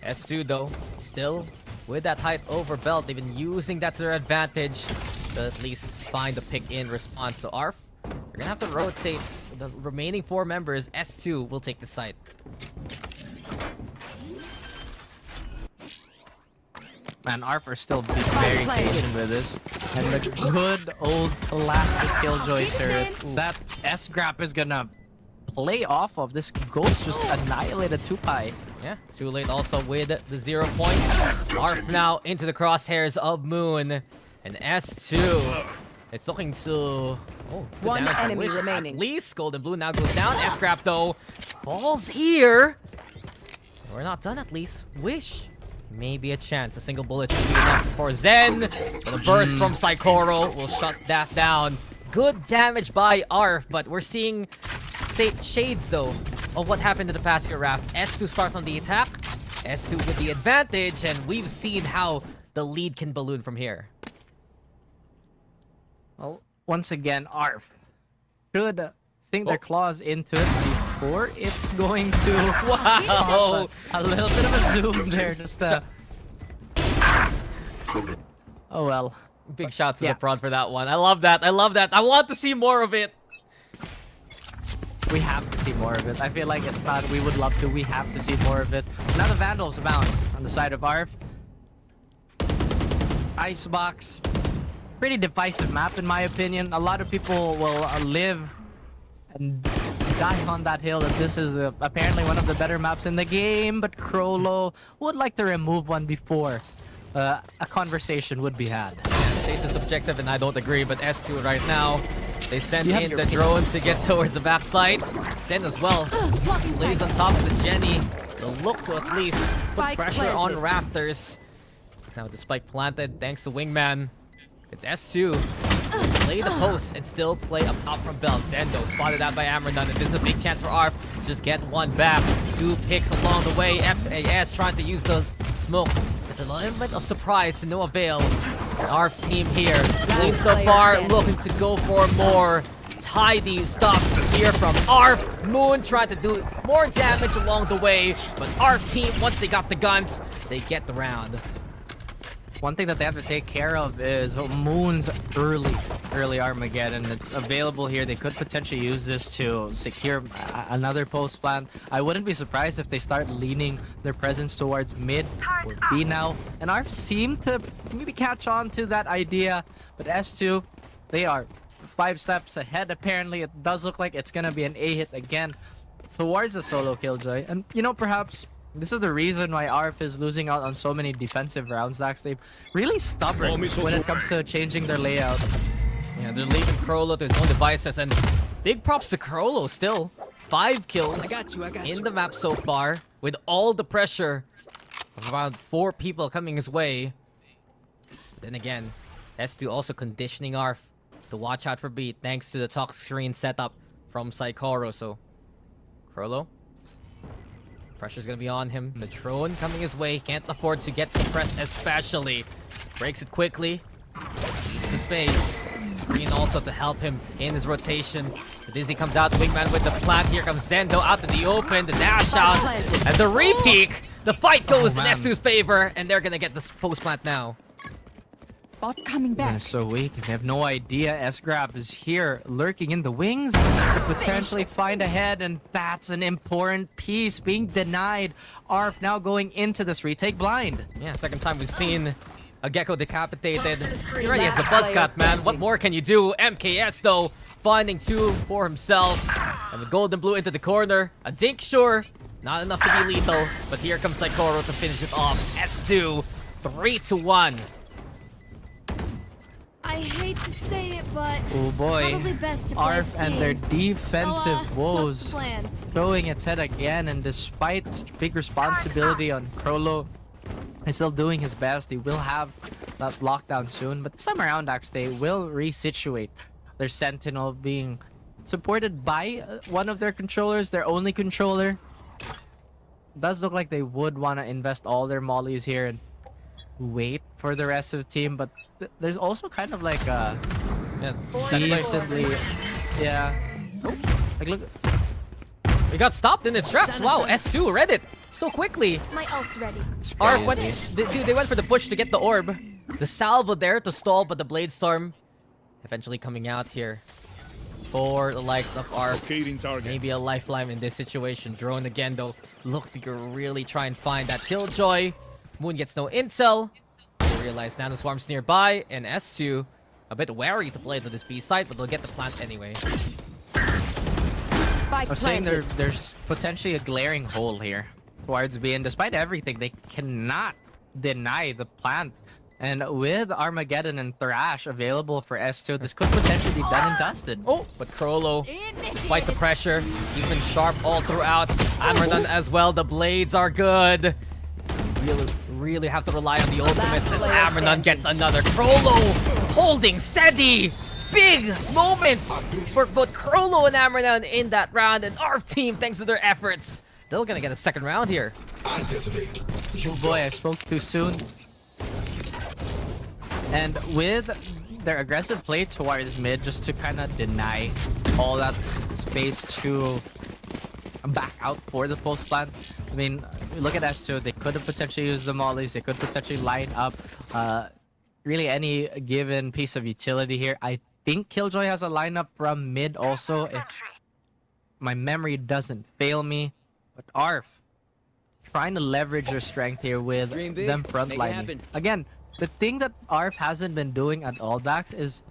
S2 though, still with that height over belt. They've been using that to their advantage to at least find a pick in response to ARF. They're gonna have to rotate the remaining 4 members. S2 will take the site. Man, ARF are still being very patient with this. And the good old classic Killjoy turret that S-Grap is gonna play off of. This Ghost just annihilated Tupai. Yeah, too late also with the 0 points. ARF now into the crosshairs of Moon. And S2, it's looking to... Oh, the One damage enemy wish remaining. At least Gold and Blue now goes down. S-Grap though falls here. We're not done at least. Wish. Maybe a chance. A single bullet should be enough for Zen. But a burst from Saikoro will shut that down. Good damage by ARF, but we're seeing shades though of what happened in the past year, Raph. S2 start on the attack. S2 with the advantage, and we've seen how the lead can balloon from here. Well, once again, ARF should sink their claws into it before it's going to... Wow! A little bit of a zoom there, just oh well. Big shots to yeah. the prod for that one. I love that. I love that. I want to see more of it. We have to see more of it. I feel like it's not we would love to. We have to see more of it. Now the Vandals abound on the side of ARF. Icebox. Pretty divisive map in my opinion. A lot of people will live and die on that hill that this is apparently one of the better maps in the game. But Krolo would like to remove one before a conversation would be had. Chase is subjective and I don't agree, but S2 right now, they send in the drone to get towards the backside. Zen as well. Lays on top of the Jenny. They'll look to at least put Spike pressure on planted. Raptors. Now with the spike planted, thanks to Wingman. It's S2. Play the post and still play up top from Belt. Zendo spotted out by Amranon, and this is a big chance for ARF to just get one back. 2 picks along the way. FAS trying to use those smoke There's an element of surprise to no avail. ARF team here, Clean so far, looking to go for more. Tidy stop here from ARF. Moon tried to do more damage along the way, but ARF team, once they got the guns, they get the round. One thing that they have to take care of is Moon's early Armageddon. It's available here. They could potentially use this to secure another post plant. I wouldn't be surprised if they start leaning their presence towards mid or B now. And ARF seem to maybe catch on to that idea, but S2, they are 5 steps ahead. Apparently, it does look like it's gonna be an A hit again towards the solo Killjoy. And you know, perhaps this is the reason why ARF is losing out on so many defensive rounds. Dax, they're really stubborn when it comes to changing their layout. Yeah, they're leaving Crollo to his own devices, and big props to Crollo still. 5 kills in the map so far, with all the pressure of around 4 people coming his way. But then again, S2 also conditioning ARF to watch out for B thanks to the talk screen setup from Saikoro. So, Crollo, pressure's gonna be on him. The drone coming his way, can't afford to get suppressed especially. Breaks it quickly. Needs the space. Screen also to help him in his rotation. The Dizzy comes out, Wingman with the plant. Here comes Zendo out in the open, the dash out, and the re-peek. The fight goes in S2's favor, and they're gonna get this post plant now. Bot coming back. They're so weak. They have no idea S-Grab is here, lurking in the wings. To potentially find a head, and that's an important piece being denied. ARF now going into this retake blind. Yeah, second time we've seen a Gecko decapitated. He already has the buzz cut, man. What more can you do? MKS, though, finding 2 for himself. And with Golden Blue into the corner. A dink, sure. Not enough to be lethal. But here comes Saikoro to finish it off. S2, 3-1. I hate to say it, but Oh boy, probably best to play ARF as and team. their defensive What's woes the plan? showing its head again, and despite such big responsibility on Crollo, he's still doing his best. He will have that lockdown soon, but this time around, Dax, they will resituate their Sentinel being supported by one of their controllers, their only controller. Does look like they would want to invest all their mollies here and wait for the rest of the team, but there's also kind of like a Yeah, decently, yeah. Oh, like look, we got stopped in its tracks. Wow, S2 read it so quickly. My ult's ready. it's ARF went, crazy. they went for the push to get the orb. The salvo there to stall, but the Blade Storm eventually coming out here for the likes of ARF. Maybe a lifeline in this situation. Drone again, though. Look to really try and find that Killjoy. Moon gets no intel. They realize Nano Swarm's nearby, and S2 a bit wary to play to this B side, but they'll get the plant anyway. I was saying there's potentially a glaring hole here towards B, and despite everything, they cannot deny the plant. And with Armageddon and Thrash available for S2, this could potentially be done and dusted. Oh, but Crollo, despite the pressure, he's been sharp all throughout. Ammernon as well. The blades are good. Really have to rely on the ultimates as Ammernon gets another. Crollo holding steady. Big moment for both Crollo and Ammernon in that round. And ARF team, thanks to their efforts, they're gonna get a second round here. Oh boy, I spoke too soon. And with their aggressive play towards mid, just to kind of deny all that space to back out for the post plant. I mean, look at S2. They could have potentially used the mollies. They could potentially line up really any given piece of utility here. I think Killjoy has a lineup from mid also, if my memory doesn't fail me. But ARF trying to leverage their strength here with them frontlining. Again, the thing that ARF hasn't been doing at all, Dax, is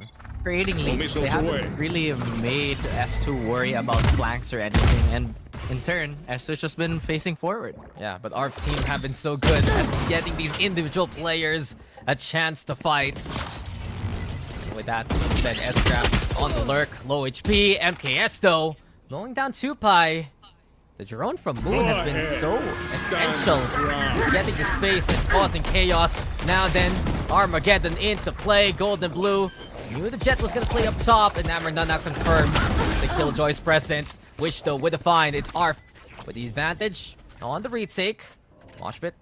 creating leads. They haven't really made S2 worry about flanks or anything, and in turn, S2's just been facing forward. Yeah, but ARF team have been so good at getting these individual players a chance to fight. With that being said, S-Trap on the lurk, low HP. MKS though, going down 2-Pi. The drone from Moon has been so essential in getting the space and causing chaos. Now then, Armageddon into play. Golden Blue knew the Jet was going to play up top, and Ammernon now confirms the Killjoy's presence. Which though, with a find, it's ARF with the advantage on the retake. Moshpit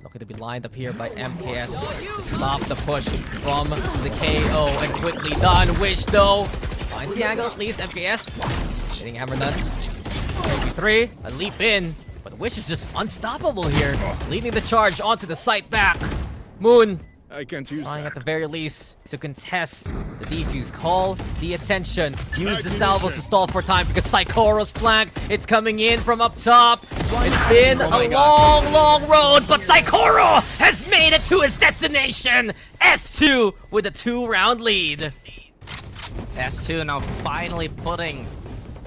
Looking to be lined up here by MKS to stop the push from the KO, and quickly done. Wish though finds the angle at least. MKS getting hammer none. 3v3, a leap in, but Wish is just unstoppable here, leading the charge onto the site back. Moon I can't use trying that. at the very least to contest the defuse. Call the attention. Use the salvos to stall for time because Saikoro's flank. It's coming in from up top. It's been a long road, but Saikoro has made it to his destination. S2 with a 2-round lead. S2 now finally putting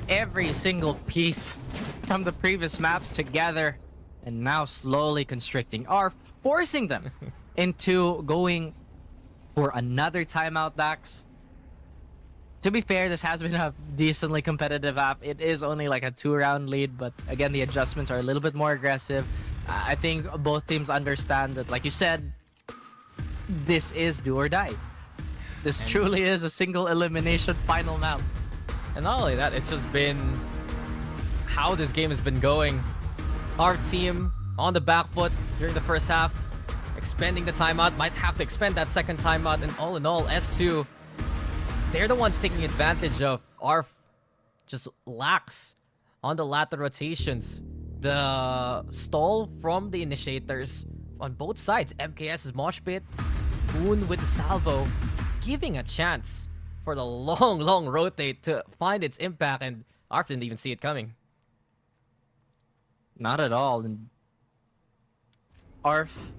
every single piece from the previous maps together and now slowly constricting ARF, forcing them into going for another timeout, Dax. To be fair, this has been a decently competitive app. It is only like a 2-round lead, but again, the adjustments are a little bit more aggressive. I think both teams understand that, like you said, this is do or die. This truly is a single elimination final map. And not only that, it's just been how this game has been going. Our team on the back foot during the first half, expending the timeout, might have to expend that second timeout, and all in all, S2, they're the ones taking advantage of ARF just lacks on the latter rotations. The stall from the initiators on both sides. MKS's mosh pit, Moon with the salvo, giving a chance for the long rotate to find its impact, and ARF didn't even see it coming. Not at all. And ARF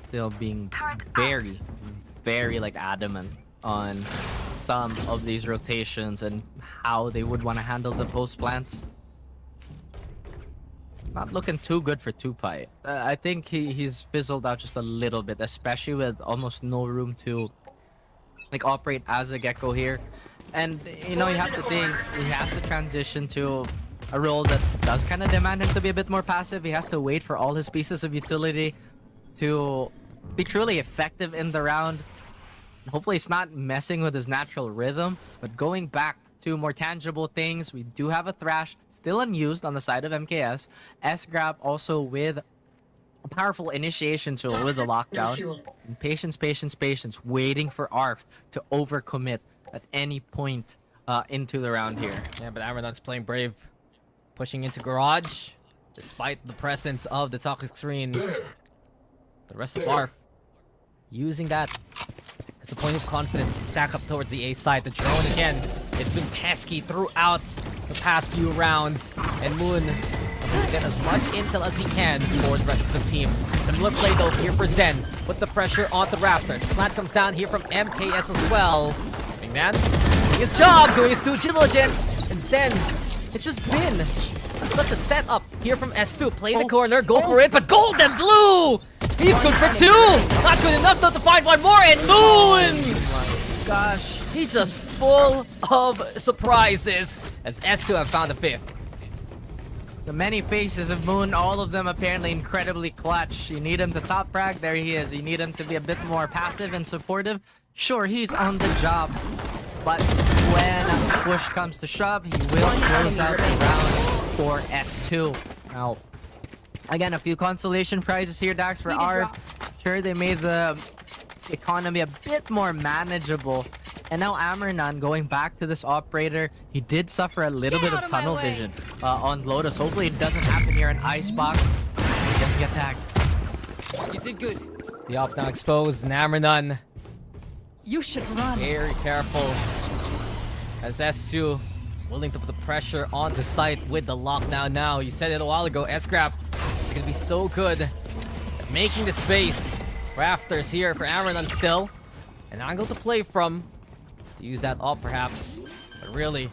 still being very like adamant on some of these rotations and how they would want to handle the post plants. Not looking too good for Tupai. I think he's fizzled out just a little bit, especially with almost no room to like operate as a Gecko here. And you know, you have to think he has to transition to a role that does kind of demand him to be a bit more passive. He has to wait for all his pieces of utility to be truly effective in the round. Hopefully it's not messing with his natural rhythm, but going back to more tangible things, we do have a Thrash still unused on the side of MKS. S-Grab also with a powerful initiation tool with the lockdown. And patience, waiting for ARF to overcommit at any point into the round here. Yeah, but Amernon's playing brave, pushing into garage, despite the presence of the toxic screen. The rest of ARF using that as a point of confidence to stack up towards the A side. The drone again, it's been pesky throughout the past few rounds, and Moon will get as much intel as he can for the rest of the team. Similar play though here for Zen. Put the pressure on the Raptors. Plant comes down here from MKS as well. Wingman doing his job, doing his due diligence, and Zen, it's just been such a setup here from S2. Play the corner, go for it, but Golden Blue! He's good for 2! Not good enough though to find one more, and Moon! Oh my gosh. He's just full of surprises as S2 have found a 5th. The many faces of Moon, all of them apparently incredibly clutch. You need him to top frag, there he is. You need him to be a bit more passive and supportive. Sure, he's on the job, but when push comes to shove, he will close out the round for S2. Now, again, a few consolation prizes here, Dax, for ARF. Sure, they made the economy a bit more manageable. And now Amernan going back to this operator. He did suffer a little bit of tunnel vision on Lotus. Hopefully it doesn't happen here in Icebox. He doesn't get tagged. You did good. The op now exposed, and Amernun You should run. very careful as S2 willing to put the pressure on the site with the lockdown now. You said it a while ago, S-Grab is gonna be so good at making the space. Rafters here for Amernun still. An angle to play from. To use that op perhaps. But really,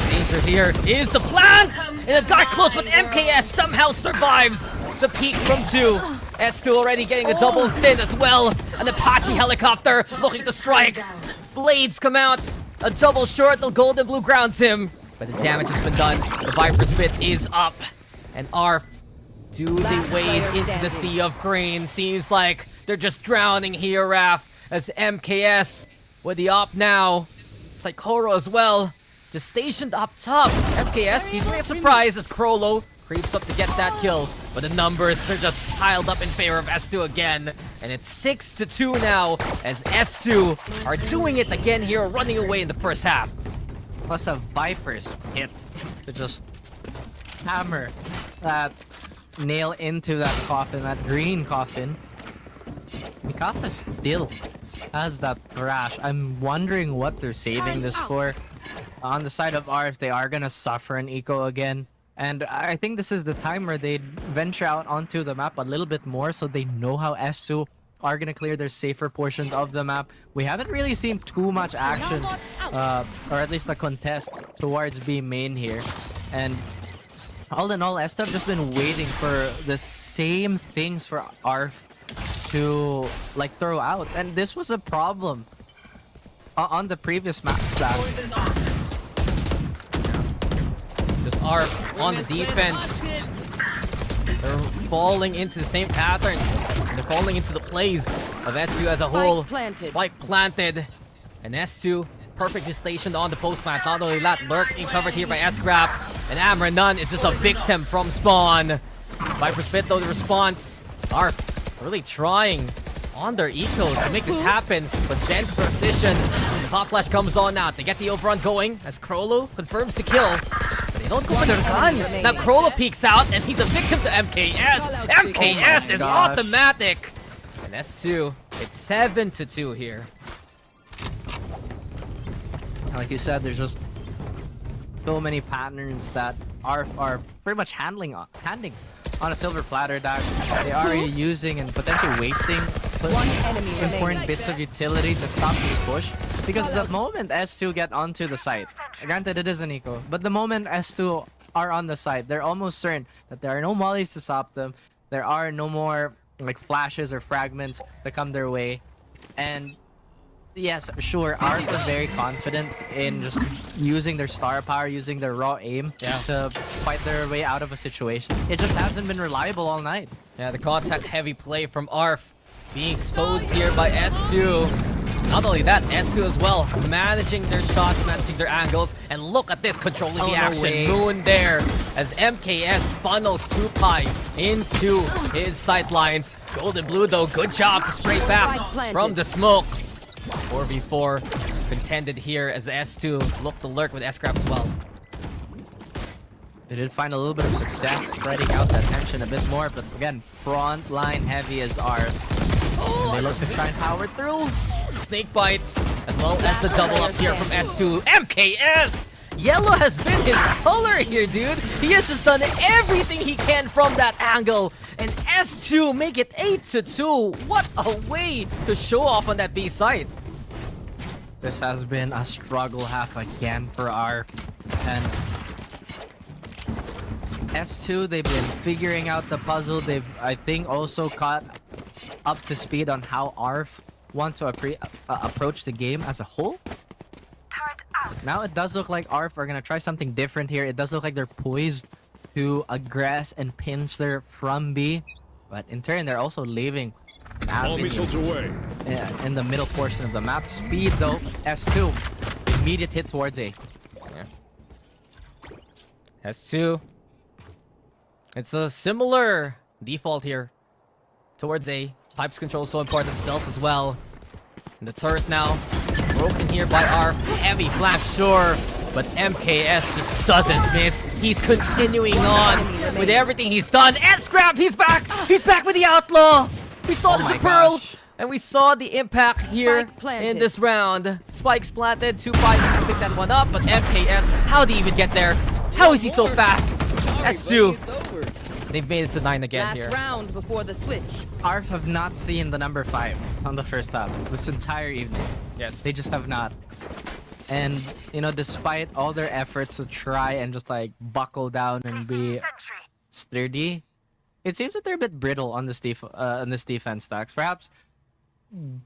danger here is the plant! And it got close, but MKS somehow survives the peak from 2. S2 already getting a double sin as well. An Apache helicopter looking to strike. Blades come out. A double short, the Golden Blue grounds him. But the damage has been done. The Viper Spit is up. And ARF, do they wade into the sea of green? Seems like they're just drowning here, Raf. As MKS with the op now. Saikoro as well. just stationed up top. MKS, he's really surprised as Relo creeps up to get that kill. But the numbers are just piled up in favor of S2 again. And it's 6-2 now as S2 are doing it again here, running away in the first half. Plus a Viper's hit to just hammer that nail into that coffin, that green coffin. Mikasa still has that thrash. I'm wondering what they're saving this for. On the side of ARF, they are gonna suffer an eco again. And I think this is the time where they venture out onto the map a little bit more so they know how S2 are gonna clear their safer portions of the map. We haven't really seen too much action, or at least a contest towards B main here. And all in all, S2 have just been waiting for the same things for ARF to like throw out, and this was a problem on the previous map. Just ARF on the defense. They're falling into the same patterns. They're falling into the plays of S2 as a whole. Spike planted. And S2 perfectly stationed on the post plant. Not only that, Lurk being covered here by S-Scrap. And Amra Nunn is just a victim from spawn. Viper Spit though the response. ARF really trying on their eco to make this happen. But Zen's precision. The pop flash comes on now to get the overrun going as Relo confirms the kill. They don't go for their gun. Now Relo peeks out and he's a victim to MKS. MKS is automatic. And S2, it's 7-2 here. Like you said, there's just so many patterns that ARF are pretty much handing on a silver platter that they are using and potentially wasting important bits of utility to stop this push. Because the moment S2 get onto the site, granted it is an eco, but the moment S2 are on the site, they're almost certain that there are no mollies to stop them. There are no more like flashes or fragments that come their way. And yes, sure, ARF are very confident in just using their star power, using their raw aim to fight their way out of a situation. It just hasn't been reliable all night. Yeah, the contact heavy play from ARF being exposed here by S2. Not only that, S2 as well, managing their shots, managing their angles, and look at this, controlling the action. Moon there, as MKS funnels 2Pi into his sight lines. Golden Blue though, good job to spray back from the smoke. 4v4 contended here as S2 looked to lurk with S-Scrap as well. They did find a little bit of success spreading out that tension a bit more, but again, front line heavy as ARF. And they look to try and power through. Snake bite, as well as the double up here from S2. MKS! Yellow has been his color here, dude. He has just done everything he can from that angle. And S2 make it 8-2. What a way to show off on that B side. This has been a struggle half again for ARF. And S2, they've been figuring out the puzzle. They've, I think, also caught up to speed on how ARF want to approach the game as a whole. Now it does look like ARF are gonna try something different here. It does look like they're poised to aggress and pinch their from B, but in turn they're also leaving all missiles away in the middle portion of the map. Speed though, S2 immediate hit towards A. S2, it's a similar default here towards A. Pipes control so important, stealth as well. And the turret now broken here by ARF. Heavy flank, sure, but MKS just doesn't miss. He's continuing on with everything he's done. And Scrap, he's back! He's back with the Outlaw! We saw the Pearl, and we saw the impact here in this round. Spikes planted, 2-5 to pick that one up, but MKS, how did he even get there? How is he so fast? S2. They've made it to 9 again here. Last round before the switch. ARF have not seen the number 5 on the first half this entire evening. Yes. They just have not. And, you know, despite all their efforts to try and just like buckle down and be sturdy, it seems that they're a bit brittle on this defense stacks. Perhaps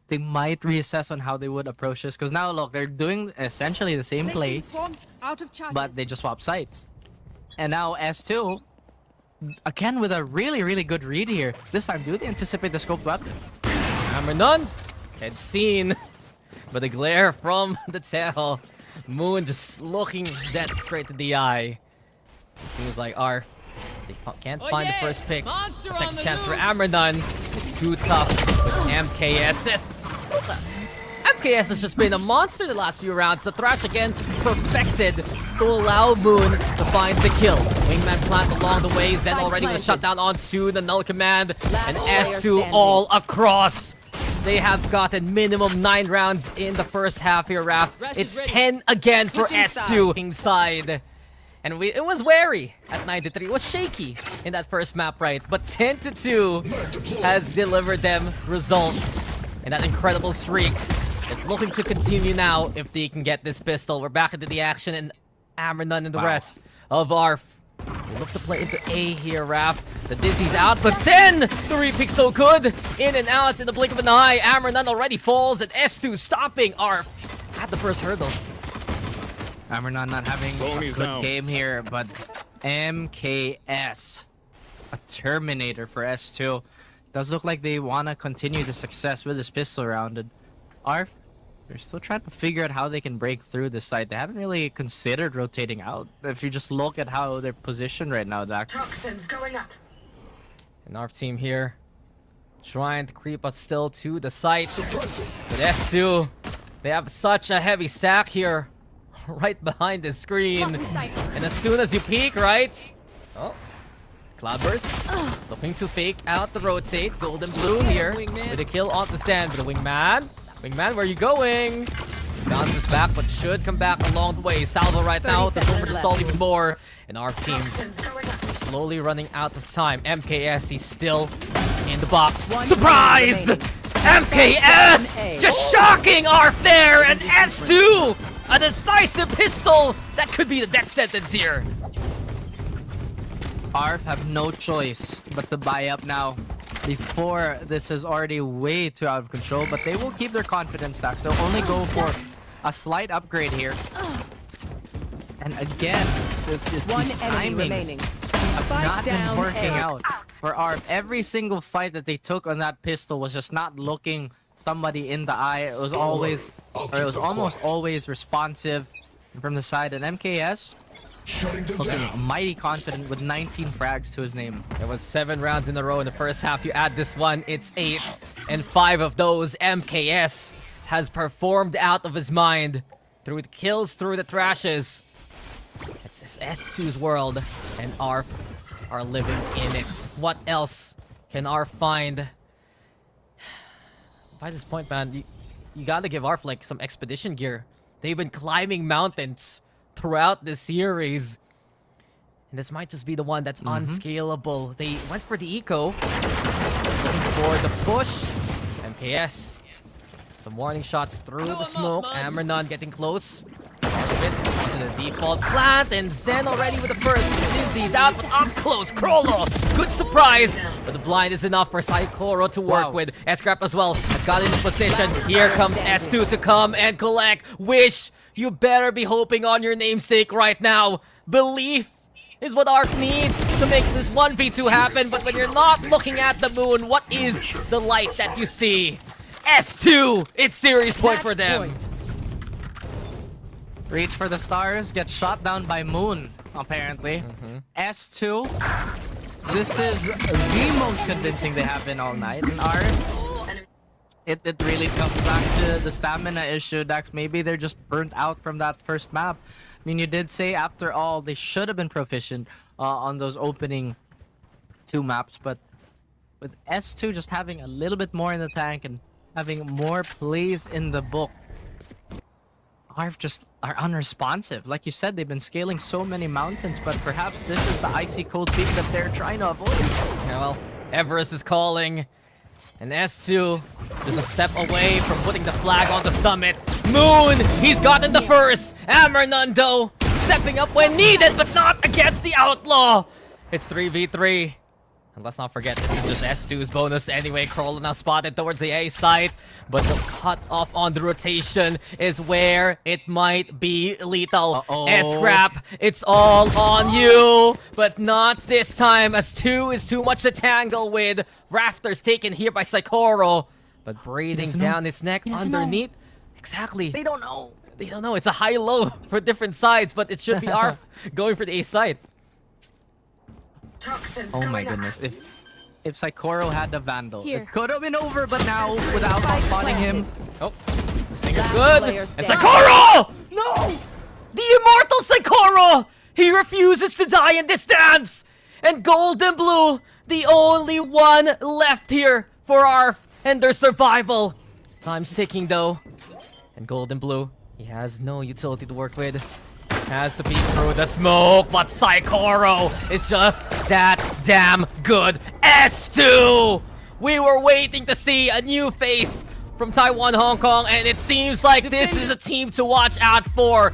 they might reassess on how they would approach this, because now look, they're doing essentially the same play, but they just swap sites. And now S2, again with a really good read here. This time, do they anticipate the scoped weapon? Hammer none. Head seen. But the glare from the tail Moon just looking dead straight to the eye. Seems like ARF, they can't Oh, find yeah! the first pick. Monster A on second the chance for loose! Ammernon. It's too tough with MKS. MKS has just been a monster the last few rounds. The Thrash again perfected to allow Moon to find the kill. Wingman plant along the way. Zen already with a shutdown on soon. The null command. And S2 all across. They have gotten minimum 9 rounds in the first half here, Raph. Rush It's is ready. 10 again for Switching S2 inside. And it was wary at 93. It was shaky in that first map, right? But 10-2 has delivered them results. And that incredible streak. It's looking to continue now if they can get this pistol. We're back into the action, and Ammernon and the rest of ARF. They look to play into A here, Raph. The Dizzy's out, but Zen! The repick so good! In and out in the blink of an eye. Ammernon already falls, and S2 stopping ARF at the first hurdle. Ammernon not having a Tony's good down. game here, but MKS, a Terminator for S2. Does look like they want to continue the success with this pistol round. And ARF, they're still trying to figure out how they can break through this site. They haven't really considered rotating out. If you just look at how they're positioned right now, Dax. Toxins going up. And our team here trying to creep us still to the site. But S2, they have such a heavy stack here right behind the screen. And as soon as you peek, right? Oh, Cloudburst looking to fake out the rotate. Golden Blue here Wingman. with a kill on the sand for the Wingman. Wingman, where are you going? Bounces back, but should come back along the way. Salvo right now to over the stall even more. And our team Toxins going up. slowly running out of time. MKS, he's still in the box. One Surprise! remaining. MKS! Just shocking ARF there! And S2! A decisive pistol! That could be the death sentence here. ARF have no choice but to buy up now before this is already way too out of control, but they will keep their confidence, Dax. They'll only go for a slight upgrade here. And again, this just One these enemy timings remaining. have not been down working A. out for ARF. Every single fight that they took on that pistol was just not looking somebody in the eye. It was always, or it was almost always responsive from the side. And MKS looking mighty confident with 19 frags to his name. It was 7 rounds in a row in the first half. You add this one, it's 8. And 5 of those, MKS has performed out of his mind. Through the kills, through the thrashes. It's S2's world, and ARF are living in it. What else can ARF find? By this point, man, you gotta give ARF like some expedition gear. They've been climbing mountains throughout the series. And this might just be the one that's unscalable. They went for the eco. Looking for the push. MKS. Some warning shots through the smoke. Ammernon getting close. Arspit onto the default plant. And Zen already with the first. Dizzy's out, but up close. Krollo. Good surprise. But the blind is enough for Saikoro to work with. S-Scrap as well has got into position. Here comes S2 to come and collect. Wish. You better be hoping on your namesake right now. Belief is what ARF needs to make this 1v2 happen. But when you're not looking at the moon, what is the light that you see? S2! It's series point for them. Reach for the stars, gets shot down by Moon, apparently. S2, this is the most convincing they have been all night. And ARF, it really comes back to the stamina issue, Dax. Maybe they're just burnt out from that first map. I mean, you did say, after all, they should have been proficient on those opening 2 maps, but with S2 just having a little bit more in the tank and having more plays in the book, ARF just are unresponsive. Like you said, they've been scaling so many mountains, but perhaps this is the icy cold peak that they're trying to avoid. Yeah, well, Everest is calling. And S2 is a step away from putting the flag on the summit. Moon, he's gotten the first. Ammernon, though, stepping up when needed, but not against the Outlaw. It's 3v3. And let's not forget, this is just S2's bonus anyway. Kroll now spotted towards the A side. But the cut off on the rotation is where it might be lethal. S-Scrap, it's all on you. But not this time, as 2 is too much to tangle with. Rafters taken here by Saikoro. But breathing down his neck underneath. Exactly. They don't know. They don't know. It's a high-low for different sides, but it should be ARF going for the A side. Oh my goodness. If Saikoro had the Vandal, Here. it could have been over, but now without spawning him. Oh, this thing is good. player And standing. Saikoro! No! The immortal Saikoro! He refuses to die in this dance! And Gold and Blue, the only one left here for ARF and their survival. Time's ticking though. And Gold and Blue, he has no utility to work with. Has to be through the smoke, but Saikoro is just that damn good. S2! We were waiting to see a new face from Taiwan, Hong Kong, and it seems like this is a team to watch out for.